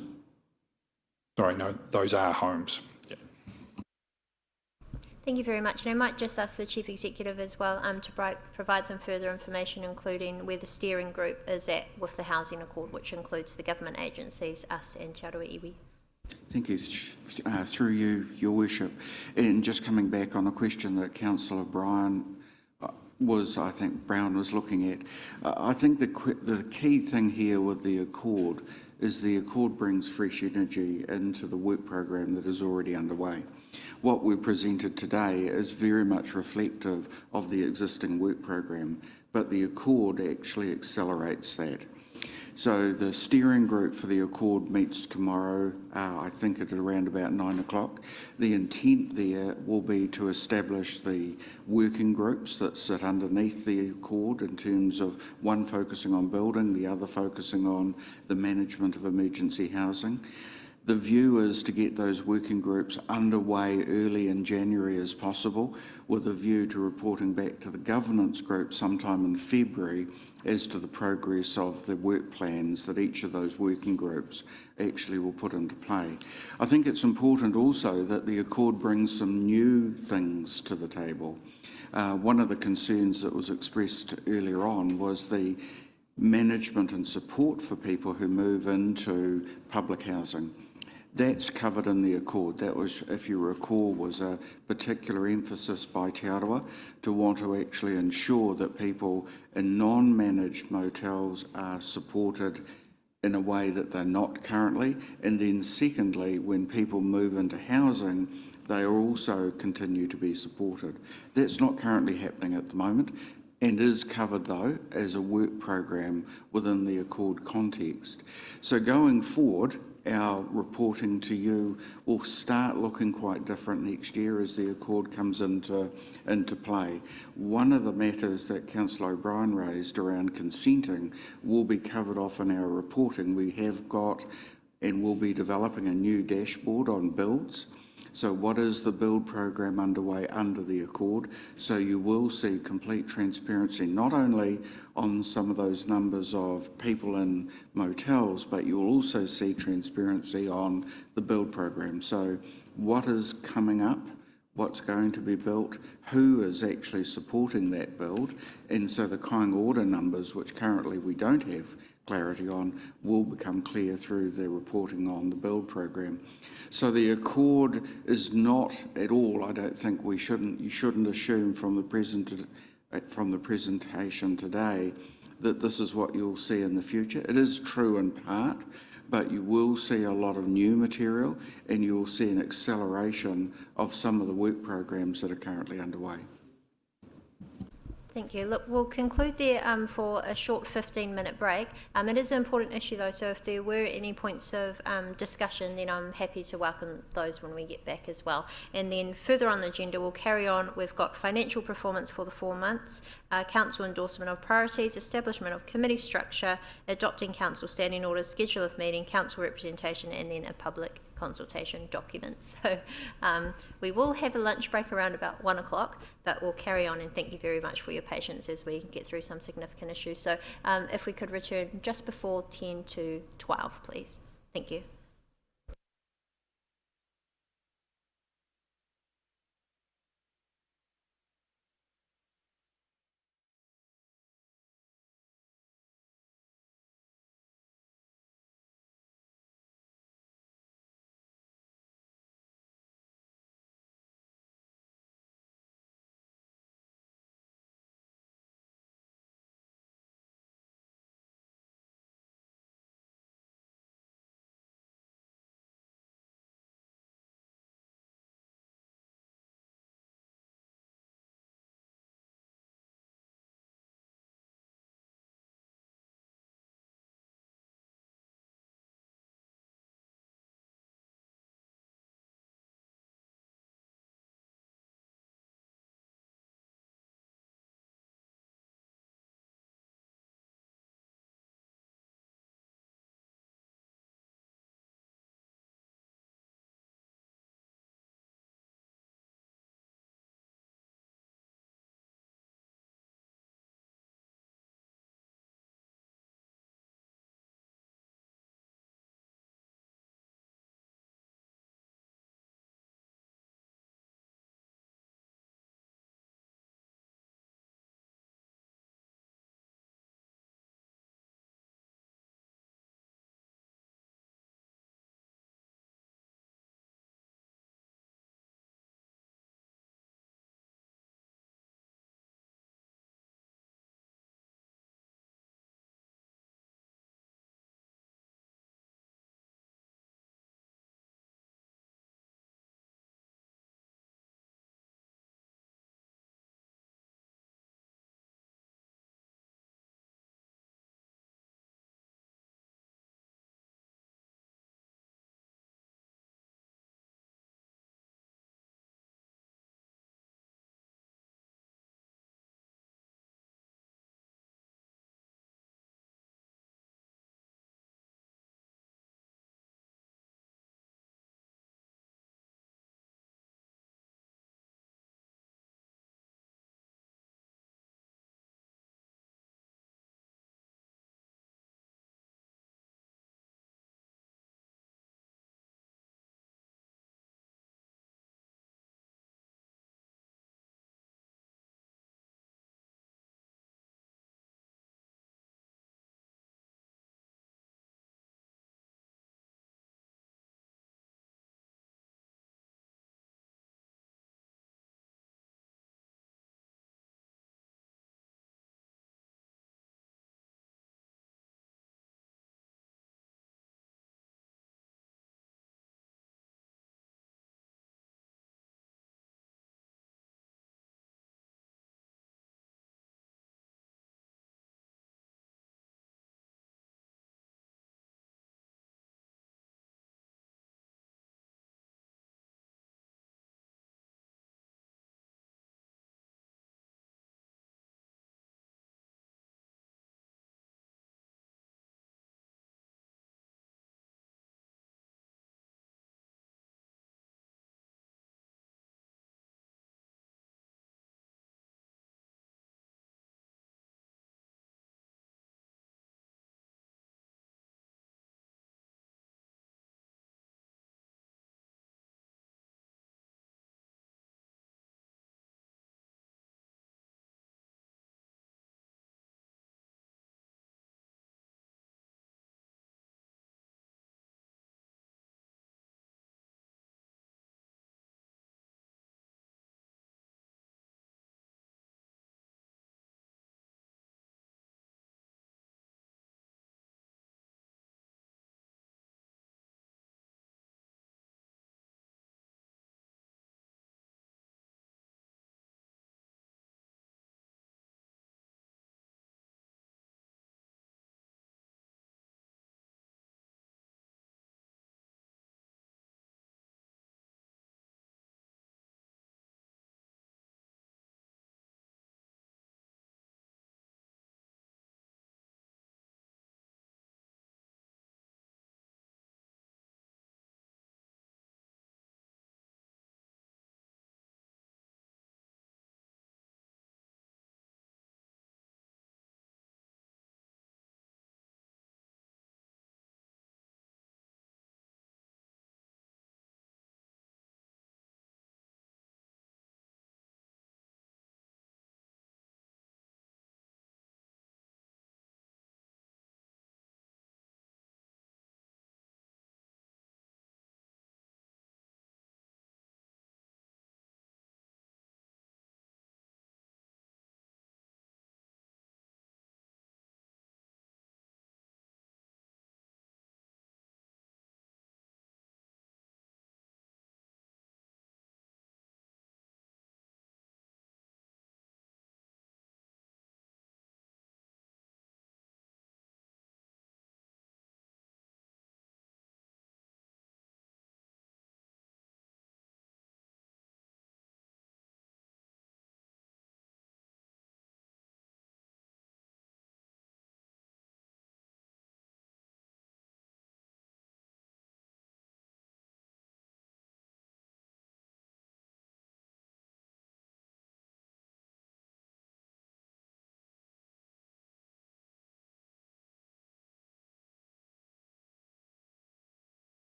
Sorry, no, those are homes. Yeah. Thank you very much. And I might just ask the Chief Executive as well to provide some further information, including where the steering group is at with the Housing Accord, which includes the government agencies, us and Te Aroha Iwi. Thank you. Through you, Your Worship. And just coming back on a question that Councillor Brown was looking at, I think the key thing here with the Accord is the Accord brings fresh energy into the work program that is already underway. What we presented today is very much reflective of the existing work program, but the Accord actually accelerates that. So the steering group for the Accord meets tomorrow, I think at around about 9 o'clock. The intent there will be to establish the working groups that sit underneath the Accord in terms of one focusing on building, the other focusing on the management of emergency housing. The view is to get those working groups underway early in January as possible, with a view to reporting back to the governance group sometime in February as to the progress of the work plans that each of those working groups actually will put into play. I think it's important also that the Accord brings some new things to the table. One of the concerns that was expressed earlier on was the management and support for people who move into public housing. That's covered in the Accord. That was, if you recall, was a particular emphasis by Te Aroha to want to actually ensure that people in non-managed motels are supported in a way that they're not currently. And then secondly, when people move into housing, they also continue to be supported. That's not currently happening at the moment, and is covered though as a work program within the Accord context. So going forward, our reporting to you will start looking quite different next year as the Accord comes into play. One of the matters that Councillor O'Brien raised around consenting will be covered off in our reporting. We have got and will be developing a new dashboard on builds. So what is the build program underway under the Accord? So you will see complete transparency, not only on some of those numbers of people in motels, but you'll also see transparency on the build program. So what is coming up, what's going to be built, who is actually supporting that build, and so the Kāinga order numbers, which currently we don't have clarity on, will become clear through the reporting on the build program. So the Accord is not at all, I don't think you shouldn't assume from the presentation today that this is what you'll see in the future. It is true in part, but you will see a lot of new material and you will see an acceleration of some of the work programs that are currently underway. Thank you. Look, we'll conclude there for a short 15-minute break. It is an important issue, though, so if there were any points of discussion, then I'm happy to welcome those when we get back as well. And then further on the agenda, we'll carry on. We've got financial performance for the 4 months, council endorsement of priorities, establishment of committee structure, adopting council standing orders, schedule of meeting, council representation, and then a public consultation document. So we will have a lunch break around about 1 o'clock, but we'll carry on, and thank you very much for your patience as we get through some significant issues. So if we could return just before 10 to 12, please. Thank you.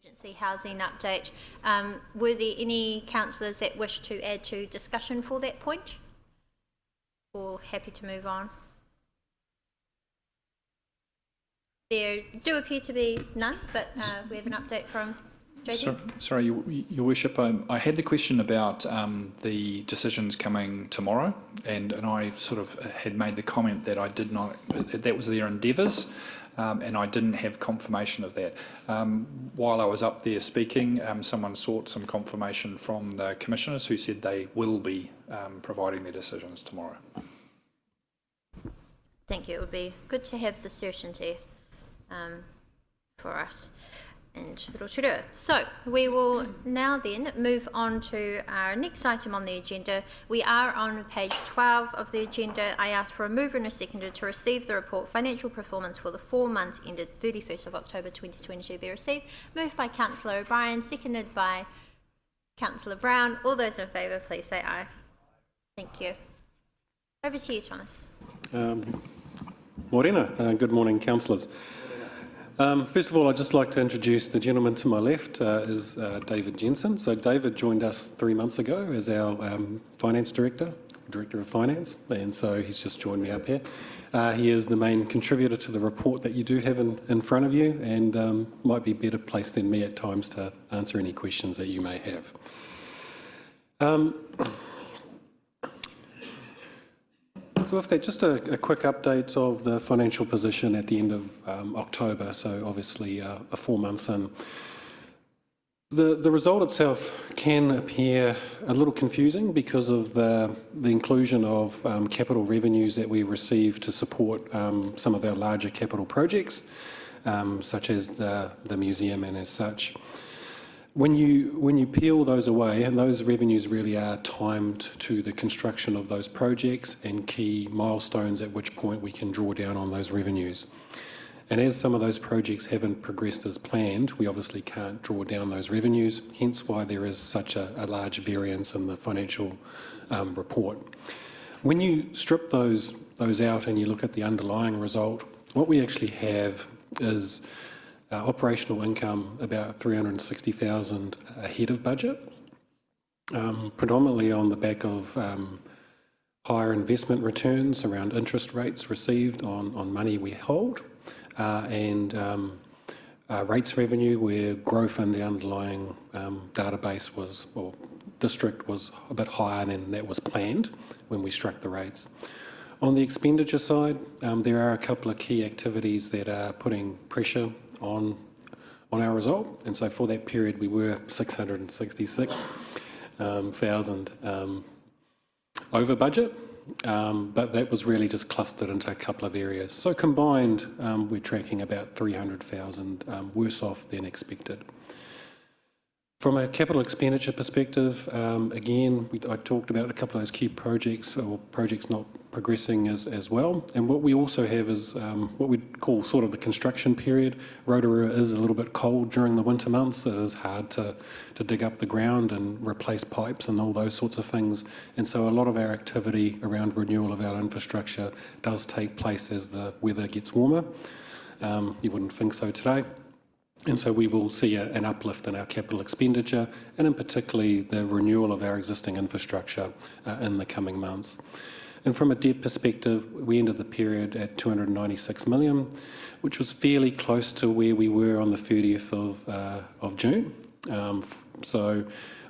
Emergency housing update. Were there any councillors that wish to add to discussion for that point? Or happy to move on? There do appear to be none, but we have an update from JD. Sorry, Your Worship, I had the question about the decisions coming tomorrow, and I sort of had made the comment that I did not, that was their endeavours, and I didn't have confirmation of that. While I was up there speaking, someone sought some confirmation from the commissioners who said they will be providing their decisions tomorrow. Thank you. It would be good to have the certainty for us and Rotorua. So we will now then move on to our next item on the agenda. We are on page 12 of the agenda. I ask for a mover and a seconder to receive the report financial performance for the 4 months ended 31st of October 2022 be received. Moved by Councillor O'Brien, seconded by Councillor Brown. All those in favour, please say aye. Thank you. Over to you, Thomas. Morena. Good morning, councillors. First of all, I'd just like to introduce the gentleman to my left is David Jensen. So David joined us 3 months ago as our Finance Director of Finance, and so he's just joined me up here. He is the main contributor to the report that you do have in front of you, and might be better placed than me at times to answer any questions that you may have. So with that, just a quick update of the financial position at the end of October, so obviously 4 months in. The result itself can appear a little confusing because of the inclusion of capital revenues that we receive to support some of our larger capital projects, such as the museum and as such. When you peel those away, and those revenues really are timed to the construction of those projects and key milestones at which point we can draw down on those revenues. And as some of those projects haven't progressed as planned, we obviously can't draw down those revenues, hence why there is such a large variance in the financial report. When you strip those out and you look at the underlying result, what we actually have is operational income about 360,000 ahead of budget, predominantly on the back of higher investment returns around interest rates received on money we hold, and rates revenue where growth in the underlying database or district was a bit higher than that was planned when we struck the rates. On the expenditure side, there are a couple of key activities that are putting pressure on our result, and so for that period we were 666,000 over budget, but that was really just clustered into a couple of areas. So combined, we're tracking about 300,000 worse off than expected. From a capital expenditure perspective, again, I talked about a couple of those key projects or projects not progressing as well. And what we also have is what we call sort of the construction period. Rotorua is a little bit cold during the winter months. It is hard to dig up the ground and replace pipes and all those sorts of things. And so a lot of our activity around renewal of our infrastructure does take place as the weather gets warmer. You wouldn't think so today. And so we will see an uplift in our capital expenditure, and in particularly the renewal of our existing infrastructure in the coming months. And from a debt perspective, we ended the period at 296 million, which was fairly close to where we were on the 30th of June. So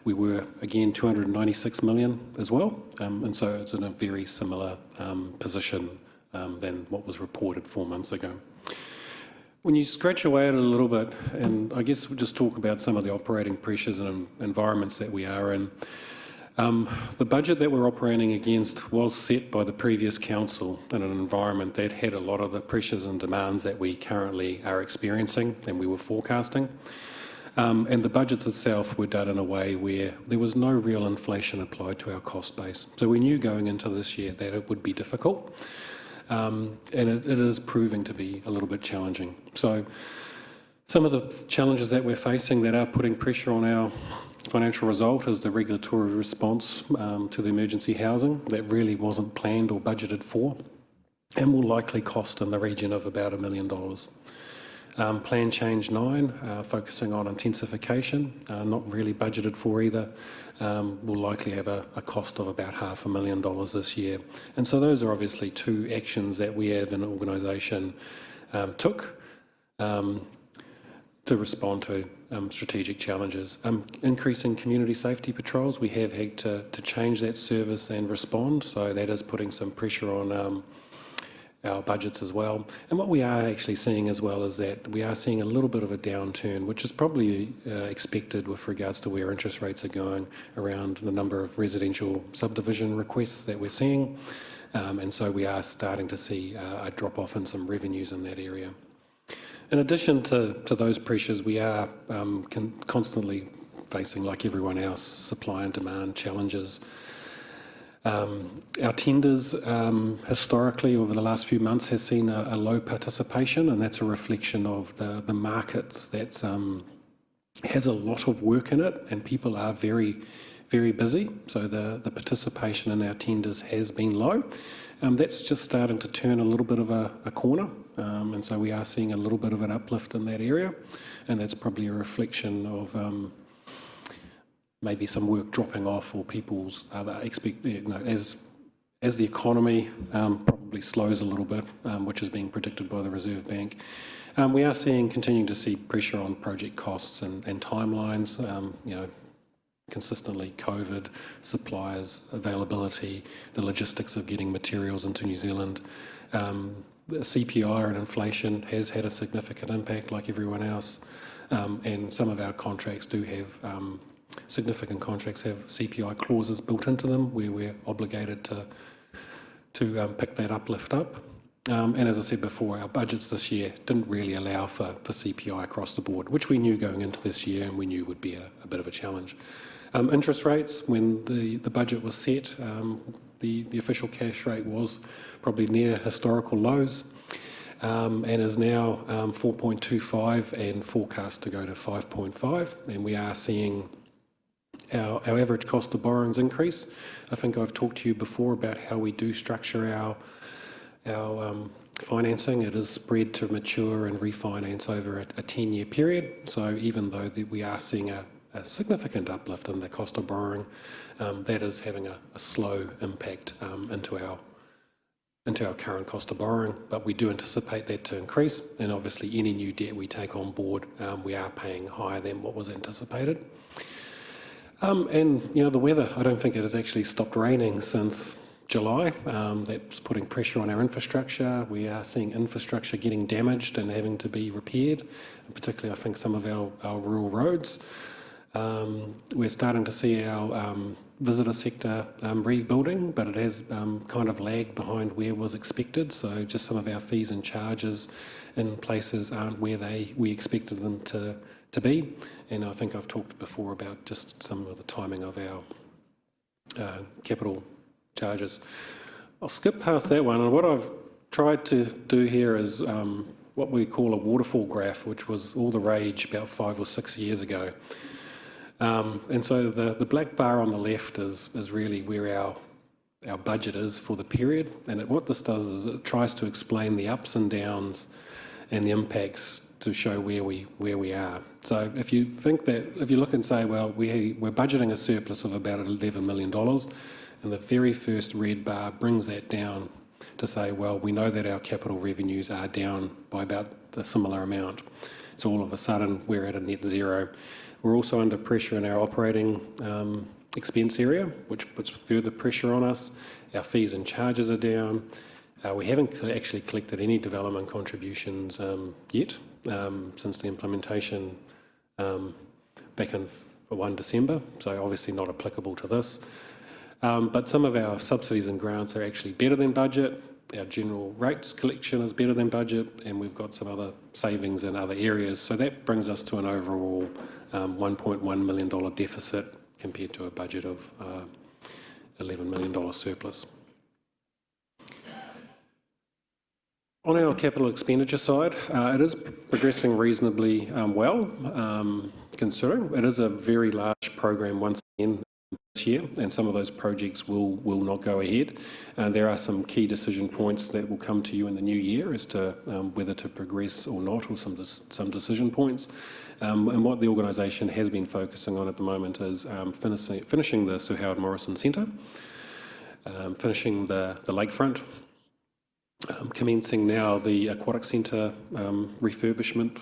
we were, again, 296 million as well. And so it's in a very similar position than what was reported 4 months ago. When you scratch away at it a little bit, and I guess we'll just talk about some of the operating pressures and environments that we are in. The budget that we're operating against was set by the previous council in an environment that had a lot of the pressures and demands that we currently are experiencing and we were forecasting. And the budgets itself were done in a way where there was no real inflation applied to our cost base. So we knew going into this year that it would be difficult. And it is proving to be a little bit challenging. So some of the challenges that we're facing that are putting pressure on our financial result is the regulatory response to the emergency housing that really wasn't planned or budgeted for, and will likely cost in the region of about $1 million. Plan Change 9, focusing on intensification, not really budgeted for either, will likely have a cost of about $500,000 this year. And so those are obviously two actions that we as an organisation took to respond to strategic challenges. Increasing community safety patrols, we have had to change that service and respond, so that is putting some pressure on our budgets as well. And what we are actually seeing as well is that we are seeing a little bit of a downturn, which is probably expected with regards to where interest rates are going around the number of residential subdivision requests that we're seeing. And so we are starting to see a drop off in some revenues in that area. In addition to those pressures, we are constantly facing, like everyone else, supply and demand challenges. Our tenders historically over the last few months has seen a low participation, and that's a reflection of the markets that has a lot of work in it, and people are very, very busy. So the participation in our tenders has been low. That's just starting to turn a little bit of a corner, and so we are seeing a little bit of an uplift in that area, and that's probably a reflection of maybe some work dropping off or people's as the economy probably slows a little bit, which is being predicted by the Reserve Bank. We are continuing to see pressure on project costs and timelines. Consistently COVID, suppliers, availability, the logistics of getting materials into New Zealand. The CPI and inflation has had a significant impact like everyone else, and some of our contracts do have significant contracts have CPI clauses built into them where we're obligated to pick that uplift up. And as I said before, our budgets this year didn't really allow for CPI across the board, which we knew going into this year and we knew would be a bit of a challenge. Interest rates, when the budget was set, the official cash rate was probably near historical lows, and is now 4.25 and forecast to go to 5.5, and we are seeing our average cost of borrowings increase. I think I've talked to you before about how we do structure our financing. It is spread to mature and refinance over a 10-year period. So even though we are seeing a significant uplift in the cost of borrowing, that is having a slow impact into our current cost of borrowing, but we do anticipate that to increase, and obviously any new debt we take on board, we are paying higher than what was anticipated. And the weather, I don't think it has actually stopped raining since July. That's putting pressure on our infrastructure. We are seeing infrastructure getting damaged and having to be repaired, and particularly I think some of our rural roads. We're starting to see our visitor sector rebuilding, but it has kind of lagged behind where was expected. So just some of our fees and charges in places aren't where we expected them to be. And I think I've talked before about just some of the timing of our capital charges. I'll skip past that one, and what I've tried to do here is what we call a waterfall graph, which was all the rage about 5 or 6 years ago. And so the black bar on the left is really where our budget is for the period, and what this does is it tries to explain the ups and downs and the impacts to show where we are. So if you look and say, well, we're budgeting a surplus of about $11 million, and the very first red bar brings that down to say, well, we know that our capital revenues are down by about the similar amount. So all of a sudden we're at a net zero. We're also under pressure in our operating expense area, which puts further pressure on us. Our fees and charges are down. We haven't actually collected any development contributions yet since the implementation back in 1 December, so obviously not applicable to this. But some of our subsidies and grants are actually better than budget. Our general rates collection is better than budget, and we've got some other savings in other areas. So that brings us to an overall $1.1 million deficit compared to a budget of $11 million surplus. On our capital expenditure side, it is progressing reasonably well, considering it is a very large program once again. this year, and some of those projects will not go ahead. There are some key decision points that will come to you in the new year as to whether to progress or not, or some decision points. And what the organisation has been focusing on at the moment is finishing the Sir Howard Morrison Centre, finishing the lakefront, commencing now the aquatic centre refurbishment.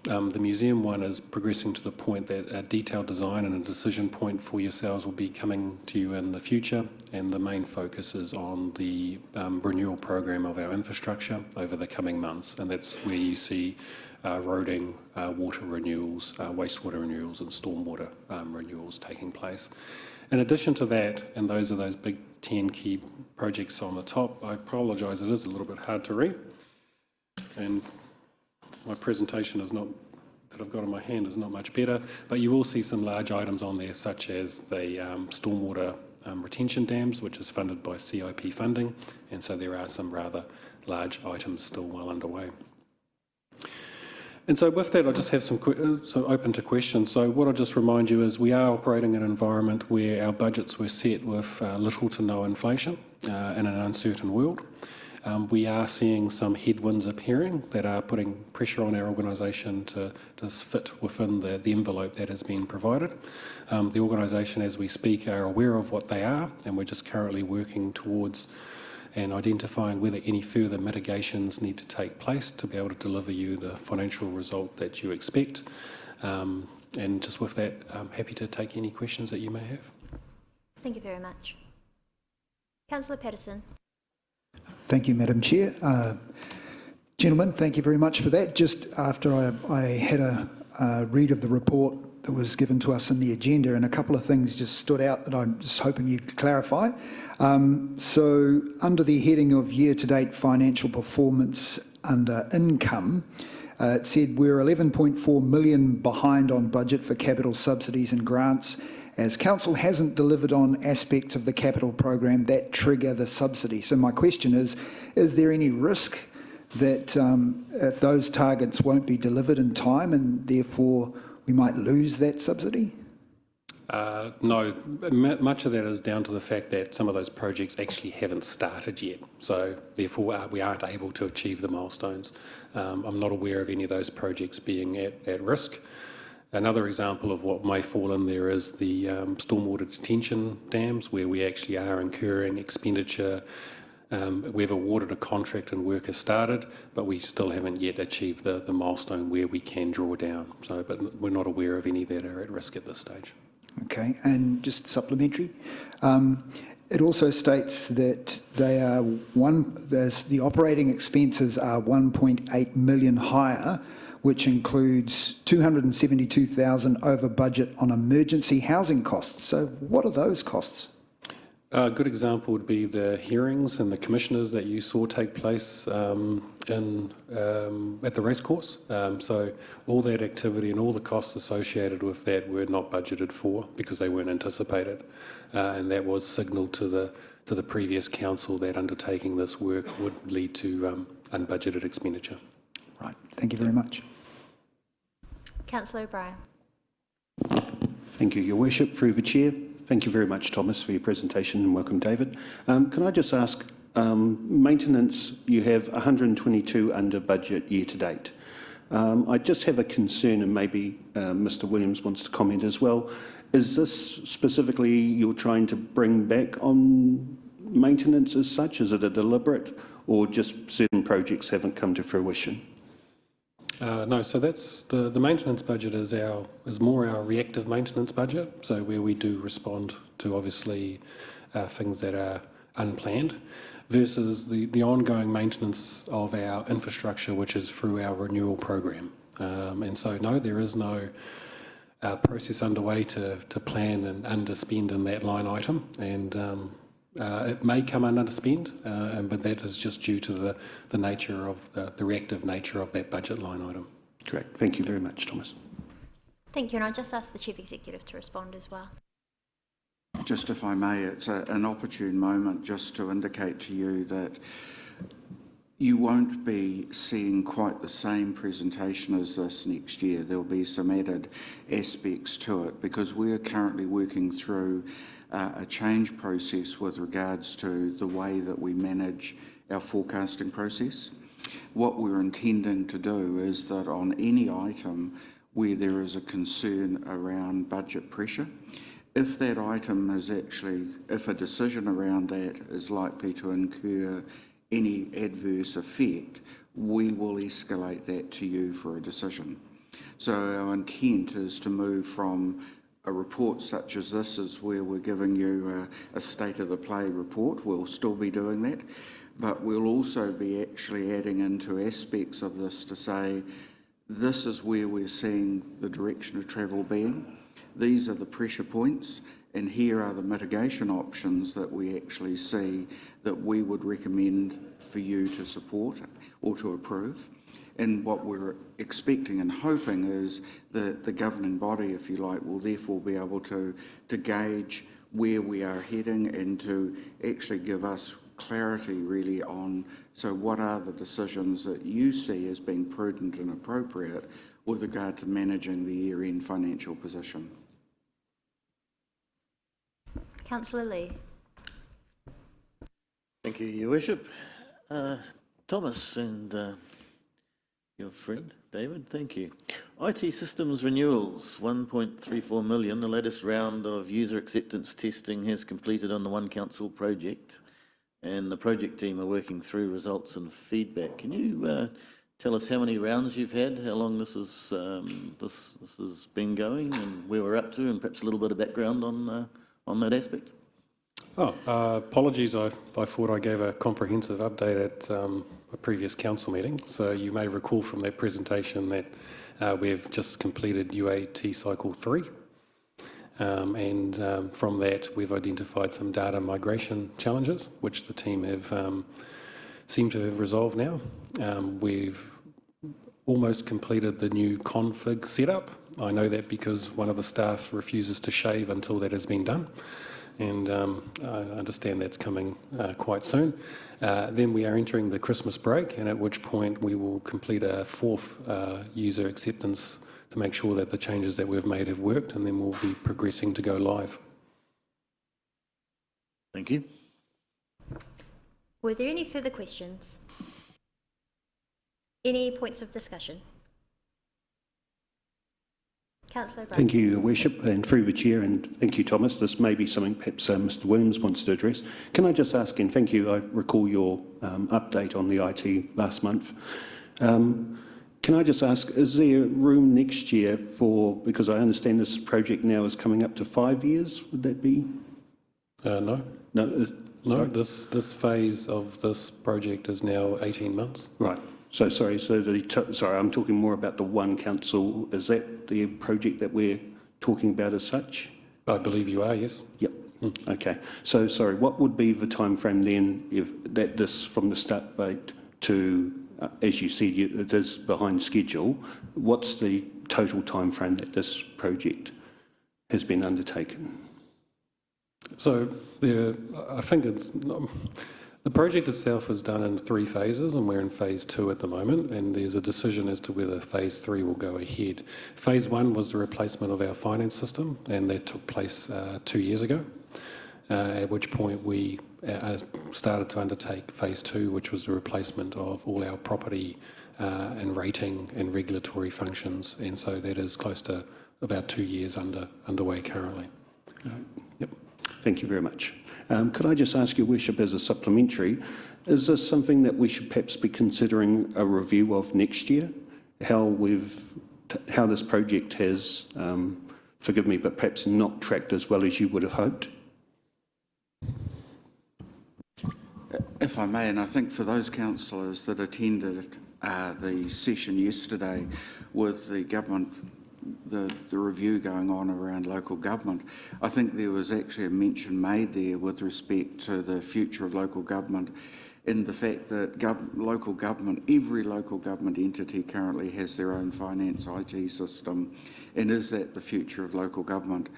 The museum one is progressing to the point that a detailed design and a decision point for yourselves will be coming to you in the future, and the main focus is on the renewal program of our infrastructure over the coming months, and that's where you see roading, water renewals, wastewater renewals and stormwater renewals taking place. In addition to that, and those are those big 10 key projects on the top, I apologise, it is a little bit hard to read, and my presentation is not, that I've got in my hand, is not much better, but you will see some large items on there, such as the stormwater retention dams, which is funded by CIP funding, and so there are some rather large items still well underway. And so with that, I just have some so open to questions. So what I'll just remind you is we are operating in an environment where our budgets were set with little to no inflation in an uncertain world. We are seeing some headwinds appearing that are putting pressure on our organisation to fit within the envelope that has been provided. The organisation, as we speak, are aware of what they are, and we're just currently working towards and identifying whether any further mitigations need to take place to be able to deliver you the financial result that you expect. And just with that, I'm happy to take any questions that you may have. Thank you very much. Councillor Petition. Thank you, Madam Chair. Gentlemen, thank you very much for that. Just after I had a read of the report that was given to us in the agenda, and a couple of things just stood out that I'm just hoping you could clarify. So under the heading of year-to-date financial performance under income, it said we're 11.4 million behind on budget for capital subsidies and grants, as Council hasn't delivered on aspects of the capital program that trigger the subsidy. So my question is there any risk that if those targets won't be delivered in time and therefore we might lose that subsidy? No, much of that is down to the fact that some of those projects actually haven't started yet, so therefore we aren't able to achieve the milestones. I'm not aware of any of those projects being at risk. Another example of what may fall in there is the stormwater detention dams, where we actually are incurring expenditure. We've awarded a contract and work has started, but we still haven't yet achieved the milestone where we can draw down. So, but we're not aware of any that are at risk at this stage. Okay, and just supplementary. It also states that they are the operating expenses are 1.8 million higher, which includes 272,000 over budget on emergency housing costs. So what are those costs? A good example would be the hearings and the commissioners that you saw take place at the racecourse. So all that activity and all the costs associated with that were not budgeted for because they weren't anticipated, and that was signalled to the previous council that undertaking this work would lead to unbudgeted expenditure. Right. Thank you very much. Councillor O'Brien. Thank you, Your Worship. Through the Chair. Thank you very much, Thomas, for your presentation, and welcome, David. Can I just ask, maintenance, you have 122 under budget year to date. I just have a concern, and maybe Mr Williams wants to comment as well. Is this specifically you're trying to bring back on maintenance as such? Is it a deliberate, or just certain projects haven't come to fruition? No, so that's the maintenance budget is more our reactive maintenance budget, so where we do respond to obviously things that are unplanned, versus the ongoing maintenance of our infrastructure, which is through our renewal program. And so no, there is no process underway to plan and underspend in that line item, and it may come underspend, but that is just due to the nature of the reactive nature of that budget line item. Correct. Thank you very much, Thomas. Thank you, and I'll just ask the Chief Executive to respond as well. Just if I may, it's an opportune moment just to indicate to you that you won't be seeing quite the same presentation as this next year. There'll be some added aspects to it because we are currently working through a change process with regards to the way that we manage our forecasting process. What we're intending to do is that on any item where there is a concern around budget pressure, if that item is actually, if a decision around that is likely to incur any adverse effect, we will escalate that to you for a decision. So our intent is to move from a report such as this is where we're giving you a state of the play report. We'll still be doing that, but we'll also be actually adding into aspects of this to say, this is where we're seeing the direction of travel being. These are the pressure points, and here are the mitigation options that we actually see that we would recommend for you to support or to approve. And what we're expecting and hoping is that the governing body, if you like, will therefore be able to gauge where we are heading and to actually give us clarity really on, so what are the decisions that you see as being prudent and appropriate with regard to managing the year-end financial position. Councillor Lee. Thank you, Your Worship. Thomas and your friend David, thank you. IT systems renewals, 1.34 million. The latest round of user acceptance testing has completed on the One Council project, and the project team are working through results and feedback. Can you tell us how many rounds you've had, how long this is this has been going, and where we're up to, and perhaps a little bit of background on that aspect? Apologies, I thought I gave a comprehensive update at a previous council meeting. So you may recall from that presentation that we've just completed UAT cycle 3. And from that, we've identified some data migration challenges, which the team have seemed to have resolved now. We've almost completed the new config setup. I know that because one of the staff refuses to shave until that has been done. And I understand that's coming quite soon. Then we are entering the Christmas break, and at which point we will complete a 4th user acceptance to make sure that the changes that we've made have worked, and then we'll be progressing to go live. Thank you. Were there any further questions? Any points of discussion? Councillor Brown. Thank you, Your Worship, and through the Chair, and thank you, Thomas. This may be something perhaps Mr Williams wants to address. Can I just ask, and thank you, I recall your update on the IT last month. Can I just ask, is there room next year for, because I understand this project now is coming up to 5 years, would that be? No. No, no. This phase of this project is now 18 months. Right. So sorry. So sorry, I'm talking more about the One Council. Is that the project that we're talking about as such? I believe you are. Yes. Yep. Okay. So sorry. What would be the time frame then, if that this from the start date to, as you said, it is behind schedule? What's the total time frame that this project has been undertaken? So I think it's. The project itself is done in 3 phases, and we're in phase 2 at the moment, and there's a decision as to whether phase 3 will go ahead. Phase 1 was the replacement of our finance system, and that took place 2 years ago, at which point we started to undertake phase 2, which was the replacement of all our property and rating and regulatory functions, and so that is close to about 2 years underway currently. Yep. Thank you very much. Could I just ask Your Worship as a supplementary, is this something that we should perhaps be considering a review of next year? How this project has, forgive me, but perhaps not tracked as well as you would have hoped? If I may, and I think for those councillors that attended the session yesterday with the government, the review going on around local government, I think there was actually a mention made there with respect to the future of local government, in the fact that local government, every local government entity currently has their own finance IT system, and is that the future of local government?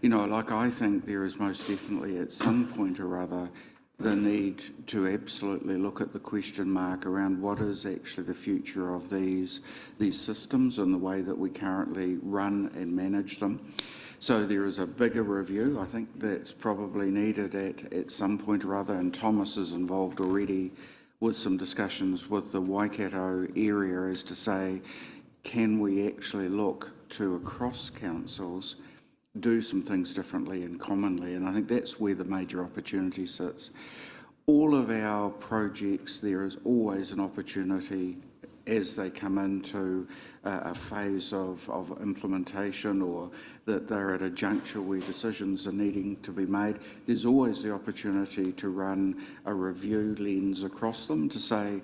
You know, like I think there is most definitely at some point or other the need to absolutely look at the question mark around what is actually the future of these systems and the way that we currently run and manage them. So there is a bigger review. I think that's probably needed at some point or other, and Thomas is involved already with some discussions with the Waikato area as to say, can we actually look to across councils do some things differently and commonly, and I think that's where the major opportunity sits. All of our projects, there is always an opportunity as they come into a phase of implementation, or that they're at a juncture where decisions are needing to be made. There's always the opportunity to run a review lens across them to say,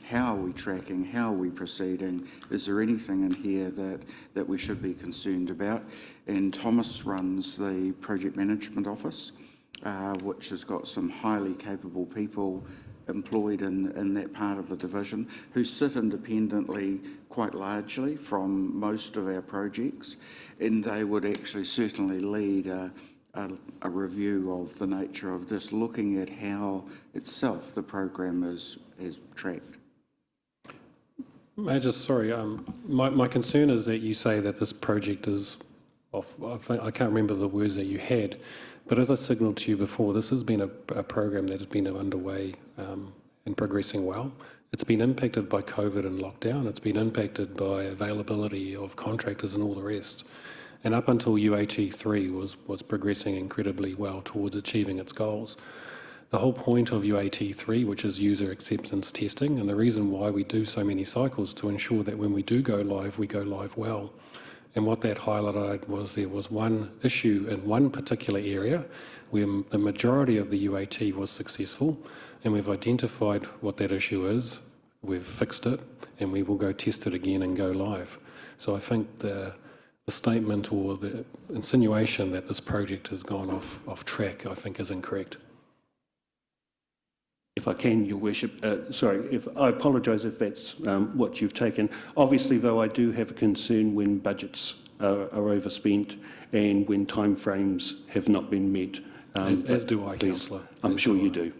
how are we tracking? How are we proceeding? Is there anything in here that we should be concerned about? And Thomas runs the project management office, which has got some highly capable people employed in that part of the division who sit independently quite largely from most of our projects, and they would actually certainly lead a review of the nature of this, looking at how itself the program is tracked. May I just, sorry, my concern is that you say that this project is off. I can't remember the words that you had, but as I signalled to you before, this has been a program that has been underway and progressing well. It's been impacted by COVID and lockdown. It's been impacted by availability of contractors and all the rest. And up until UAT3 was progressing incredibly well towards achieving its goals. The whole point of UAT3, which is user acceptance testing, and the reason why we do so many cycles, to ensure that when we do go live, we go live well. And what that highlighted was there was one issue in one particular area where the majority of the UAT was successful, and we've identified what that issue is, we've fixed it, and we will go test it again and go live. So I think the statement or the insinuation that this project has gone off track, I think, is incorrect. If I can, Your Worship, I apologise if that's what you've taken. Obviously, though, I do have a concern when budgets are overspent and when timeframes have not been met. As do I, Councillor. I'm sure you do.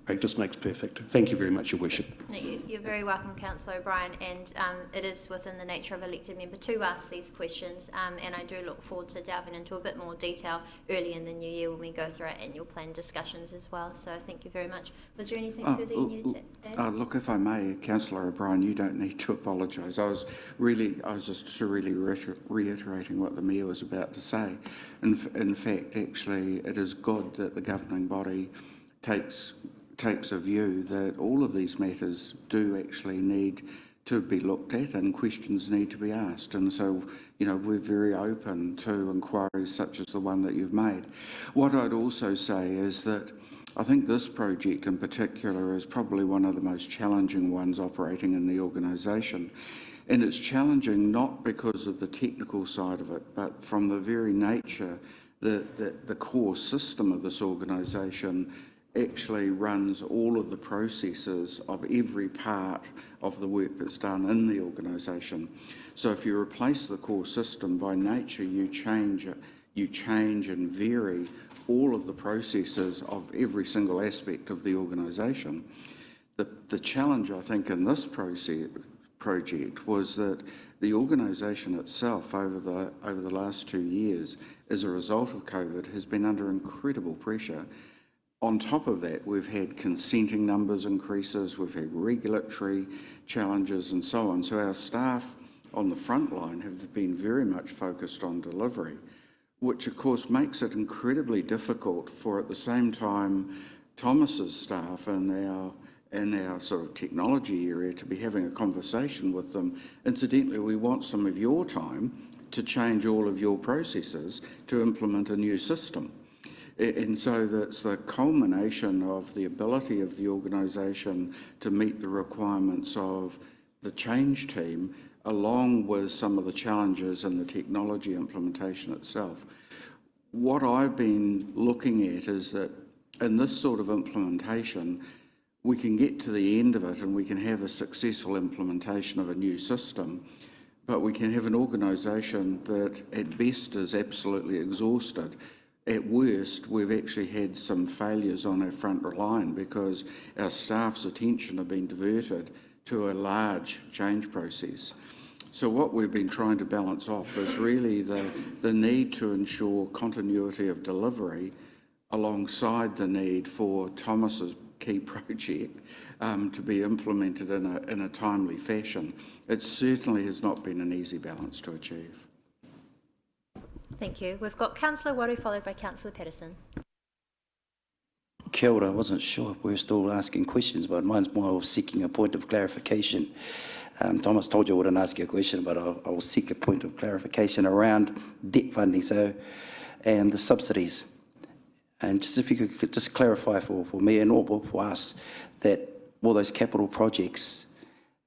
Practice makes perfect. Thank you very much, Your Worship. No, you're very welcome, Councillor O'Brien, and it is within the nature of elected member to ask these questions, and I do look forward to delving into a bit more detail early in the new year when we go through our annual plan discussions as well. So thank you very much. Was there anything further you needed to add? Look, if I may, Councillor O'Brien, you don't need to apologise. I was just really reiterating what the Mayor was about to say. In fact, actually, it is good that the governing body takes a view that all of these matters do actually need to be looked at and questions need to be asked. And so, we're very open to inquiries such as the one that you've made. What I'd also say is that I think this project in particular is probably one of the most challenging ones operating in the organisation. And it's challenging not because of the technical side of it, but from the very nature that the core system of this organisation actually runs all of the processes of every part of the work that's done in the organisation. So if you replace the core system, by nature you change and vary all of the processes of every single aspect of the organisation. The challenge, I think, in this project was that the organisation itself over the last 2 years, as a result of COVID, has been under incredible pressure. On top of that, we've had consenting numbers increases, we've had regulatory challenges and so on. So our staff on the front line have been very much focused on delivery, which of course makes it incredibly difficult for, at the same time, Thomas's staff and our sort of technology area to be having a conversation with them. Incidentally, we want some of your time to change all of your processes to implement a new system. And so that's the culmination of the ability of the organisation to meet the requirements of the change team, along with some of the challenges in the technology implementation itself. What I've been looking at is that in this sort of implementation, we can get to the end of it and we can have a successful implementation of a new system, but we can have an organisation that at best is absolutely exhausted at worst, we've actually had some failures on our front line because our staff's attention have been diverted to a large change process. So what we've been trying to balance off is really the need to ensure continuity of delivery alongside the need for Thomas's key project to be implemented in a timely fashion. It certainly has not been an easy balance to achieve. Thank you. We've got Councillor Waru followed by Councillor Petition. Kia ora, I wasn't sure if we were still asking questions, but mine's more of seeking a point of clarification. Thomas told you I wouldn't ask you a question, but I'll seek a point of clarification around debt funding and the subsidies. And just if you could just clarify for me and or for us that all those capital projects,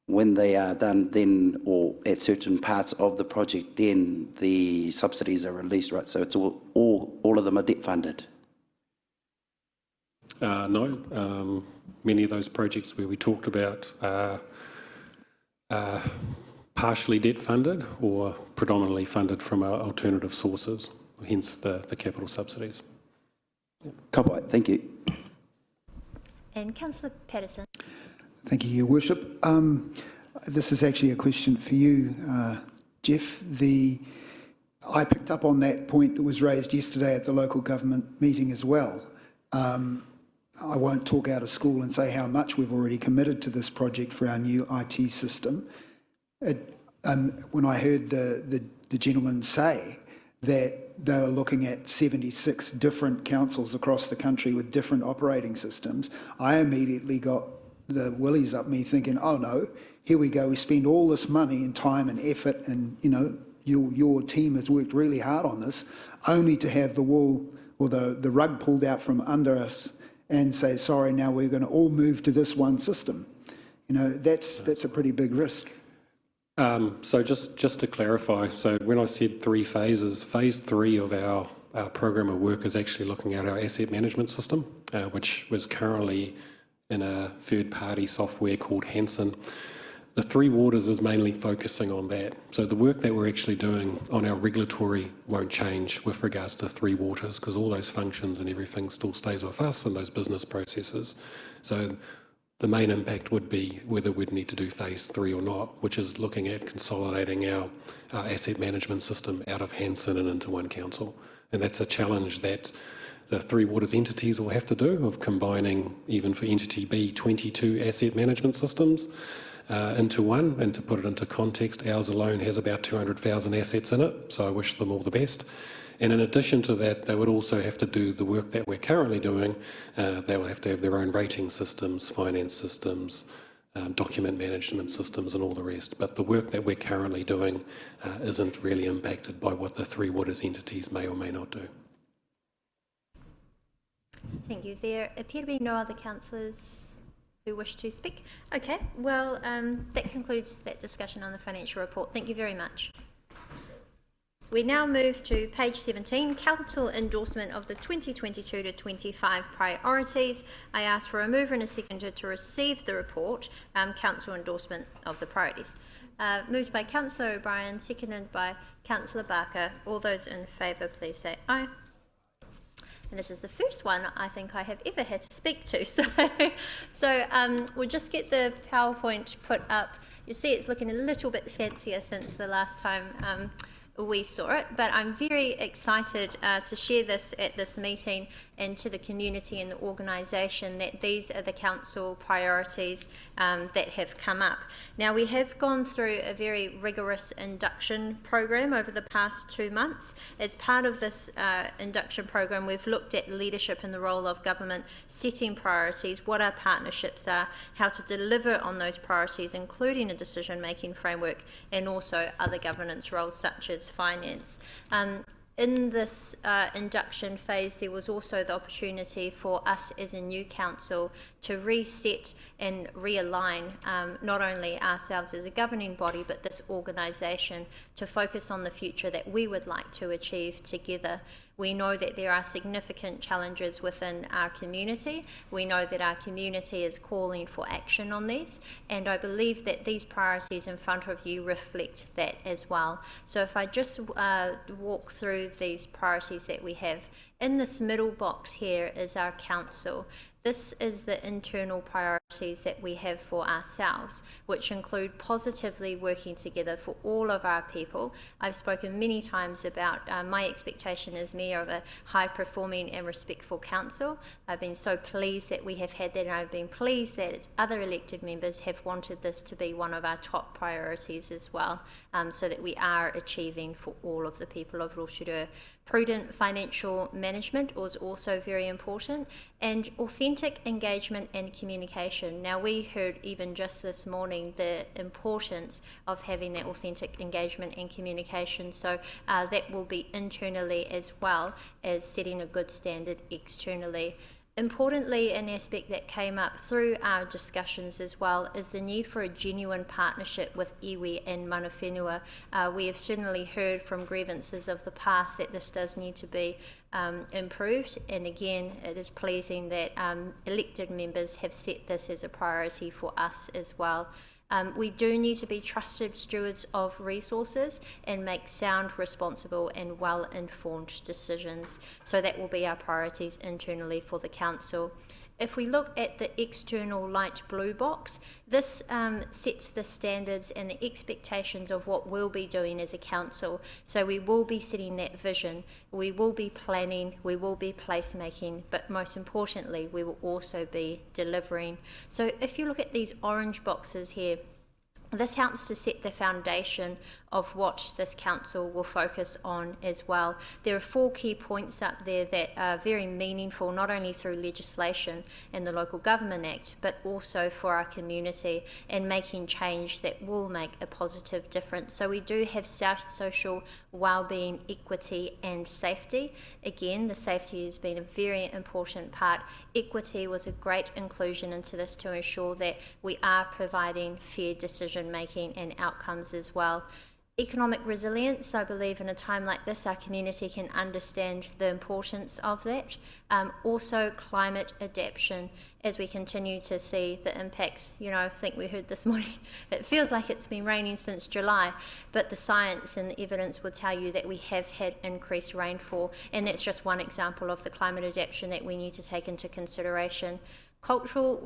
when they are done then or at certain parts of the project, then the subsidies are released, right? So it's all of them are debt funded? No. Many of those projects where we talked about are partially debt funded or predominantly funded from our alternative sources, hence the capital subsidies. Copy. Thank you. And Councillor Patterson. Thank you, Your Worship. This is actually a question for you, Jeff. I picked up on that point that was raised yesterday at the local government meeting as well. I won't talk out of school and say how much we've already committed to this project for our new IT system. When I heard the gentleman say that they were looking at 76 different councils across the country with different operating systems, I immediately got the willies up me thinking, oh no, here we go, we spend all this money and time and effort and, you know, your team has worked really hard on this, only to have the wool or the rug pulled out from under us and say, sorry, now we're going to all move to this one system. You know, that's a pretty big risk. So just to clarify, so when I said 3 phases, phase 3 of our program of work is actually looking at our asset management system, which was currently in a third-party software called Hansen. The Three Waters is mainly focusing on that. So the work that we're actually doing on our regulatory won't change with regards to Three Waters because all those functions and everything still stays with us and those business processes. So the main impact would be whether we'd need to do phase 3 or not, which is looking at consolidating our asset management system out of Hansen and into one council. And that's a challenge that the Three Waters entities will have to do, of combining, even for entity B, 22 asset management systems into one. And to put it into context, ours alone has about 200,000 assets in it, so I wish them all the best. And in addition to that, they would also have to do the work that we're currently doing. They will have to have their own rating systems, finance systems, document management systems and all the rest. But the work that we're currently doing isn't really impacted by what the Three Waters entities may or may not do. Thank you. There appear to be no other councillors who wish to speak. Okay, well, that concludes that discussion on the financial report. Thank you very much. We now move to page 17, Council endorsement of the 2022 to 25 priorities. I ask for a mover and a seconder to receive the report, Council endorsement of the priorities. Moved by Councillor O'Brien, seconded by Councillor Barker. All those in favour, please say aye. And this is the first one I think I have ever had to speak to. So we'll just get the PowerPoint put up. You see it's looking a little bit fancier since the last time we saw it, but I'm very excited to share this at this meeting and to the community and the organisation that these are the council priorities that have come up. Now, we have gone through a very rigorous induction program over the past 2 months. As part of this induction program, we've looked at leadership and the role of government, setting priorities, what our partnerships are, how to deliver on those priorities, including a decision-making framework, and also other governance roles such as finance. In this induction phase, there was also the opportunity for us as a new council to reset and realign not only ourselves as a governing body, but this organisation to focus on the future that we would like to achieve together. We know that there are significant challenges within our community. We know that our community is calling for action on these, and I believe that these priorities in front of you reflect that as well. So if I just walk through these priorities that we have, in this middle box here is our council. This is the internal priorities that we have for ourselves, which include positively working together for all of our people. I've spoken many times about my expectation as Mayor of a high-performing and respectful council. I've been so pleased that we have had that, and I've been pleased that other elected members have wanted this to be one of our top priorities as well, so that we are achieving for all of the people of Rotorua. Prudent financial management was also very important, and authentic engagement and communication. Now, we heard even just this morning the importance of having that authentic engagement and communication, so that will be internally as well as setting a good standard externally. Importantly, an aspect that came up through our discussions as well is the need for a genuine partnership with iwi and mana whenua. We have certainly heard from grievances of the past that this does need to be improved, and again, it is pleasing that elected members have set this as a priority for us as well. We do need to be trusted stewards of resources and make sound, responsible and well-informed decisions. So that will be our priorities internally for the council. If we look at the external light blue box, this sets the standards and the expectations of what we'll be doing as a council. So we will be setting that vision, we will be planning, we will be placemaking, but most importantly, we will also be delivering. So if you look at these orange boxes here, this helps to set the foundation of what this council will focus on as well. There are 4 key points up there that are very meaningful, not only through legislation and the Local Government Act, but also for our community and making change that will make a positive difference. So we do have social wellbeing, equity and safety. Again, the safety has been a very important part. Equity was a great inclusion into this to ensure that we are providing fair decision making and outcomes as well. Economic resilience, I believe in a time like this, our community can understand the importance of that. Also climate adaptation, as we continue to see the impacts. You know, I think we heard this morning, it feels like it's been raining since July, but the science and the evidence would tell you that we have had increased rainfall, and that's just one example of the climate adaptation that we need to take into consideration. Cultural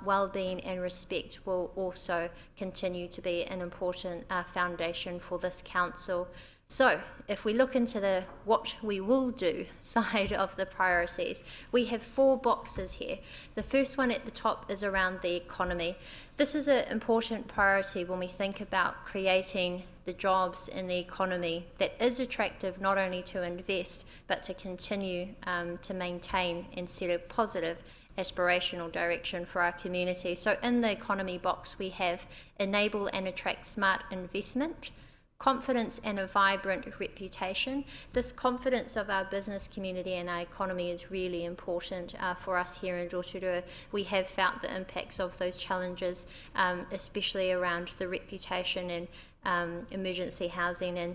well-being and respect will also continue to be an important foundation for this council. So if we look into the what we will do side of the priorities, we have 4 boxes here. The first one at the top is around the economy. This is an important priority when we think about creating the jobs in the economy that is attractive not only to invest, but to continue to maintain and set a positive aspirational direction for our community. So in the economy box, we have enable and attract smart investment, confidence and a vibrant reputation. This confidence of our business community and our economy is really important for us here in Rotorua. We have felt the impacts of those challenges, especially around the reputation and emergency housing, and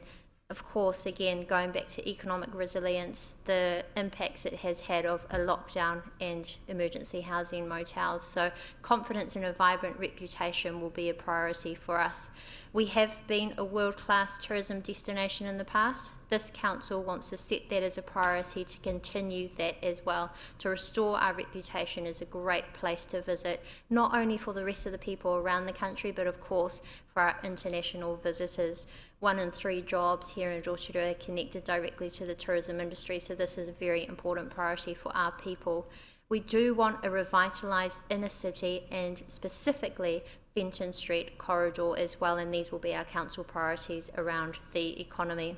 of course, again, going back to economic resilience, the impacts it has had of a lockdown and emergency housing motels. So confidence in a vibrant reputation will be a priority for us. We have been a world-class tourism destination in the past. This council wants to set that as a priority to continue that as well, to restore our reputation as a great place to visit, not only for the rest of the people around the country, but of course for our international visitors. 1 in 3 jobs here in Rotorua are connected directly to the tourism industry, so this is a very important priority for our people. We do want a revitalised inner city and specifically Fenton Street corridor as well, and these will be our council priorities around the economy.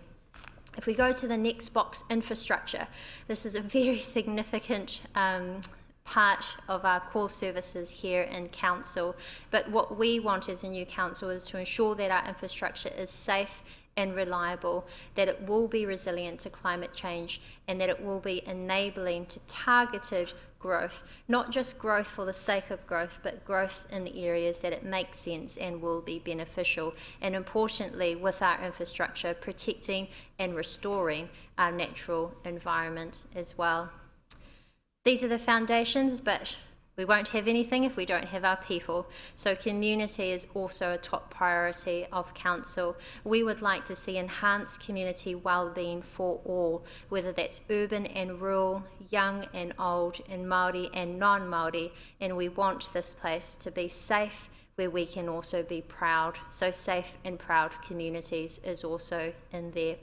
If we go to the next box, infrastructure, this is a very significant part of our core services here in council, but what we want as a new council is to ensure that our infrastructure is safe and reliable, that it will be resilient to climate change, and that it will be enabling to targeted growth, not just growth for the sake of growth, but growth in the areas that it makes sense and will be beneficial, and importantly, with our infrastructure, protecting and restoring our natural environment as well. These are the foundations, but we won't have anything if we don't have our people. So community is also a top priority of council. We would like to see enhanced community wellbeing for all, whether that's urban and rural, young and old, and Māori and non-Māori, and we want this place to be safe, where we can also be proud. So safe and proud communities is also in there.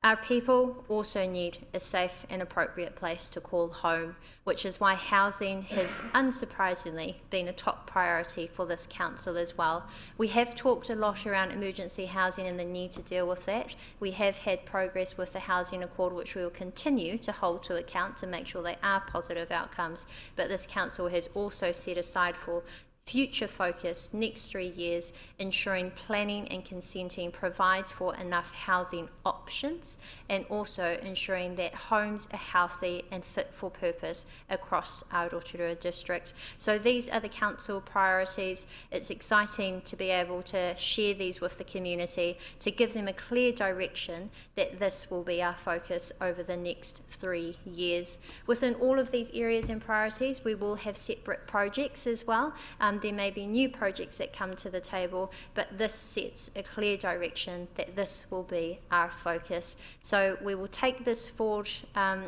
Our people also need a safe and appropriate place to call home, which is why housing has unsurprisingly been a top priority for this council as well. We have talked a lot around emergency housing and the need to deal with that. We have had progress with the Housing Accord, which we will continue to hold to account to make sure they are positive outcomes. But this council has also set aside for future focus next 3 years, ensuring planning and consenting provides for enough housing options, and also ensuring that homes are healthy and fit for purpose across our Rotorua district. So these are the council priorities. It's exciting to be able to share these with the community, to give them a clear direction that this will be our focus over the next 3 years. Within all of these areas and priorities, we will have separate projects as well. There may be new projects that come to the table, but this sets a clear direction that this will be our focus. So we will take this forward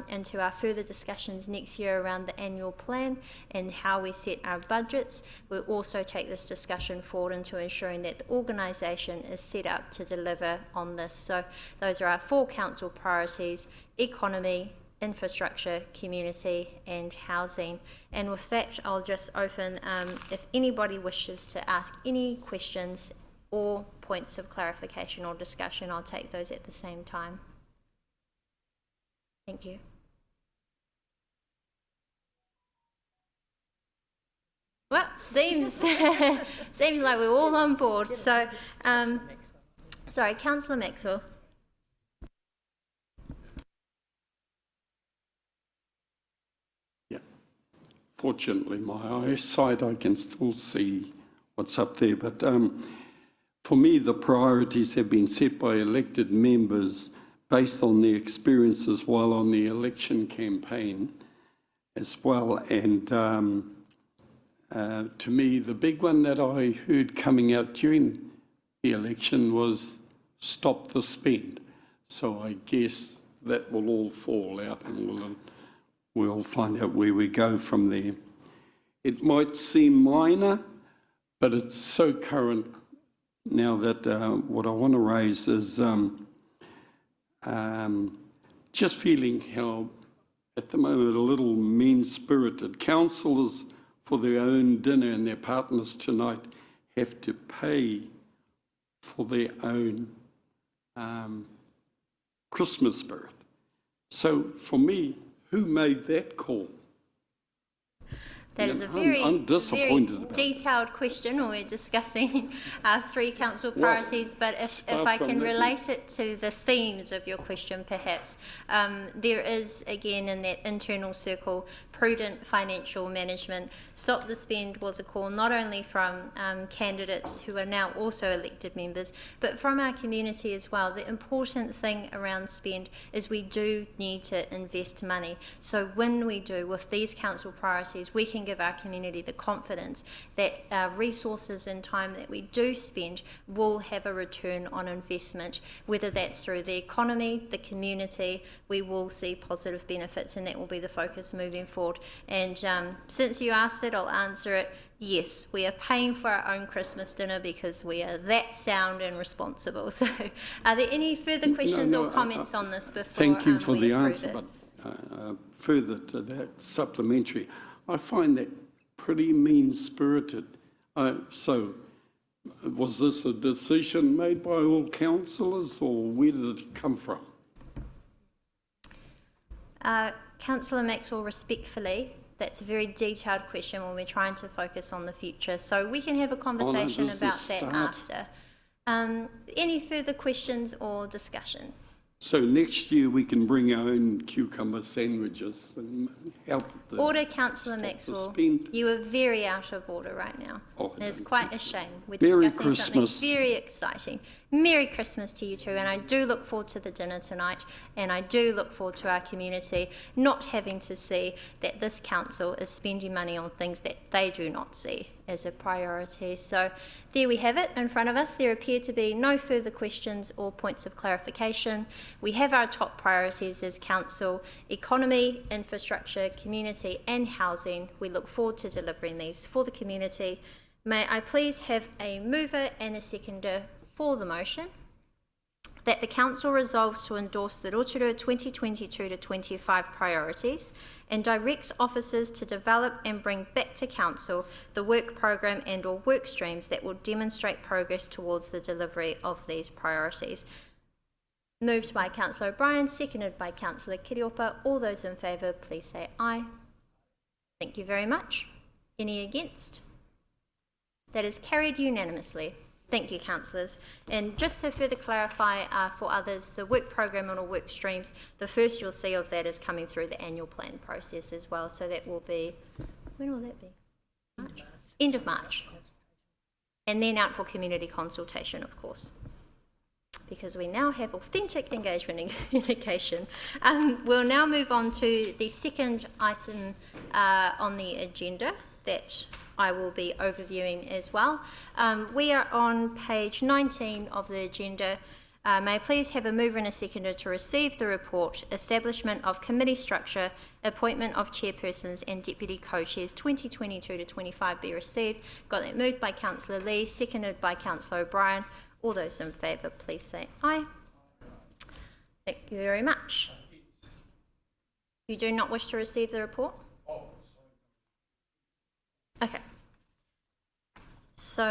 into our further discussions next year around the annual plan and how we set our budgets. We'll also take this discussion forward into ensuring that the organisation is set up to deliver on this. So those are our 4 council priorities: economy, infrastructure, community and housing. And with that, I'll just open if anybody wishes to ask any questions or points of clarification or discussion, I'll take those at the same time. Thank you. Well, seems seems like we're all on board. So, sorry, Councillor Maxwell. Fortunately, my eyesight, I can still see what's up there. But for me, the priorities have been set by elected members based on their experiences while on the election campaign as well. And to me, the big one that I heard coming out during the election was stop the spend. So I guess that will all fall out and we'll find out where we go from there. It might seem minor, but it's so current now that what I want to raise is just feeling how, at the moment, a little mean-spirited councillors for their own dinner and their partners tonight have to pay for their own Christmas spirit. So for me, who made that call? That is a very, very detailed question when we're discussing our 3 council priorities, but if I can relate it to the themes of your question perhaps, there is again in that internal circle prudent financial management. Stop the spend was a call not only from candidates who are now also elected members, but from our community as well. The important thing around spend is we do need to invest money. So when we do with these council priorities, we can give our community the confidence that our resources and time that we do spend will have a return on investment, whether that's through the economy, the community. We will see positive benefits, and that will be the focus moving forward. And since you asked it, I'll answer it. Yes, we are paying for our own Christmas dinner because we are that sound and responsible. So are there any further questions or comments on this before Thank you for the answer, it? but further to that, supplementary, I find that pretty mean-spirited. So was this a decision made by all councillors, or where did it come from? Councillor Maxwell, respectfully, that's a very detailed question when we're trying to focus on the future. So we can have a conversation about that after. Any further questions or discussion? So next year we can bring our own cucumber sandwiches and help the... Order, Councillor Maxwell. spend. You are very out of order right now. Oh, It is quite a shame. We're Merry discussing Christmas. something very exciting. Merry Christmas to you too, and I do look forward to the dinner tonight, and I do look forward to our community not having to see that this council is spending money on things that they do not see as a priority. So there we have it in front of us. There appear to be no further questions or points of clarification. We have our top priorities as council: economy, infrastructure, community and housing. We look forward to delivering these for the community. May I please have a mover and a seconder for the motion that the Council resolves to endorse the Rotorua 2022 to 25 priorities and directs officers to develop and bring back to Council the work programme and or work streams that will demonstrate progress towards the delivery of these priorities. Moved by Councillor O'Brien, seconded by Councillor Kiriopa. All those in favour, please say aye. Thank you very much. Any against? That is carried unanimously. Thank you, councillors. And just to further clarify for others, the work programme and all work streams, the first you'll see of that is coming through the annual plan process as well. So that will be, when will that be? March? End of March. And then out for community consultation, of course, because we now have authentic engagement and communication. We'll now move on to the second item on the agenda that I will be overviewing as well. We are on page 19 of the agenda. May I please have a mover and a seconder to receive the report, Establishment of Committee Structure, Appointment of Chairpersons and Deputy Co-Chairs 2022 to 25 be received. Got that moved by Councillor Lee, seconded by Councillor O'Brien. All those in favour, please say aye. Thank you very much. You do not wish to receive the report? Okay. So,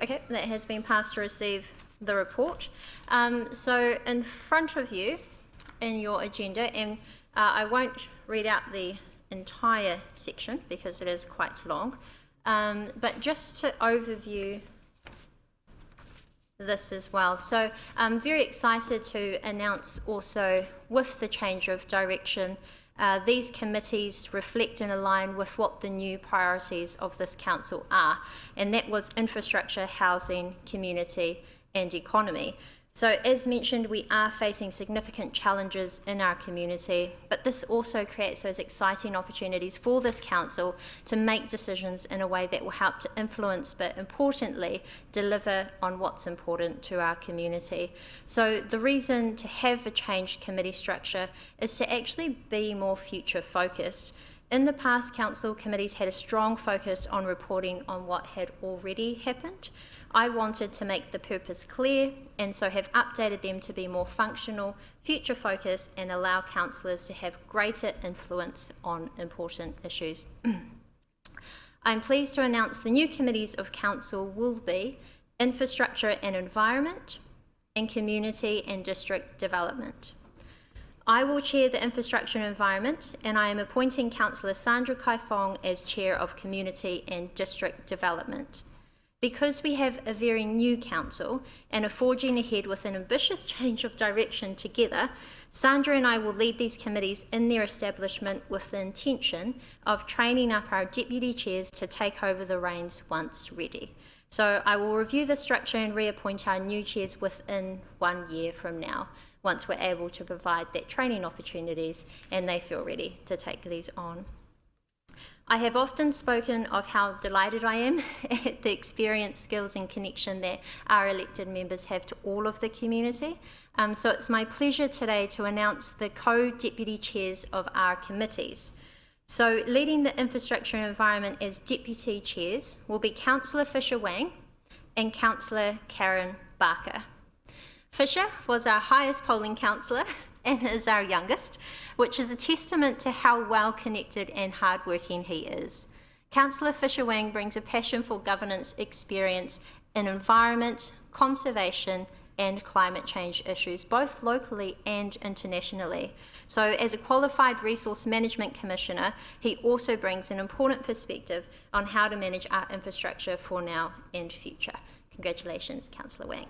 okay, that has been passed to receive the report. So in front of you in your agenda, and I won't read out the entire section because it is quite long, but just to overview this as well. So I'm very excited to announce also, with the change of direction, these committees reflect and align with what the new priorities of this council are, and that was infrastructure, housing, community and economy. So as mentioned, we are facing significant challenges in our community, but this also creates those exciting opportunities for this council to make decisions in a way that will help to influence, but importantly, deliver on what's important to our community. So the reason to have a changed committee structure is to actually be more future focused. In the past, council committees had a strong focus on reporting on what had already happened. I wanted to make the purpose clear, and so have updated them to be more functional, future focused, and allow councillors to have greater influence on important issues. I'm pleased to announce the new committees of council will be Infrastructure and Environment, and Community and District Development. I will chair the Infrastructure and Environment, and I am appointing Councillor Sandra Kaifong as Chair of Community and District Development. Because we have a very new council and are forging ahead with an ambitious change of direction together, Sandra and I will lead these committees in their establishment with the intention of training up our deputy chairs to take over the reins once ready. So I will review the structure and reappoint our new chairs within 1 year from now, once we're able to provide that training opportunities and they feel ready to take these on. I have often spoken of how delighted I am at the experience, skills and connection that our elected members have to all of the community. So it's my pleasure today to announce the co-deputy chairs of our committees. So leading the Infrastructure and Environment as deputy chairs will be Councillor Fisher Wang and Councillor Karen Barker. Fisher was our highest polling councillor and is our youngest, which is a testament to how well connected and hardworking he is. Councillor Fisher Wang brings a passion for governance experience in environment, conservation and climate change issues, both locally and internationally. So as a qualified resource management commissioner, he also brings an important perspective on how to manage our infrastructure for now and future. Congratulations, Councillor Wang.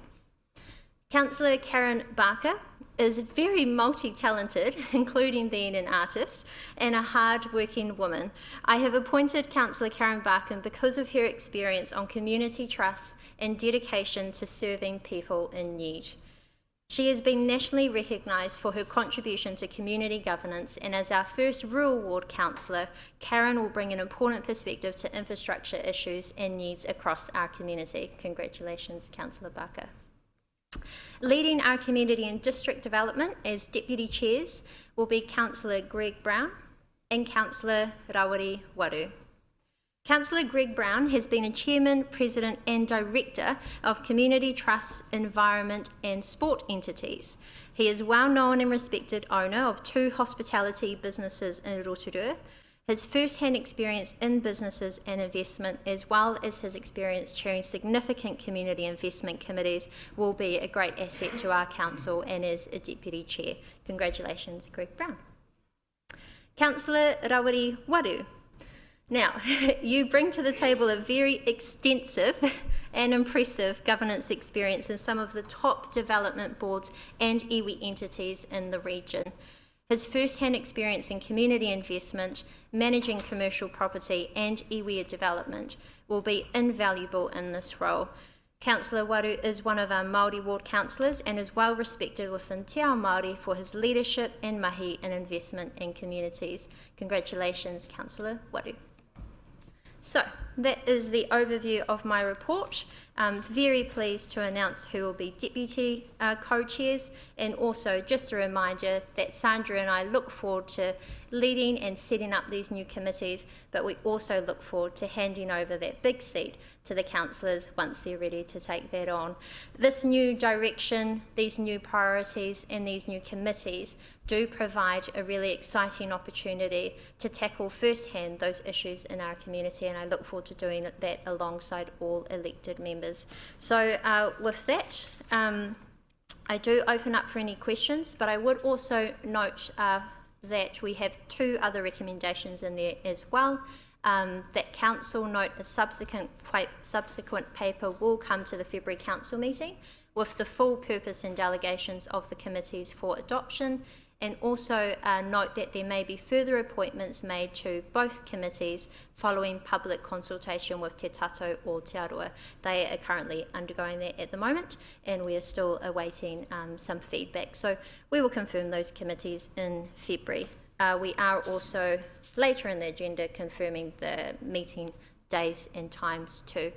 Councillor Karen Barker is very multi-talented, including being an artist, and a hard-working woman. I have appointed Councillor Karen Barkin because of her experience on community trust and dedication to serving people in need. She has been nationally recognised for her contribution to community governance, and as our first rural ward councillor, Karen will bring an important perspective to infrastructure issues and needs across our community. Congratulations, Councillor Barker. Leading our community and district development as deputy chairs will be Councillor Greg Brown and Councillor Rawiri Waru. Councillor Greg Brown has been a chairman, president and director of community trusts, environment and sport entities. He is well known and respected owner of 2 hospitality businesses in Rotorua. His first-hand experience in businesses and investment, as well as his experience chairing significant community investment committees, will be a great asset to our council and as a deputy chair. Congratulations, Greg Brown. Councillor Rawiri Waru. Now, you bring to the table a very extensive and impressive governance experience in some of the top development boards and iwi entities in the region. His first-hand experience in community investment, managing commercial property and iwi development will be invaluable in this role. Councillor Waru is one of our Māori ward councillors and is well respected within Te Ao Māori for his leadership and mahi in investment in communities. Congratulations, Councillor Waru. So, that is the overview of my report. I'm very pleased to announce who will be deputy co-chairs, and also just a reminder that Sandra and I look forward to leading and setting up these new committees, but we also look forward to handing over that big seat to the councillors once they're ready to take that on. This new direction, these new priorities and these new committees do provide a really exciting opportunity to tackle firsthand those issues in our community, and I look forward to doing that alongside all elected members. So with that, I do open up for any questions, but I would also note that we have 2 other recommendations in there as well. That council note a subsequent paper will come to the February council meeting with the full purpose and delegations of the committees for adoption, and also note that there may be further appointments made to both committees following public consultation with Te Tato or Te Aroa. They are currently undergoing that at the moment, and we are still awaiting some feedback. So we will confirm those committees in February. We are also later in the agenda confirming the meeting days and times too.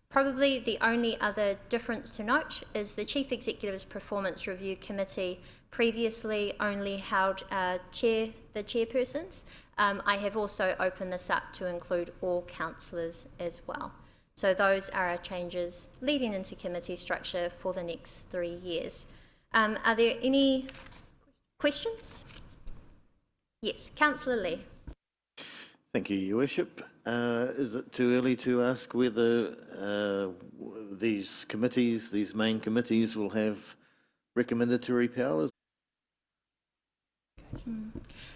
Probably the only other difference to note is the Chief Executive's Performance Review Committee previously only held the chairpersons. I have also opened this up to include all councillors as well. So those are our changes leading into committee structure for the next 3 years. Are there any questions? Yes, Councillor Lee. Thank you, Your Worship. Is it too early to ask whether these committees, these main committees, will have recommendatory powers?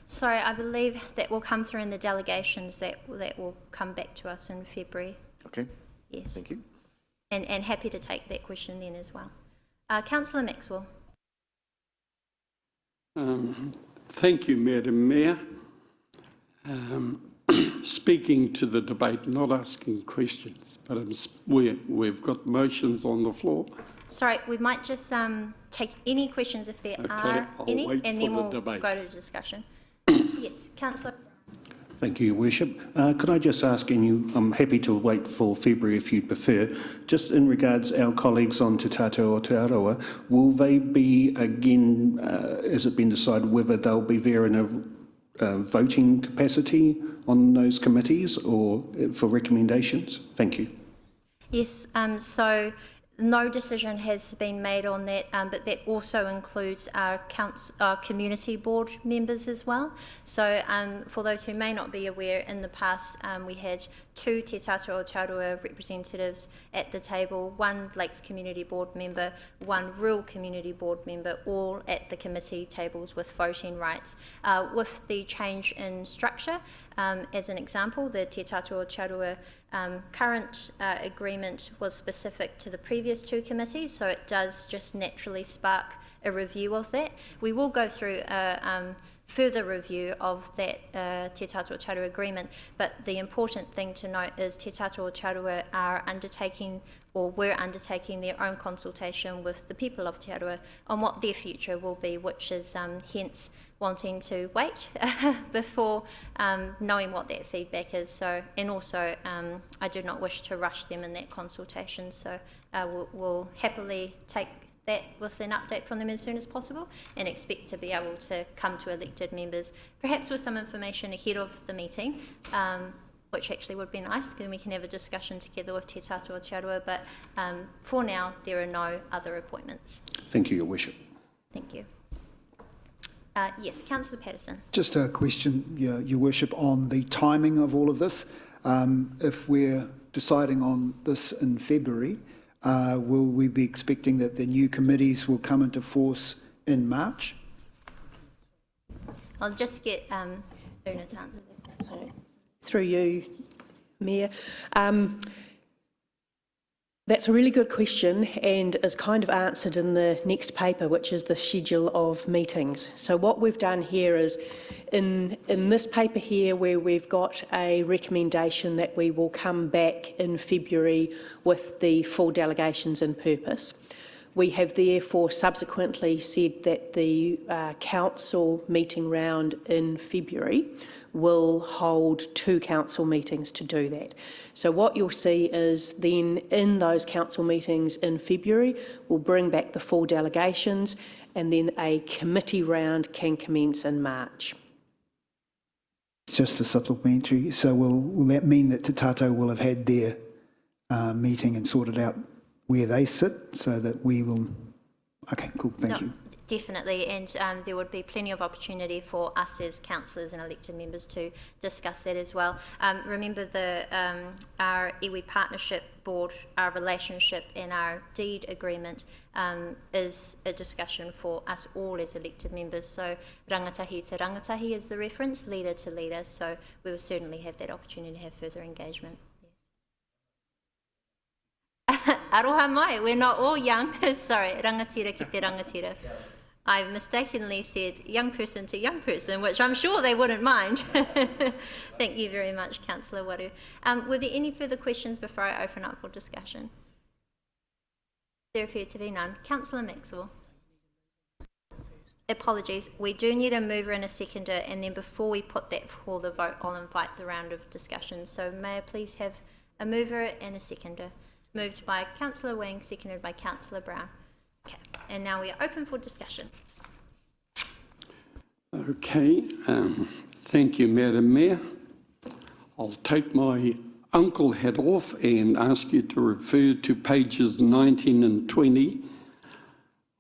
Sorry, I believe that will come through in the delegations that will come back to us in February. Okay. Yes. Thank you. And happy to take that question then as well. Councillor Maxwell. Thank you, Madam Mayor. Speaking to the debate, not asking questions, but we've got motions on the floor. Sorry, we might just take any questions if there are any, and then we'll go to discussion. Yes, Councillor. Thank you, Your Worship. Could I just ask, and I'm happy to wait for February if you prefer, just in regards our colleagues on Te Tato or Te Aroa, will they be, again, has it been decided whether they'll be there in a voting capacity on those committees or for recommendations? Thank you. Yes, so no decision has been made on that, but that also includes our community board members as well. So for those who may not be aware, in the past we had 2 Te Tato o Te Aroa representatives at the table, 1 Lakes Community Board member, 1 Rural Community Board member, all at the committee tables with voting rights. With the change in structure, as an example, the Te Tato o Te Aroa current agreement was specific to the previous 2 committees, so it does just naturally spark a review of that. We will go through a further review of that Te Tātou Charua agreement, but the important thing to note is Te Tātou Charua are undertaking, or were undertaking, their own consultation with the people of Te Arawa on what their future will be, which is hence wanting to wait before knowing what that feedback is. So, and also I do not wish to rush them in that consultation, so we'll happily take that with an update from them as soon as possible, and expect to be able to come to elected members, perhaps with some information ahead of the meeting, which actually would be nice, because we can have a discussion together with Te Tātou Charua, but for now, there are no other appointments. Thank you, Your Worship. Thank you. Yes, Councillor Patterson. Just a question, Your Worship, on the timing of all of this. If we're deciding on this in February, will we be expecting that the new committees will come into force in March? I'll just get Una to answer that. Sorry. Through you, Mayor. That's a really good question and is kind of answered in the next paper, which is the schedule of meetings. So what we've done here is, in this paper here, where we've got a recommendation that we will come back in February with the full delegations and purpose, we have therefore subsequently said that the council meeting round in February will hold 2 council meetings to do that. So what you'll see is then in those council meetings in February, we'll bring back the full delegations, and then a committee round can commence in March. Just a supplementary. So will that mean that Te Tātou will have had their meeting and sorted out where they sit, so that we will... Okay, cool, thank you. Definitely, and there would be plenty of opportunity for us as councillors and elected members to discuss that as well. Remember, our iwi partnership board, our relationship and our deed agreement is a discussion for us all as elected members. So rangatahi to rangatahi is the reference, leader to leader, so we will certainly have that opportunity to have further engagement. Aroha mai, we're not all young. Sorry, rangatira ki te rangatira. I mistakenly said young person to young person, which I'm sure they wouldn't mind. Thank you very much, Councillor Waru. Were there any further questions before I open up for discussion? There appear to be none. Councillor Maxwell. Apologies, we do need a mover and a seconder, and then before we put that for the vote, I'll invite the round of discussion. So may I please have a mover and a seconder? Moved by Councillor Wang, seconded by Councillor Brown. Okay, and now we are open for discussion. Okay, thank you, Madam Mayor. I'll take my uncle hat off and ask you to refer to pages 19 and 20.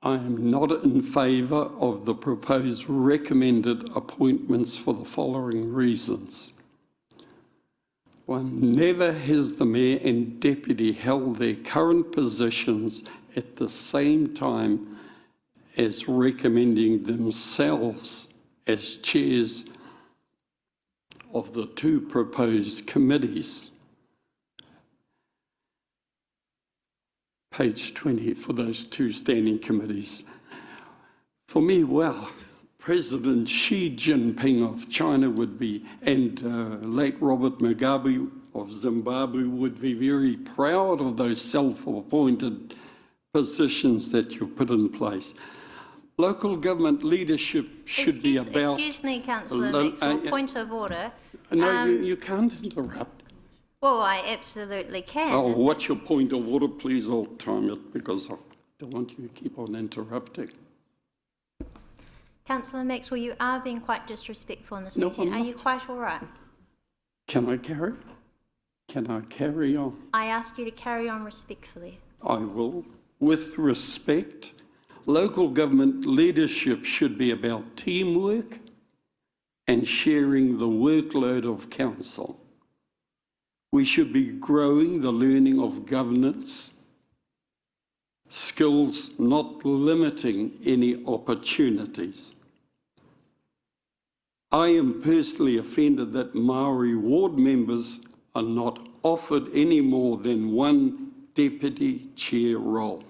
I am not in favour of the proposed recommended appointments for the following reasons. 1, never has the Mayor and Deputy held their current positions at the same time as recommending themselves as chairs of the 2 proposed committees. Page 20 for those 2 standing committees. For me, well, President Xi Jinping of China would be, and late Robert Mugabe of Zimbabwe would be very proud of those self-appointed positions that you've put in place. Local government leadership should be about... Excuse me, Councillor Maxwell, point of order. No, you can't interrupt. Well, I absolutely can. Oh, what's your point of order? Please, I'll time it, because I don't want you to keep on interrupting. Councillor Maxwell, you are being quite disrespectful in this No, meeting. I'm Are not. you quite all right? Can I carry? Can I carry on? I asked you to carry on respectfully. I will. With respect, local government leadership should be about teamwork and sharing the workload of council. We should be growing the learning of governance skills, not limiting any opportunities. I am personally offended that Maori ward members are not offered any more than 1 deputy chair role.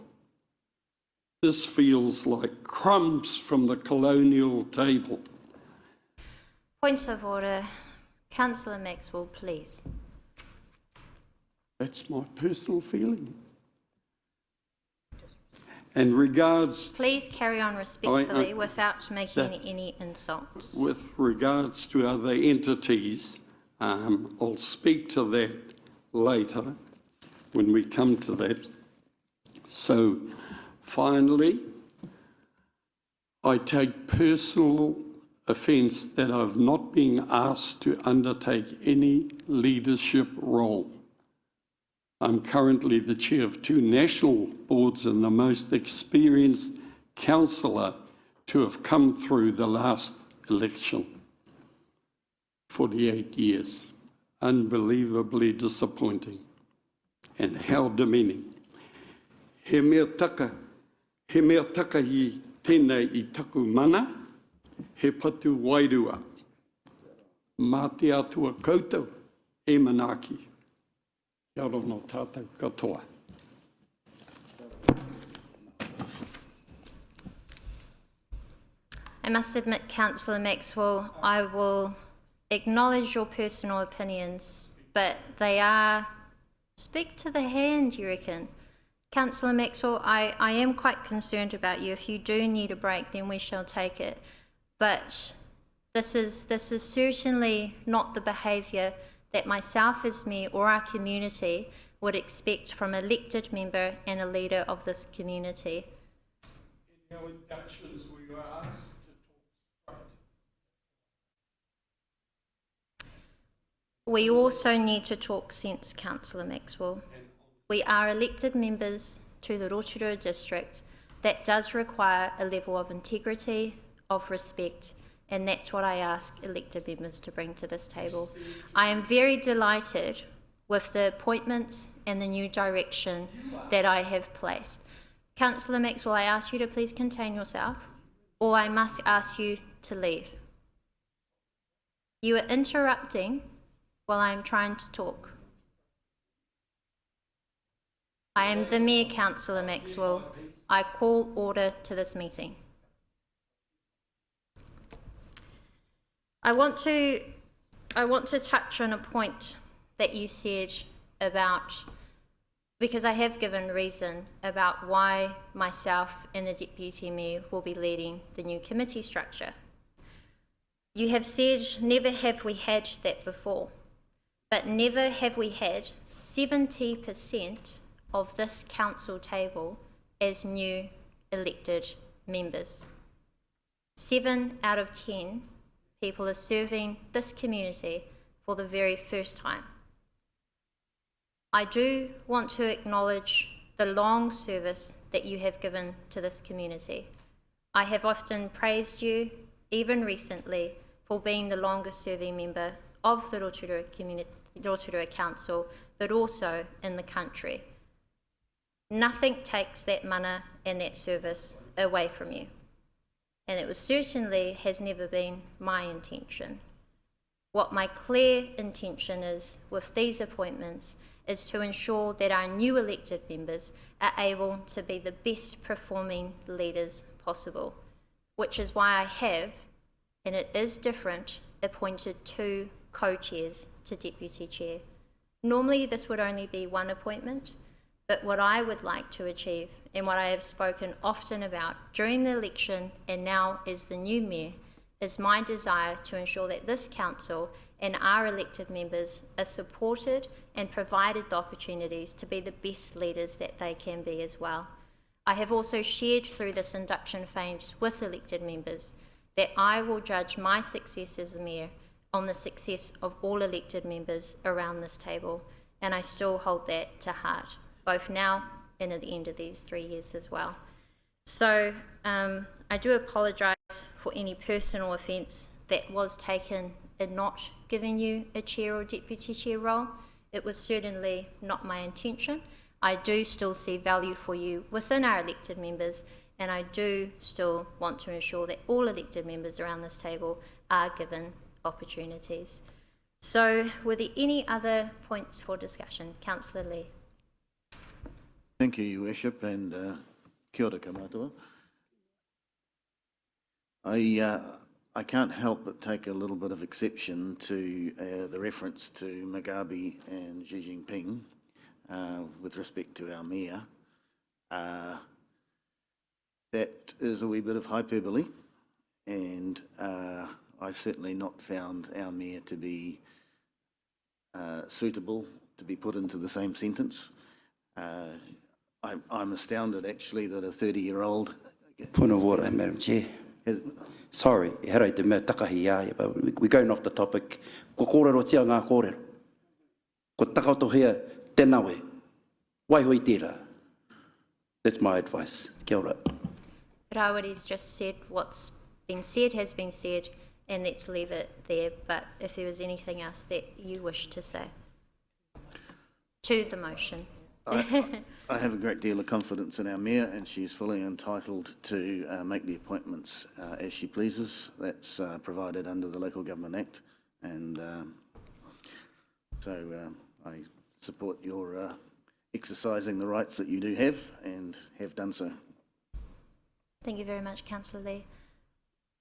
This feels like crumbs from the colonial table. Point of order. Councillor Maxwell, please. That's my personal feeling. And regards... Please carry on respectfully without making any insults. With regards to other entities, I'll speak to that later when we come to that. So, finally, I take personal offence that I've not been asked to undertake any leadership role. I'm currently the chair of 2 national boards and the most experienced councillor to have come through the last election. 48 years. Unbelievably disappointing. And how demeaning. He mea taka i tēnei i taku mana, he patu wairua. Mā te atua koutou e manaaki. Kia ora no tātou katoa. I must admit, Councillor Maxwell, I will acknowledge your personal opinions, but they are... Speak to the hand, you reckon? Councillor Maxwell, I am quite concerned about you. If you do need a break, then we shall take it. But this is certainly not the behaviour that myself as Mayor or our community would expect from an elected member and a leader of this community. In our inductions, we were asked to talk straight. We also need to talk sense, Councillor Maxwell. We are elected members to the Rotorua district. That does require a level of integrity, of respect, and that's what I ask elected members to bring to this table. I am very delighted with the appointments and the new direction that I have placed. Councillor Maxwell, I ask you to please contain yourself, or I must ask you to leave. You are interrupting while I am trying to talk. I am the Mayor, Councillor Maxwell. I call order to this meeting. I want to touch on a point that you said about, because I have given reason about why myself and the Deputy Mayor will be leading the new committee structure. You have said, never have we had that before, but never have we had 70% of this council table as new elected members. 7 out of 10 people are serving this community for the very first time. I do want to acknowledge the long service that you have given to this community. I have often praised you, even recently, for being the longest serving member of the Rotorua Council, but also in the country. Nothing takes that mana and that service away from you. And it certainly has never been my intention. What my clear intention is with these appointments is to ensure that our new elected members are able to be the best performing leaders possible, which is why I have, and it is different, appointed 2 co-chairs to Deputy Chair. Normally this would only be 1 appointment, but what I would like to achieve, and what I have spoken often about during the election and now as the new Mayor, is my desire to ensure that this council and our elected members are supported and provided the opportunities to be the best leaders that they can be as well. I have also shared through this induction phase with elected members that I will judge my success as a Mayor on the success of all elected members around this table, and I still hold that to heart, both now and at the end of these 3 years as well. So I do apologise for any personal offence that was taken in not giving you a chair or deputy chair role. It was certainly not my intention. I do still see value for you within our elected members, and I do still want to ensure that all elected members around this table are given opportunities. So were there any other points for discussion? Councillor Lee. Thank you, Your Worship, and Kia ora kamatua. I can't help but take a little bit of exception to the reference to Mugabe and Xi Jinping with respect to our mayor. That is a wee bit of hyperbole, and I certainly not found our mayor to be suitable to be put into the same sentence. I'm astounded actually that a 30-year-old... Point of order, Madam Chair. Sorry, herai te mea takahi ia, but we're going off the topic. Ko kōrero tia ngā kōrero. Ko takautohea tēnā we. Waihoi tērā. That's my advice. Kia ora. Rawari's just said what's been said has been said, and let's leave it there. But if there was anything else that you wish to say to the motion. I have a great deal of confidence in our mayor, and she's fully entitled to make the appointments as she pleases. That's provided under the Local Government Act, and so I support your exercising the rights that you do have and have done so. Thank you very much, Councillor Lee.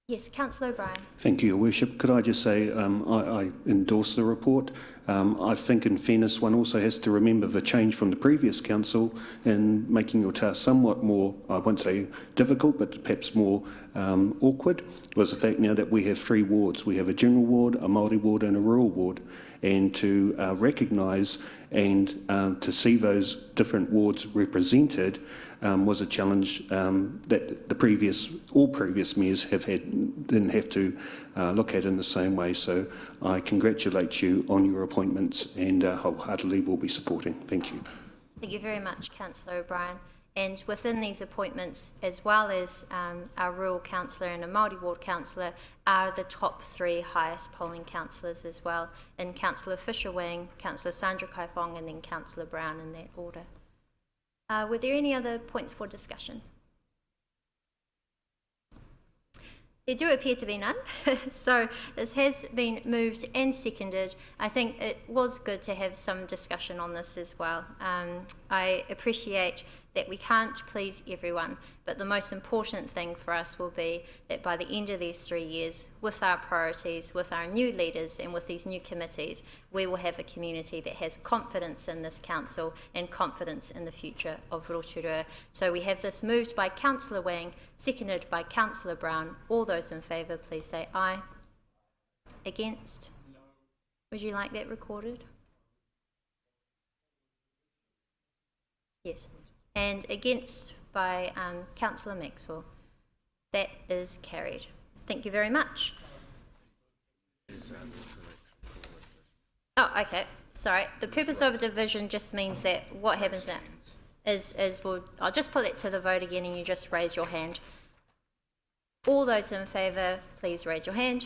Yes, Councillor O'Brien. Thank you, Your Worship. Could I just say I endorse the report. I think, in fairness, one also has to remember the change from the previous council in making your task somewhat more, I won't say difficult, but perhaps more awkward, was the fact now that we have 3 wards. We have a general ward, a Māori ward and a rural ward. And to recognise and to see those different wards represented was a challenge that all previous mayors didn't have to look at in the same way. So I congratulate you on your appointments, and wholeheartedly will be supporting. Thank you. Thank you very much, Councillor O'Brien. And within these appointments, as well as our rural councillor and a Māori ward councillor, are the top 3 highest polling councillors as well, and Councillor Fisher-Wing, Councillor Sandra Kaifong, and then Councillor Brown in that order. Were there any other points for discussion? There do appear to be none, so this has been moved and seconded. I think it was good to have some discussion on this as well. I appreciate that we can't please everyone, but the most important thing for us will be that by the end of these 3 years, with our priorities, with our new leaders and with these new committees, we will have a community that has confidence in this council and confidence in the future of Rotorua. So we have this moved by Councillor Wang, seconded by Councillor Brown. All those in favour, please say aye. Against? No. Would you like that recorded? Yes. And against by Councillor Maxwell. That is carried. Thank you very much. Oh, okay. Sorry. The purpose of a division just means that what happens now is I'll just put it to the vote again, and you just raise your hand. All those in favour, please raise your hand.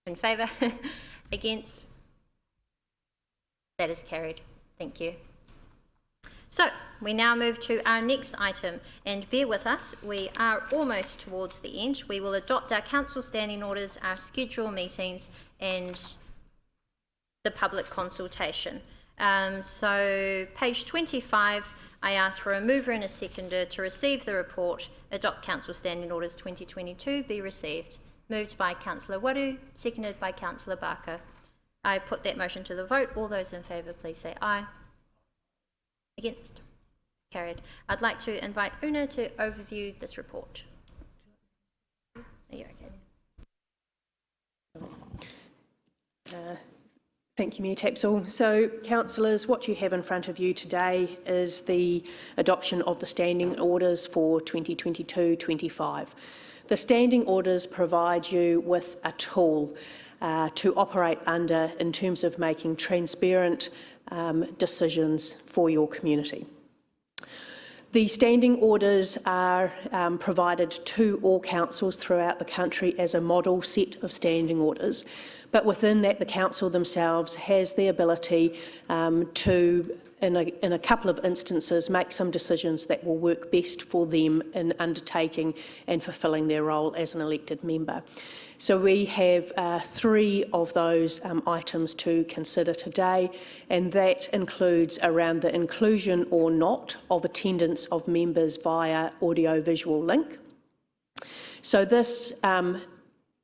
In favour? Against? That is carried. Thank you. So we now move to our next item, and bear with us, we are almost towards the end. We will adopt our council standing orders, our schedule meetings, and the public consultation. So page 25, I ask for a mover and a seconder to receive the report, adopt council standing orders 2022, be received. Moved by Councillor Waru, seconded by Councillor Barker. I put that motion to the vote. All those in favour, please say aye. Against? Carried. I'd like to invite Una to overview this report. Are you okay? Thank you, Mayor Tapsell. So, councillors, what you have in front of you today is the adoption of the standing orders for 2022-25. The standing orders provide you with a tool to operate under in terms of making transparent decisions for your community. The standing orders are provided to all councils throughout the country as a model set of standing orders, but within that the council themselves has the ability to in a couple of instances, make some decisions that will work best for them in undertaking and fulfilling their role as an elected member. So we have 3 of those items to consider today, and that includes around the inclusion or not of attendance of members via audio-visual link. So this,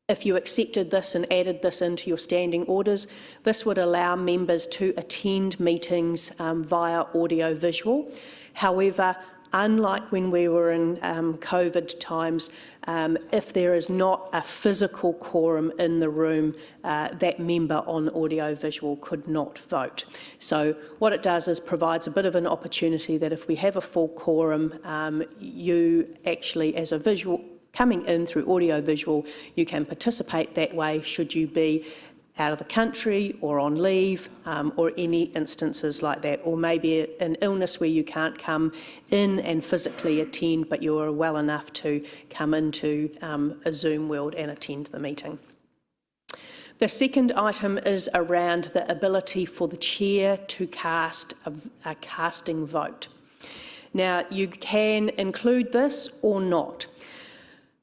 if you accepted this and added this into your standing orders, this would allow members to attend meetings via audio-visual. However, unlike when we were in COVID times, if there is not a physical quorum in the room, that member on audio-visual could not vote. So what it does is provides a bit of an opportunity that if we have a full quorum, you actually, as a visual, coming in through audio-visual, you can participate that way should you be out of the country or on leave or any instances like that, or maybe an illness where you can't come in and physically attend, but you are well enough to come into a Zoom world and attend the meeting. The second item is around the ability for the chair to cast a casting vote. Now, you can include this or not.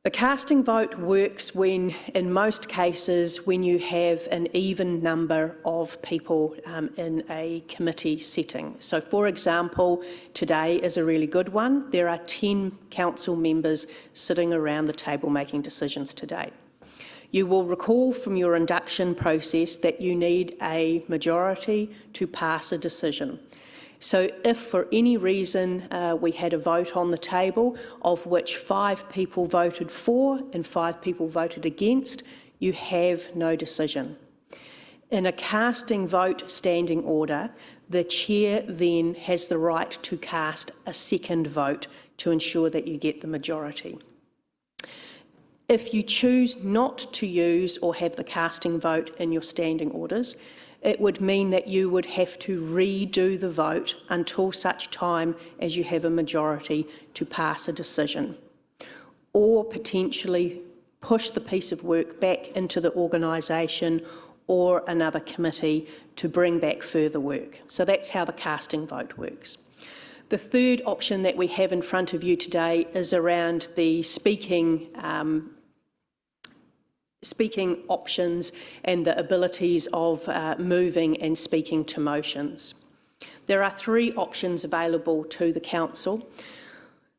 The casting vote works when, in most cases, when you have an even number of people in a committee setting. So, for example, today is a really good one. There are 10 council members sitting around the table making decisions today. You will recall from your induction process that you need a majority to pass a decision. So if for any reason we had a vote on the table of which 5 people voted for and 5 people voted against, you have no decision. In a casting vote standing order, the chair then has the right to cast a second vote to ensure that you get the majority. If you choose not to use or have the casting vote in your standing orders, it would mean that you would have to redo the vote until such time as you have a majority to pass a decision, or potentially push the piece of work back into the organisation or another committee to bring back further work. So that's how the casting vote works. The third option that we have in front of you today is around the speaking options and the abilities of moving and speaking to motions. There are 3 options available to the Council.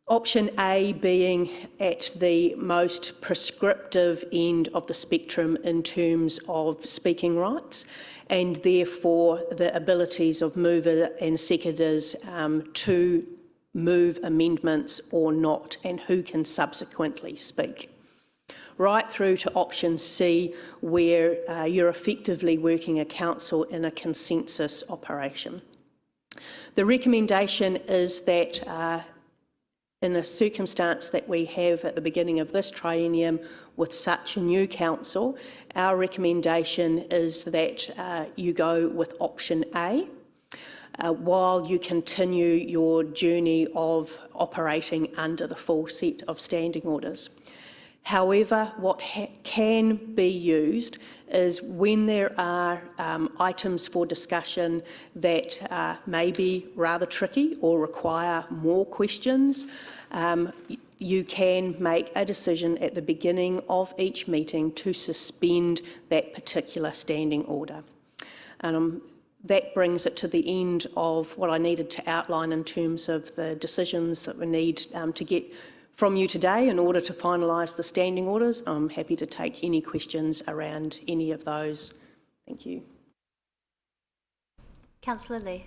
Option A being at the most prescriptive end of the spectrum in terms of speaking rights, and therefore the abilities of mover and seconders to move amendments or not, and who can subsequently speak. Right through to option C, where you're effectively working a council in a consensus operation. The recommendation is that in a circumstance that we have at the beginning of this triennium with such a new council, our recommendation is that you go with option A while you continue your journey of operating under the full set of standing orders. However, what can be used is when there are items for discussion that may be rather tricky or require more questions, you can make a decision at the beginning of each meeting to suspend that particular standing order. That brings it to the end of what I needed to outline in terms of the decisions that we need to get from you today in order to finalise the standing orders. I'm happy to take any questions around any of those. Thank you. Councillor Lee.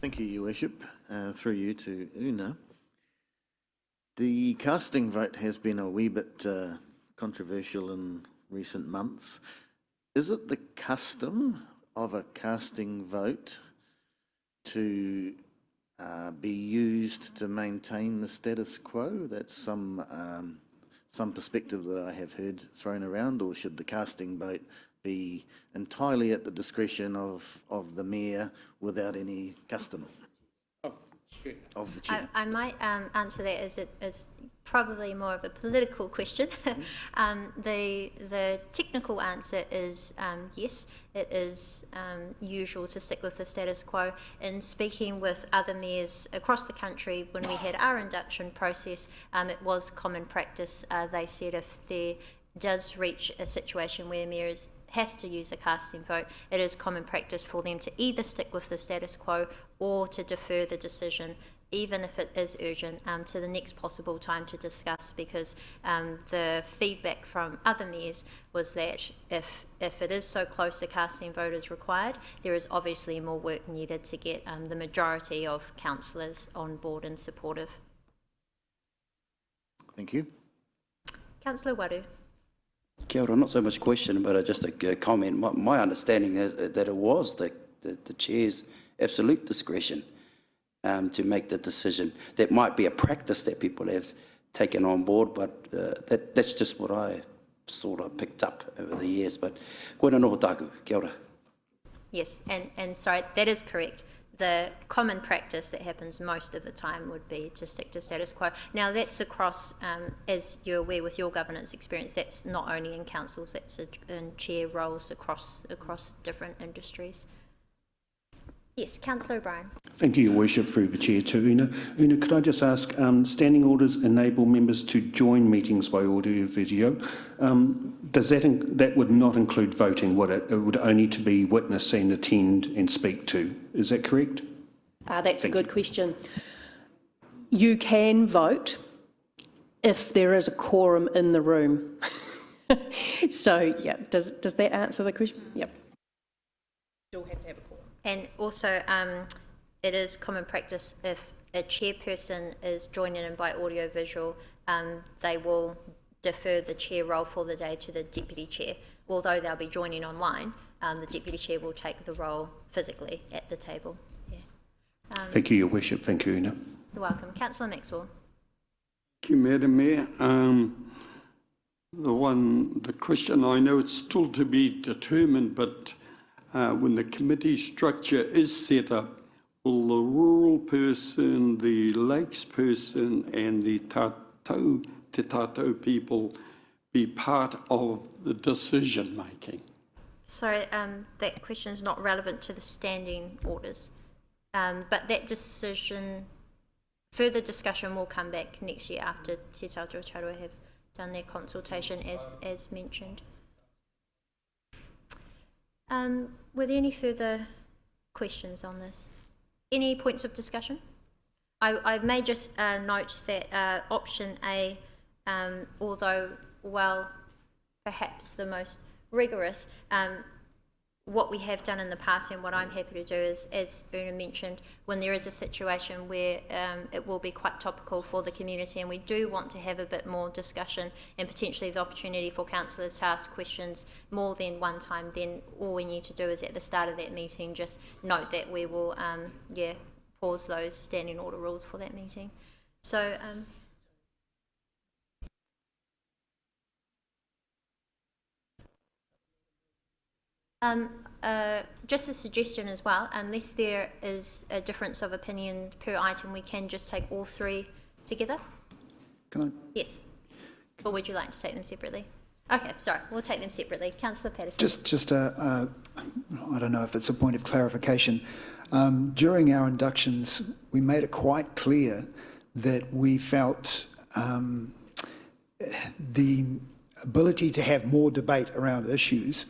Thank you, Your Worship. Through you to Una. The casting vote has been a wee bit controversial in recent months. Is it the custom of a casting vote to be used to maintain the status quo? That's some perspective that I have heard thrown around, or should the casting vote be entirely at the discretion of the mayor without any custom of the chair? I might answer that as probably more of a political question. The technical answer is yes, it is usual to stick with the status quo. In speaking with other mayors across the country, when we had our induction process, it was common practice. They said if there does reach a situation where mayors has to use a casting vote, it is common practice for them to either stick with the status quo or to defer the decision, even if it is urgent, to the next possible time to discuss, because the feedback from other mayors was that if it is so close a casting vote is required, there is obviously more work needed to get the majority of councillors on board and supportive. Thank you. Councillor Waru. Kia ora, not so much a question, but just a comment. My understanding is that it was the chair's absolute discretion to make the decision. That might be a practice that people have taken on board, but that's just what I sort of picked up over the years. But koina noho tāku, kia ora. Yes, and sorry, that is correct. The common practice that happens most of the time would be to stick to status quo. Now that's across, as you're aware with your governance experience, that's not only in councils, that's in chair roles across different industries. Yes, Councillor O'Brien. Thank you, Your Worship, through the Chair to Una. Una, could I just ask, standing orders enable members to join meetings by audio video. Does that would not include voting, would it? It would only to be witness and attend and speak to. Is that correct? That's a good question. You can vote if there is a quorum in the room. So, yeah, does that answer the question? Yep. Still have to have a quorum. And also, it is common practice if a chairperson is joining in by audio-visual, they will defer the chair role for the day to the deputy chair. Although they'll be joining online, the deputy chair will take the role physically at the table. Yeah. Thank you, Your Worship. Thank you, Una. You're welcome. Councillor Maxwell. Thank you, Madam Mayor. The question, I know it's still to be determined, but when the committee structure is set up, will the rural person, the lakes person and the te tātou people be part of the decision making? Sorry, that question is not relevant to the standing orders, but that decision, further discussion will come back next year after Te Tātou Rotorua have done their consultation as mentioned. Were there any further questions on this? Any points of discussion? I may just note that option A, although, well, perhaps the most rigorous, what we have done in the past and what I'm happy to do is, as Una mentioned, when there is a situation where it will be quite topical for the community and we do want to have a bit more discussion and potentially the opportunity for councillors to ask questions more than one time, then all we need to do is at the start of that meeting just note that we will pause those standing order rules for that meeting. So just a suggestion as well, unless there is a difference of opinion per item, we can just take all three together. Can I? Yes. Or would you like to take them separately? Okay, sorry, we'll take them separately. Councillor Patterson. Just I don't know if it's a point of clarification. During our inductions, we made it quite clear that we felt the ability to have more debate around issues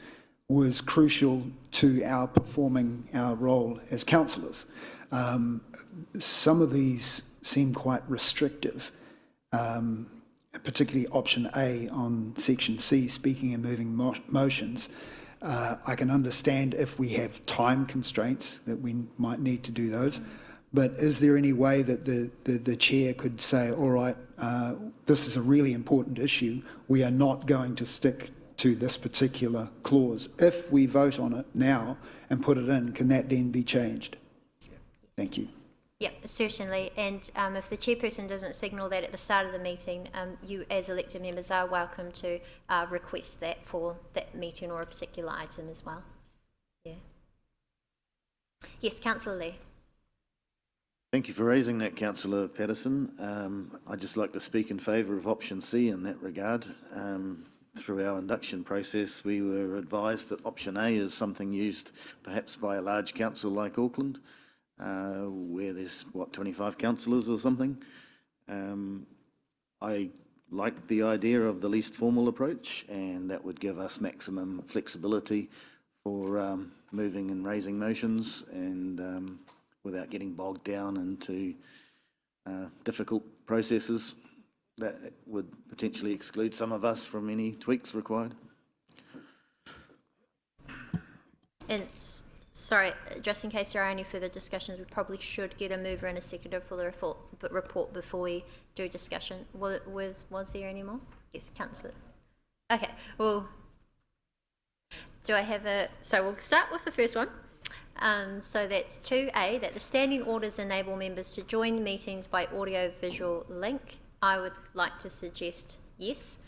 was crucial to our performing our role as councillors. Some of these seem quite restrictive, particularly option A on section C, speaking and moving motions. I can understand if we have time constraints that we might need to do those, but is there any way that the chair could say, all right, this is a really important issue, we are not going to stick to this particular clause. If we vote on it now and put it in, can that then be changed? Thank you. Yep, certainly. And if the chairperson doesn't signal that at the start of the meeting, you as elected members are welcome to request that for that meeting or a particular item as well. Yeah. Yes, Councillor Lee. Thank you for raising that, Councillor Patterson. I'd just like to speak in favour of option C in that regard. Through our induction process, we were advised that option A is something used perhaps by a large council like Auckland, where there's, 25 councillors or something. I like the idea of the least formal approach, and that would give us maximum flexibility for moving and raising motions and without getting bogged down into difficult processes that would potentially exclude some of us from any tweaks required. And sorry, just in case there are any further discussions, we probably should get a mover and a seconder for the report before we do discussion. Was there any more? Yes, Councillor. Okay, well, do I have a... So we'll start with the first one. So that's 2A, that the standing orders enable members to join meetings by audio-visual link. I would like to suggest yes.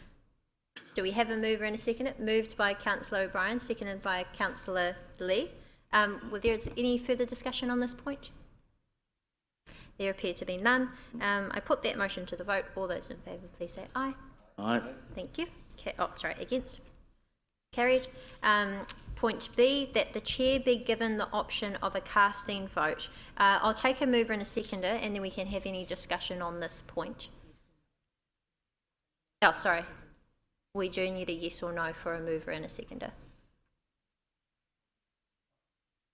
Do we have a mover and a seconder? Moved by Councillor O'Brien, seconded by Councillor Lee. Were there any further discussion on this point? There appear to be none. I put that motion to the vote. All those in favour, please say aye. Aye. Thank you. Okay. Oh, sorry, against. Carried. Point B, that the chair be given the option of a casting vote. I'll take a mover and a seconder, and then we can have any discussion on this point. Oh, sorry. We do need a yes or no for a mover and a seconder.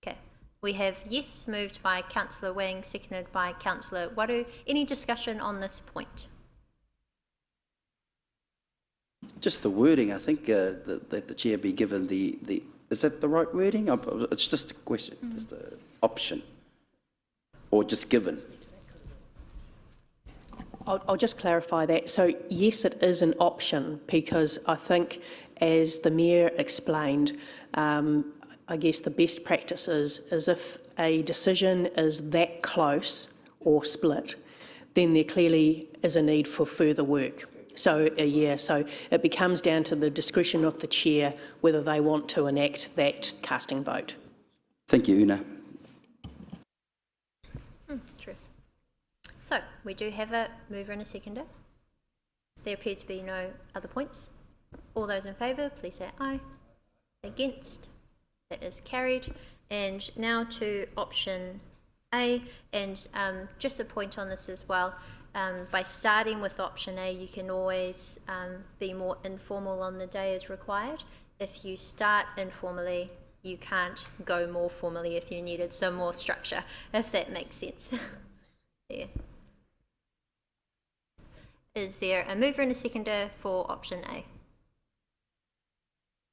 Okay. We have yes, moved by Councillor Wang, seconded by Councillor Waru. Any discussion on this point? Just the wording, I think, that the chair be given the is that the right wording? It's just a question, just an option, or just given. I'll just clarify that. So yes, it is an option, because I think, as the Mayor explained, I guess the best practice is if a decision is that close or split, then there clearly is a need for further work. So, so it becomes down to the discretion of the chair whether they want to enact that casting vote. Thank you, Una. True. So, we do have a mover and a seconder. There appear to be no other points. All those in favour, please say aye. Against? That is carried. And now to option A, and just a point on this as well. By starting with option A, you can always be more informal on the day as required. If you start informally, you can't go more formally if you needed some more structure, if that makes sense. Yeah. Is there a mover and a seconder for option A?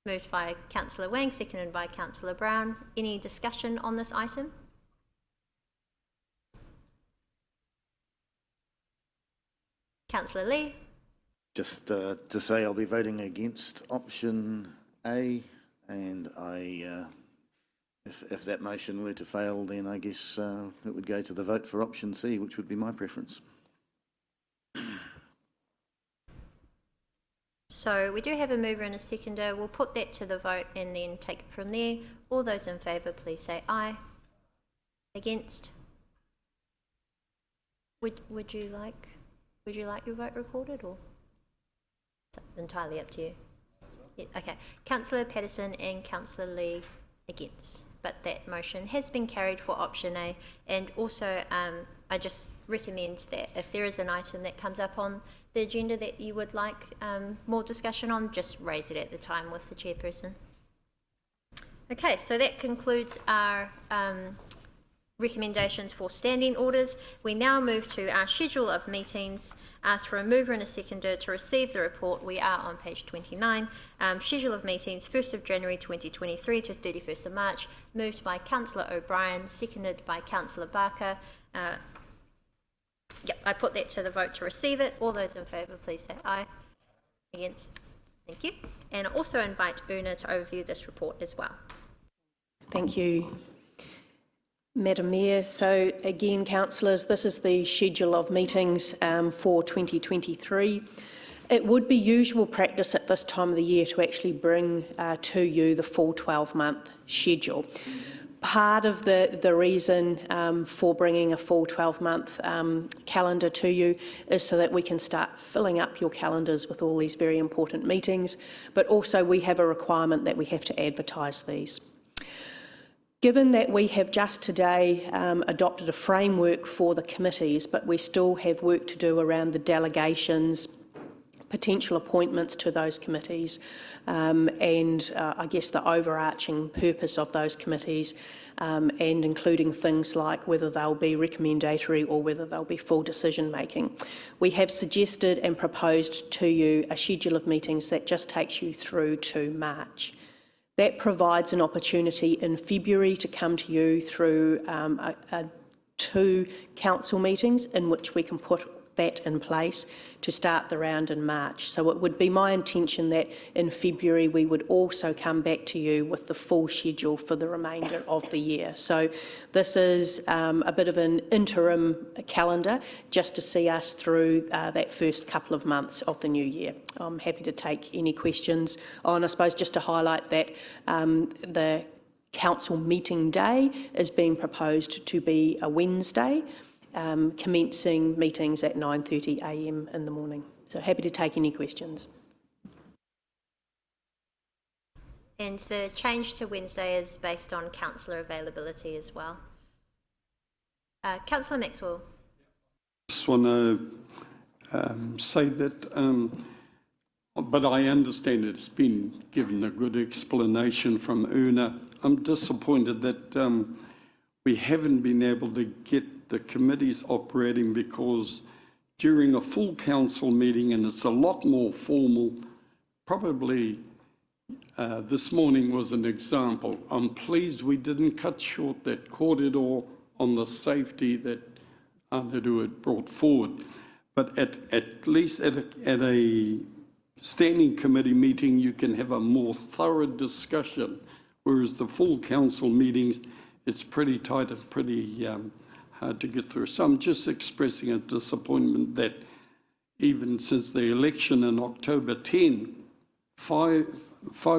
Moved by Councillor Wang, seconded by Councillor Brown. Any discussion on this item? Councillor Lee. Just to say I'll be voting against option A, and if that motion were to fail, then I guess it would go to the vote for option C, which would be my preference. So we do have a mover and a seconder. We'll put that to the vote and then take it from there. All those in favour, please say aye. Against? Would you like your vote recorded, or it's entirely up to you? Yeah, okay. Councillor Patterson and Councillor Lee against, but that motion has been carried for option A. And also, I just recommend that if there is an item that comes up on the agenda that you would like more discussion on, just raise it at the time with the chairperson. Okay, so that concludes our recommendations for standing orders. We now move to our schedule of meetings. Ask for a mover and a seconder to receive the report. We are on page 29. Schedule of meetings 1st of January 2023 to 31st of March. Moved by Councillor O'Brien, seconded by Councillor Barker. Yep, I put that to the vote to receive it. All those in favour, please say aye. Against? Thank you. And I also invite Una to overview this report as well. Thank you, Madam Mayor. So again, councillors, this is the schedule of meetings for 2023. It would be usual practice at this time of the year to actually bring to you the full 12-month schedule. Part of the reason for bringing a full 12-month calendar to you is so that we can start filling up your calendars with all these very important meetings, but also we have a requirement that we have to advertise these. Given that we have just today adopted a framework for the committees, but we still have work to do around the delegations, potential appointments to those committees, and I guess the overarching purpose of those committees, and including things like whether they'll be recommendatory or whether they'll be full decision making. We have suggested and proposed to you a schedule of meetings that just takes you through to March. That provides an opportunity in February to come to you through 2 council meetings in which we can put that in place to start the round in March. So it would be my intention that in February we would also come back to you with the full schedule for the remainder of the year. So this is a bit of an interim calendar just to see us through that first couple of months of the new year. I'm happy to take any questions on, I suppose, just to highlight that the council meeting day is being proposed to be a Wednesday, commencing meetings at 9:30 a.m. in the morning. So happy to take any questions. And the change to Wednesday is based on councillor availability as well. Councillor Maxwell. I just want to say that, but I understand it's been given a good explanation from Una. I'm disappointed that we haven't been able to get the committees operating, because during a full council meeting, and it's a lot more formal, probably this morning was an example. I'm pleased we didn't cut short that corridor on the safety that Anaru had brought forward. But at least at a standing committee meeting, you can have a more thorough discussion, whereas the full council meetings, it's pretty tight and pretty hard to get through. So I'm just expressing a disappointment that even since the election in October 10, five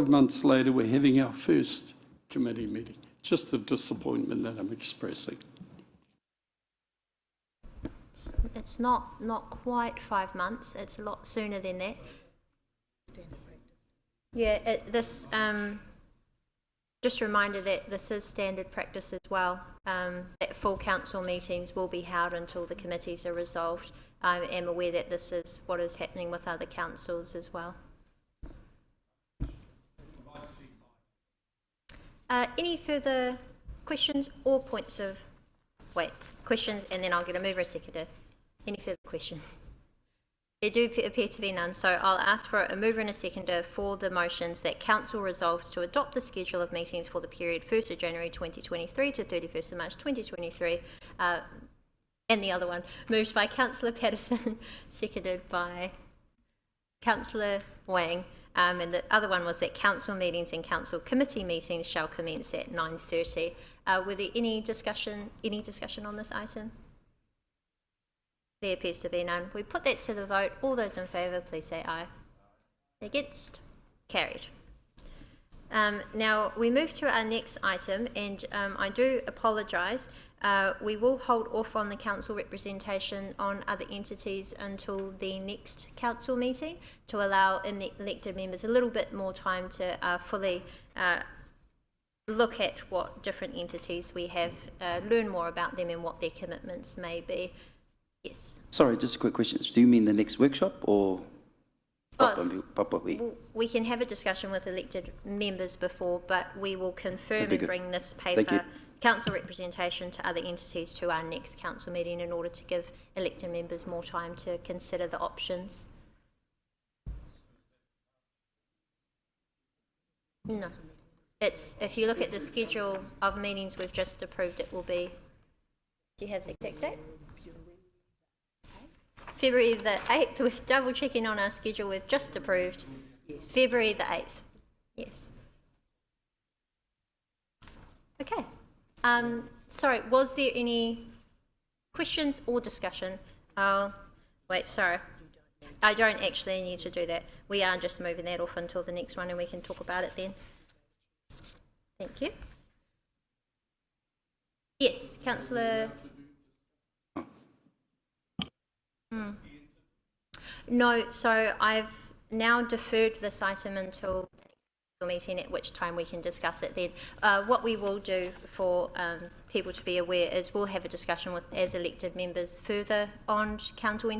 months later, we're having our first committee meeting. Just a disappointment that I'm expressing. It's not quite 5 months. It's a lot sooner than that. Yeah, just a reminder that this is standard practice as well, that full council meetings will be held until the committees are resolved. I am aware that this is what is happening with other councils as well. Any further questions or points of... questions, and then I'll get a mover, a seconder. Any further questions? There do appear to be none, so I'll ask for a mover and a seconder for the motions that Council resolves to adopt the schedule of meetings for the period 1st of January 2023 to 31st of March 2023, and the other one, moved by Councillor Patterson, seconded by Councillor Wang, and the other one was that Council meetings and Council committee meetings shall commence at 9:30. Were there any discussion on this item? There appears to be none. We put that to the vote. All those in favour, please say aye. Against? Carried. Now we move to our next item, and I do apologise. We will hold off on the council representation on other entities until the next council meeting to allow elected members a little bit more time to fully look at what different entities we have, learn more about them and what their commitments may be. Yes. Sorry, just a quick question. Do you mean the next workshop or properly? We can have a discussion with elected members before, but we will confirm and bring this paper, council representation to other entities, to our next council meeting in order to give elected members more time to consider the options. No. It's, if you look at the schedule of meetings we've just approved, it will be, do you have the exact date? February the 8th, we're double checking on our schedule we've just approved. Yes. February the 8th, yes. Okay, sorry, was there any questions or discussion? Wait, sorry, I don't actually need to do that. We are just moving that off until the next one and we can talk about it then. Thank you. Yes, Councillor. No, so I've now deferred this item until the meeting, at which time we can discuss it then. What we will do for people to be aware is we'll have a discussion with, as elected members, further on council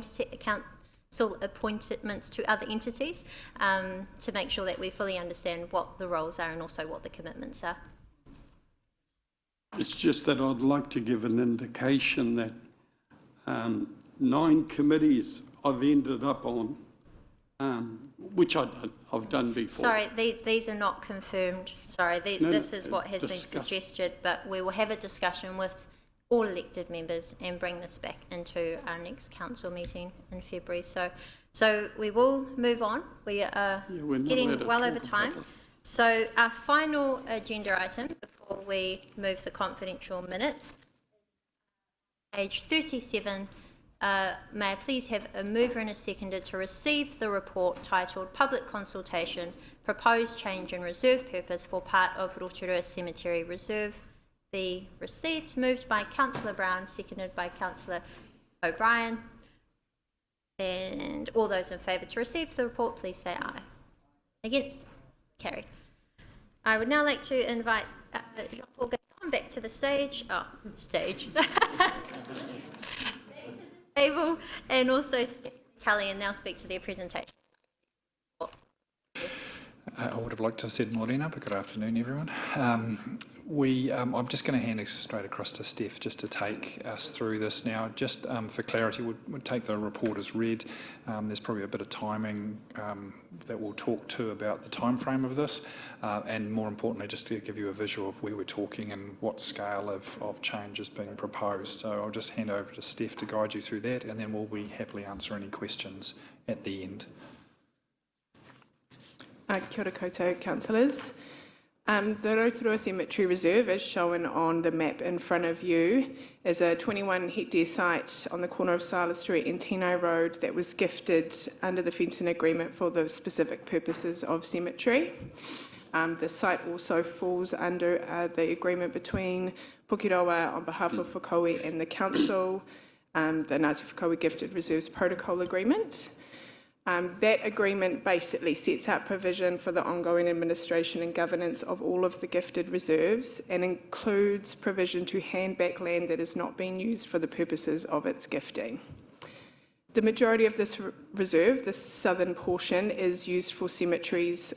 appointments to other entities to make sure that we fully understand what the roles are and also what the commitments are. It's just that I'd like to give an indication that 9 committees I've ended up on, which I've done before. Sorry, these are not confirmed. Sorry, this is what has been suggested, but we will have a discussion with all elected members and bring this back into our next council meeting in February. So we will move on. We are getting well over time. So our final agenda item before we move the confidential minutes, page 37. May I please have a mover and a seconder to receive the report titled Public Consultation, Proposed Change in Reserve Purpose for Part of Rotorua Cemetery Reserve be received. Moved by Councillor Brown, seconded by Councillor O'Brien. And all those in favour to receive the report, please say aye. Against? Carried. I would now like to invite Jean-Paul Gaillon back to the stage. Table, and also Kelly, and now speak to their presentation. I would have liked to have said Morena, but good afternoon, everyone. I'm just going to hand it straight across to Steph just to take us through this now. Just for clarity, we'll take the report as read. There's probably a bit of timing that we'll talk to about the time frame of this, and more importantly, just to give you a visual of where we're talking and what scale of change is being proposed. So I'll just hand over to Steph to guide you through that, and then we'll be happily answer any questions at the end. Kia ora koutou, councillors. The Rotorua Cemetery Reserve, as shown on the map in front of you, is a 21-hectare site on the corner of Sala Street and Tino Road that was gifted under the fencing agreement for the specific purposes of cemetery. The site also falls under the agreement between Pukeroa on behalf of Whakaui and the council, the Ngāti Whakaui Gifted Reserves Protocol Agreement. That agreement basically sets out provision for the ongoing administration and governance of all of the gifted reserves and includes provision to hand back land that is not being used for the purposes of its gifting. The majority of this reserve, the southern portion, is used for cemeteries,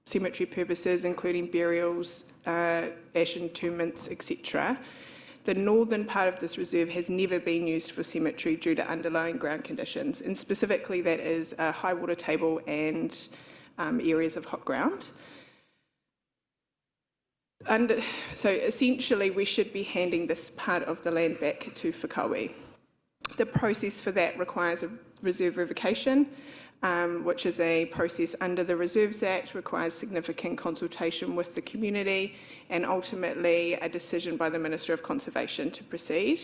cemetery purposes, including burials, ash entombments, etc. The northern part of this reserve has never been used for cemetery due to underlying ground conditions, and specifically that is a high water table and areas of hot ground. So essentially we should be handing this part of the land back to Whakaui. The process for that requires a reserve revocation, which is a process under the Reserves Act, requires significant consultation with the community and ultimately a decision by the Minister of Conservation to proceed.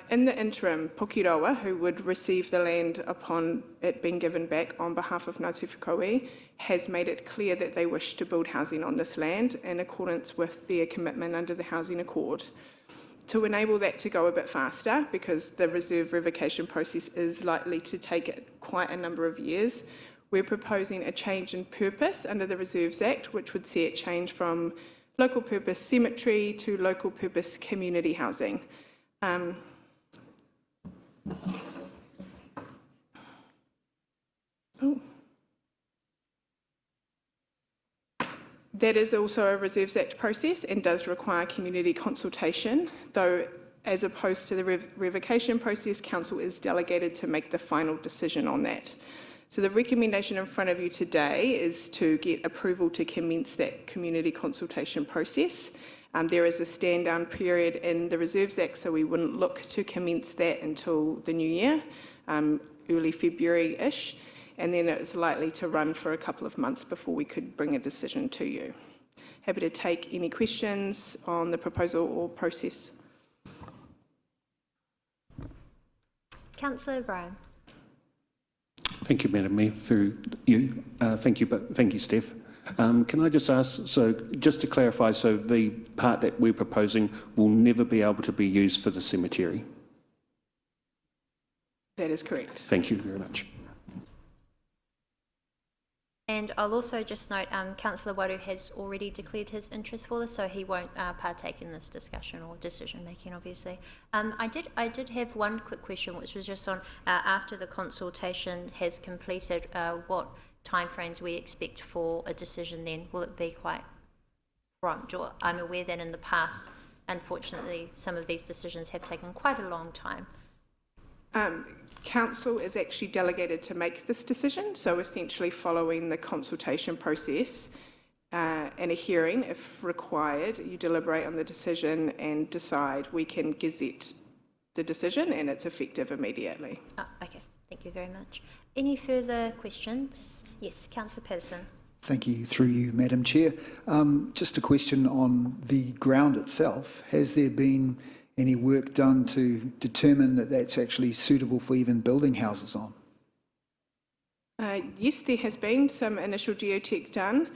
In the interim, Pukeroa, who would receive the land upon it being given back on behalf of Ngāti Whakaui, has made it clear that they wish to build housing on this land in accordance with their commitment under the Housing Accord. To enable that to go a bit faster, because the reserve revocation process is likely to take quite a number of years, we're proposing a change in purpose under the Reserves Act, which would see it change from local purpose cemetery to local purpose community housing. That is also a Reserves Act process and does require community consultation, though as opposed to the revocation process, Council is delegated to make the final decision on that. So the recommendation in front of you today is to get approval to commence that community consultation process. There is a stand-down period in the Reserves Act, so we wouldn't look to commence that until the new year, early February-ish. And then it's likely to run for a couple of months before we could bring a decision to you. Happy to take any questions on the proposal or process. Councillor O'Brien. Thank you, Madam Mayor, for you. Thank you, Steph. Can I just ask, so just to clarify, so the part that we're proposing will never be able to be used for the cemetery? That is correct. Thank you very much. And I'll also just note, Councillor Waru has already declared his interest for this, so he won't partake in this discussion or decision making, obviously. I did have one quick question, which was just on after the consultation has completed, what timeframes we expect for a decision then? Will it be quite prompt? Or I'm aware that in the past, unfortunately, some of these decisions have taken quite a long time. Council is actually delegated to make this decision, so essentially following the consultation process and a hearing, if required, you deliberate on the decision and decide. We can gazette the decision and it's effective immediately. Oh, okay, thank you very much. Any further questions? Yes, Councillor Petition. Thank you, through you, Madam Chair. Just a question on the ground itself. Has there been any work done to determine that that's actually suitable for even building houses on? Yes, there has been some initial geotech done.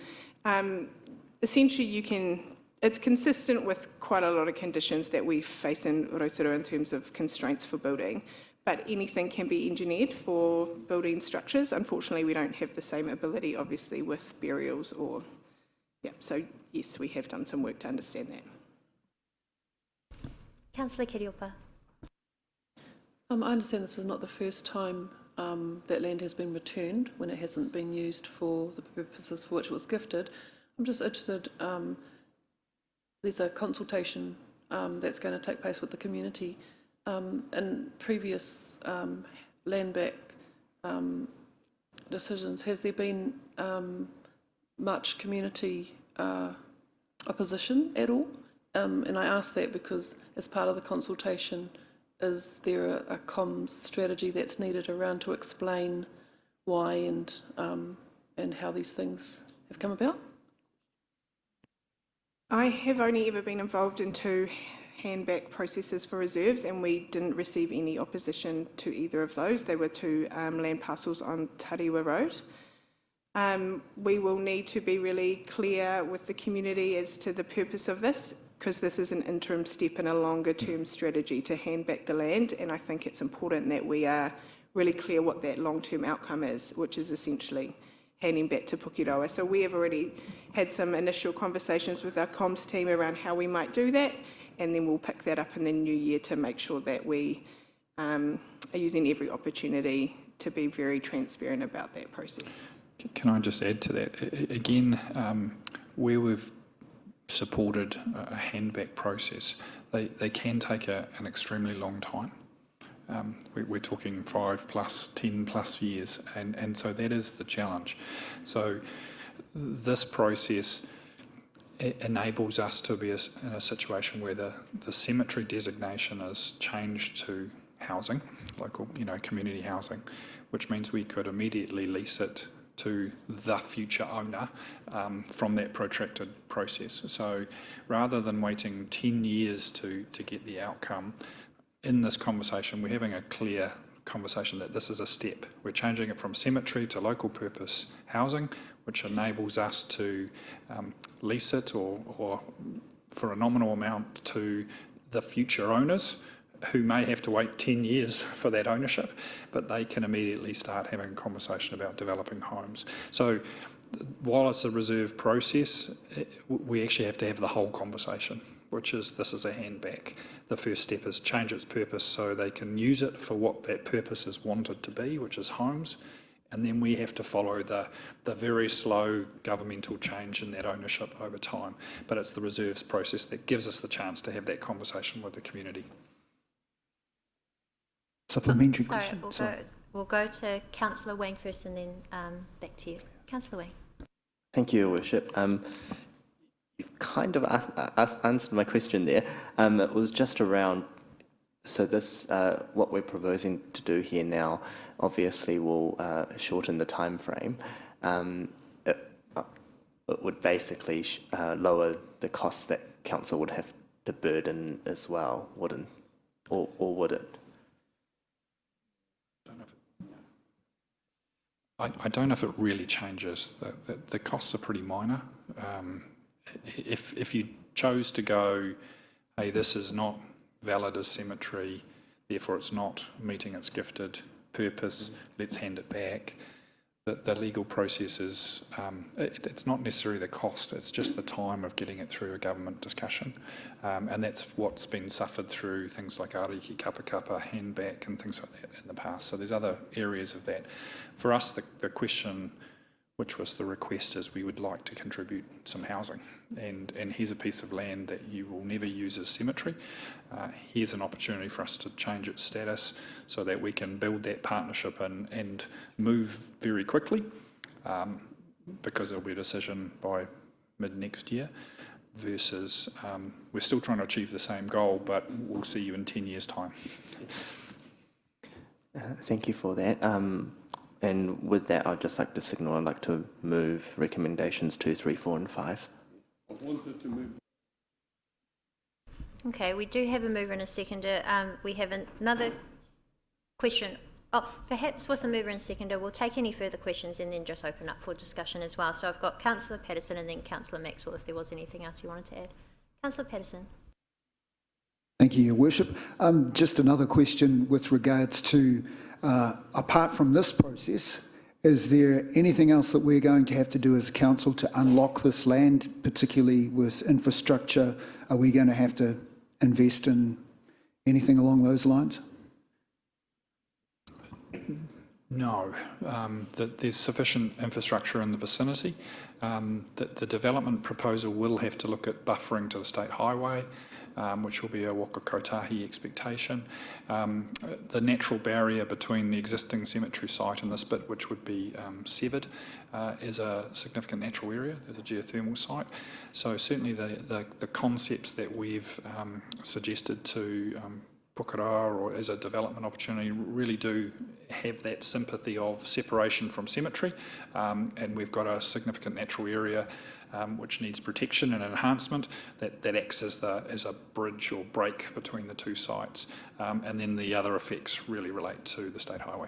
Essentially, it's consistent with quite a lot of conditions that we face in Rotorua in terms of constraints for building, but anything can be engineered for building structures. Unfortunately, we don't have the same ability, obviously, with burials or, so yes, we have done some work to understand that. Councillor Kiriopa. I understand this is not the first time that land has been returned when it hasn't been used for the purposes for which it was gifted. I'm just interested, there's a consultation that's going to take place with the community. In previous land back decisions, has there been much community opposition at all? And I ask that because as part of the consultation, is there a comms strategy that's needed around to explain why and how these things have come about? I have only ever been involved in 2 handback processes for reserves, and we didn't receive any opposition to either of those. They were 2 land parcels on Tariwa Road. We will need to be really clear with the community as to the purpose of this, because this is an interim step in a longer term strategy to hand back the land, and I think it's important that we are really clear what that long term outcome is, which is essentially handing back to Pukeroa. So we have already had some initial conversations with our comms team around how we might do that, and then we'll pick that up in the new year to make sure that we are using every opportunity to be very transparent about that process. Can I just add to that? Again, where we've supported a handback process, they can take an extremely long time. We're talking 5 plus, 10 plus years, and so that is the challenge. So this process enables us to be in a situation where the cemetery designation is changed to housing, local, community housing, which means we could immediately lease it to the future owner from that protracted process. So rather than waiting 10 years to get the outcome, in this conversation, we're having a clear conversation that this is a step. We're changing it from cemetery to local purpose housing, which enables us to lease it or for a nominal amount to the future owners, who may have to wait 10 years for that ownership, but they can immediately start having a conversation about developing homes. So while it's a reserve process, we actually have to have the whole conversation, which is this is a handback. The first step is change its purpose so they can use it for what that purpose is wanted to be, which is homes. And then we have to follow the very slow governmental change in that ownership over time. But it's the reserves process that gives us the chance to have that conversation with the community. Supplementary question. We'll go to Councillor Wang first and then back to you. Councillor Wang. Thank you, Your Worship. You've kind of answered my question there. It was just around, so this, what we're proposing to do here now, obviously will shorten the time frame. It would basically lower the costs that council would have to burden as well, wouldn't, or would it? I don't know if it really changes. The costs are pretty minor. If you chose to go, hey, this is not valid as cemetery, therefore it's not meeting its gifted purpose, let's hand it back. The legal process is, it's not necessarily the cost, it's just the time of getting it through a government discussion. And that's what's been suffered through things like ariki kapa kapa, handback and things like that in the past. So there's other areas of that. For us, the question, which was the request, is we would like to contribute some housing. And here's a piece of land that you will never use as cemetery. Here's an opportunity for us to change its status so that we can build that partnership and move very quickly, because there'll be a decision by mid next year, versus we're still trying to achieve the same goal, but we'll see you in 10 years' time. Thank you for that. And with that, I'd just like to signal I'd like to move recommendations 2, 3, 4 and 5. I wanted to move. Okay, we do have a mover and a seconder. We have another question. Oh, perhaps with a mover and seconder, we'll take any further questions and then just open up for discussion as well. So I've got Councillor Patterson and then Councillor Maxwell if there was anything else you wanted to add. Councillor Patterson. Thank you, Your Worship. Just another question with regards to, apart from this process, is there anything else that we're going to have to do as a council to unlock this land, particularly with infrastructure? Are we going to have to invest in anything along those lines? No, there's sufficient infrastructure in the vicinity. The development proposal will have to look at buffering to the state highway, which will be a waka kotahi expectation. The natural barrier between the existing cemetery site and this bit, which would be severed, is a significant natural area. There's a geothermal site. So certainly the concepts that we've suggested to Pukaroa or as a development opportunity really do have that sympathy of separation from cemetery, and we've got a significant natural area which needs protection and enhancement that acts as a bridge or break between the two sites, and then the other effects really relate to the state highway.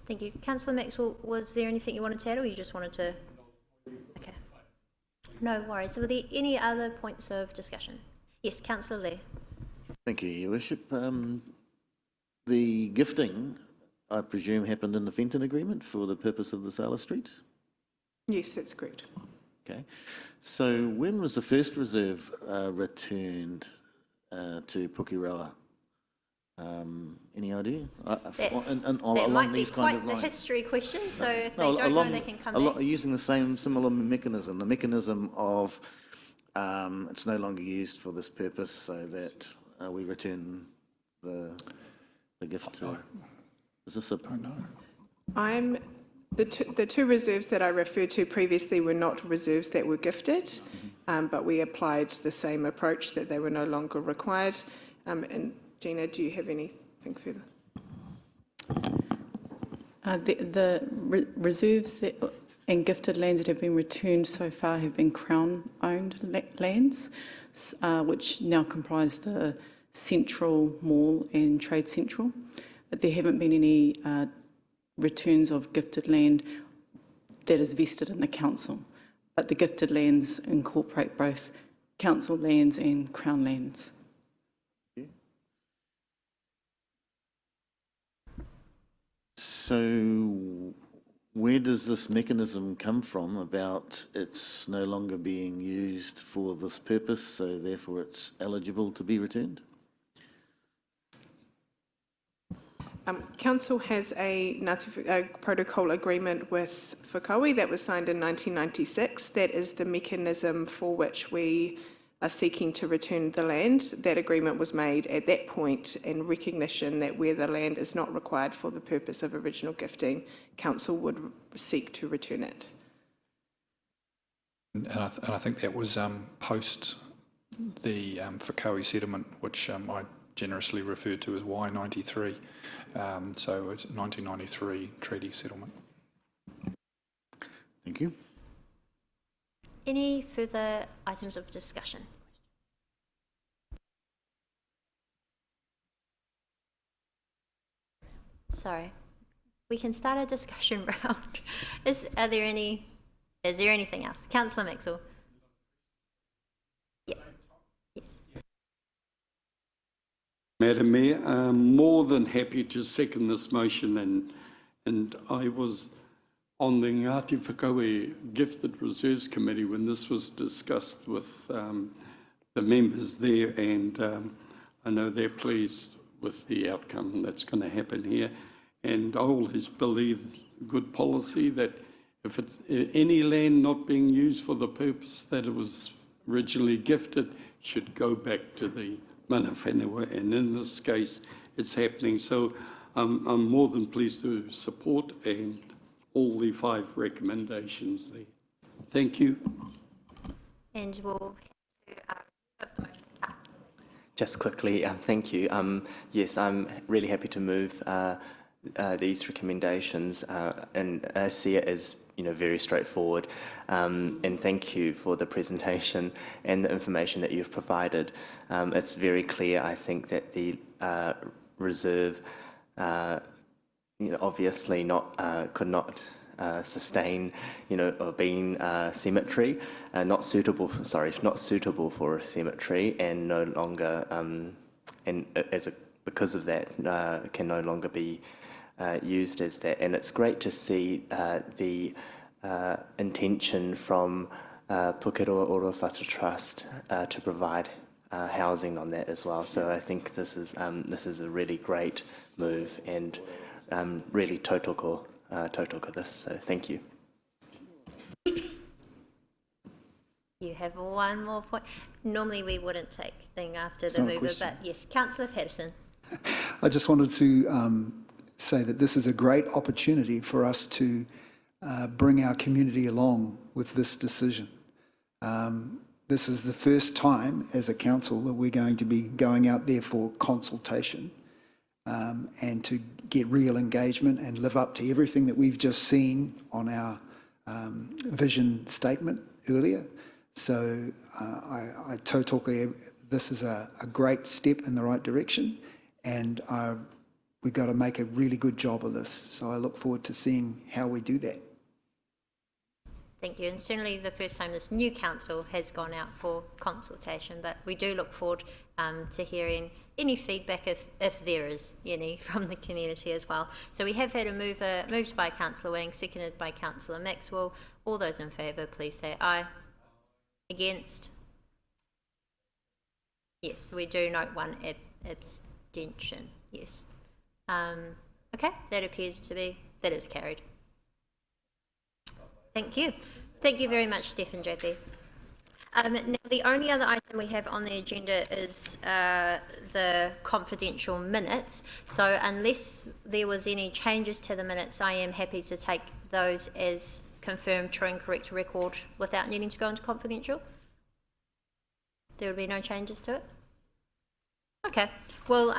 Thank you. Councillor Maxwell, was there anything you wanted to add or you just wanted to? Okay. No worries. So were there any other points of discussion? Yes, Councillor Lee. Thank you, Your Worship. The gifting, I presume, happened in the Fenton Agreement for the purpose of the Sala Street? Yes, that's correct. Okay. So when was the first reserve returned to Pukeroa? Any idea? That might be quite the history question, so if they don't know, they can come back. Using the similar mechanism, the mechanism of it's no longer used for this purpose, so that we return the gift to. Is this a? No. The two reserves that I referred to previously were not reserves that were gifted, but we applied the same approach that they were no longer required. And Gina, do you have anything further? The reserves and gifted lands that have been returned so far have been Crown-owned lands, which now comprise the Central Mall and Trade Central. There haven't been any returns of gifted land that is vested in the council, but the gifted lands incorporate both council lands and Crown lands. So where does this mechanism come from about it's no longer being used for this purpose, so therefore it's eligible to be returned? Council has a protocol agreement with Whakaui that was signed in 1996. That is the mechanism for which we are seeking to return the land. That agreement was made at that point in recognition that where the land is not required for the purpose of original gifting, Council would seek to return it. And I think that was post the Whakaui settlement, which I generously referred to as Y93. So it's 1993 treaty settlement. Thank you. Any further items of discussion? Sorry. we can start a discussion round. Is there anything else? Councillor Maxwell. Yeah. Yes. Madam Mayor, I'm more than happy to second this motion, and I was on the Ngāti Whakaue Gifted Reserves Committee when this was discussed with the members there, and I know they're pleased with the outcome that's going to happen here. And I always believe good policy that if it's any land not being used for the purpose that it was originally gifted should go back to the mana whenua, and in this case it's happening. So I'm more than pleased to support and all the 5 recommendations there. Thank you. And we'll Just quickly, thank you. Yes, I'm really happy to move these recommendations, and I see it as very straightforward. And thank you for the presentation and the information that you've provided. It's very clear, I think, that the reserve, obviously could not sustain, or being cemetery, not suitable for a cemetery, and no longer, because of that, can no longer be used as that. And it's great to see the intention from Pukeroa Orowhata Trust to provide housing on that as well. So I think this is a really great move, and really tautoko this. So thank you. You have one more point. Normally we wouldn't take thing after the mover, but yes, Councillor Petition. I just wanted to say that this is a great opportunity for us to bring our community along with this decision. This is the first time as a council that we're going to be going out there for consultation and to get real engagement and live up to everything that we've just seen on our vision statement earlier. So I tautoko, this is a great step in the right direction, and we've got to make a really good job of this. So I look forward to seeing how we do that. Thank you. And certainly the first time this new council has gone out for consultation, but we do look forward to hearing any feedback if there is any from the community as well. So we have had a moved by Councillor Wang, seconded by Councillor Maxwell. All those in favour, please say aye. Against? Yes, we do note one abstention. Yes. Okay, that appears to be, that is carried. Thank you. Thank you very much, Stephen JP. Now, the only other item we have on the agenda is the confidential minutes. So unless there was any changes to the minutes, I am happy to take those as confirmed, true and correct record without needing to go into confidential. There will be no changes to it? Okay. Well,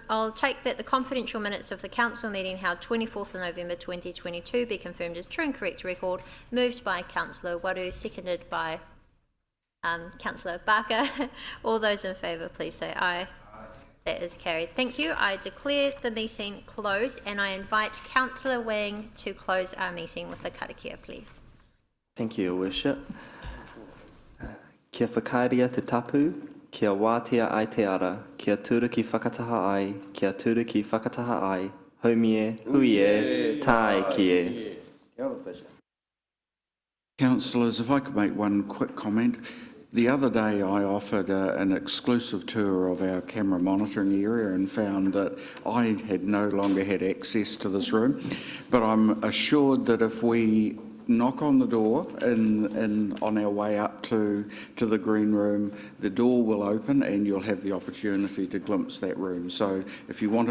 I'll take that the confidential minutes of the council meeting held 24th of November 2022 be confirmed as true and correct record, moved by Councillor Waru, seconded by Councillor Barker. All those in favour, please say aye. Aye. That is carried. Thank you. I declare the meeting closed, and I invite Councillor Wang to close our meeting with the karakia, please. Thank you, Your Worship. Kia whakaaria te tapu, kia wātea ai te ara, kia turuki whakataha ai, kia turuki whakataha ai, haumie, huie, tae kie. Councillors, if I could make one quick comment. The other day I offered an exclusive tour of our camera monitoring area and found that I had no longer had access to this room, but I'm assured that if we knock on the door on our way up to the green room, the door will open and you'll have the opportunity to glimpse that room. So if you want to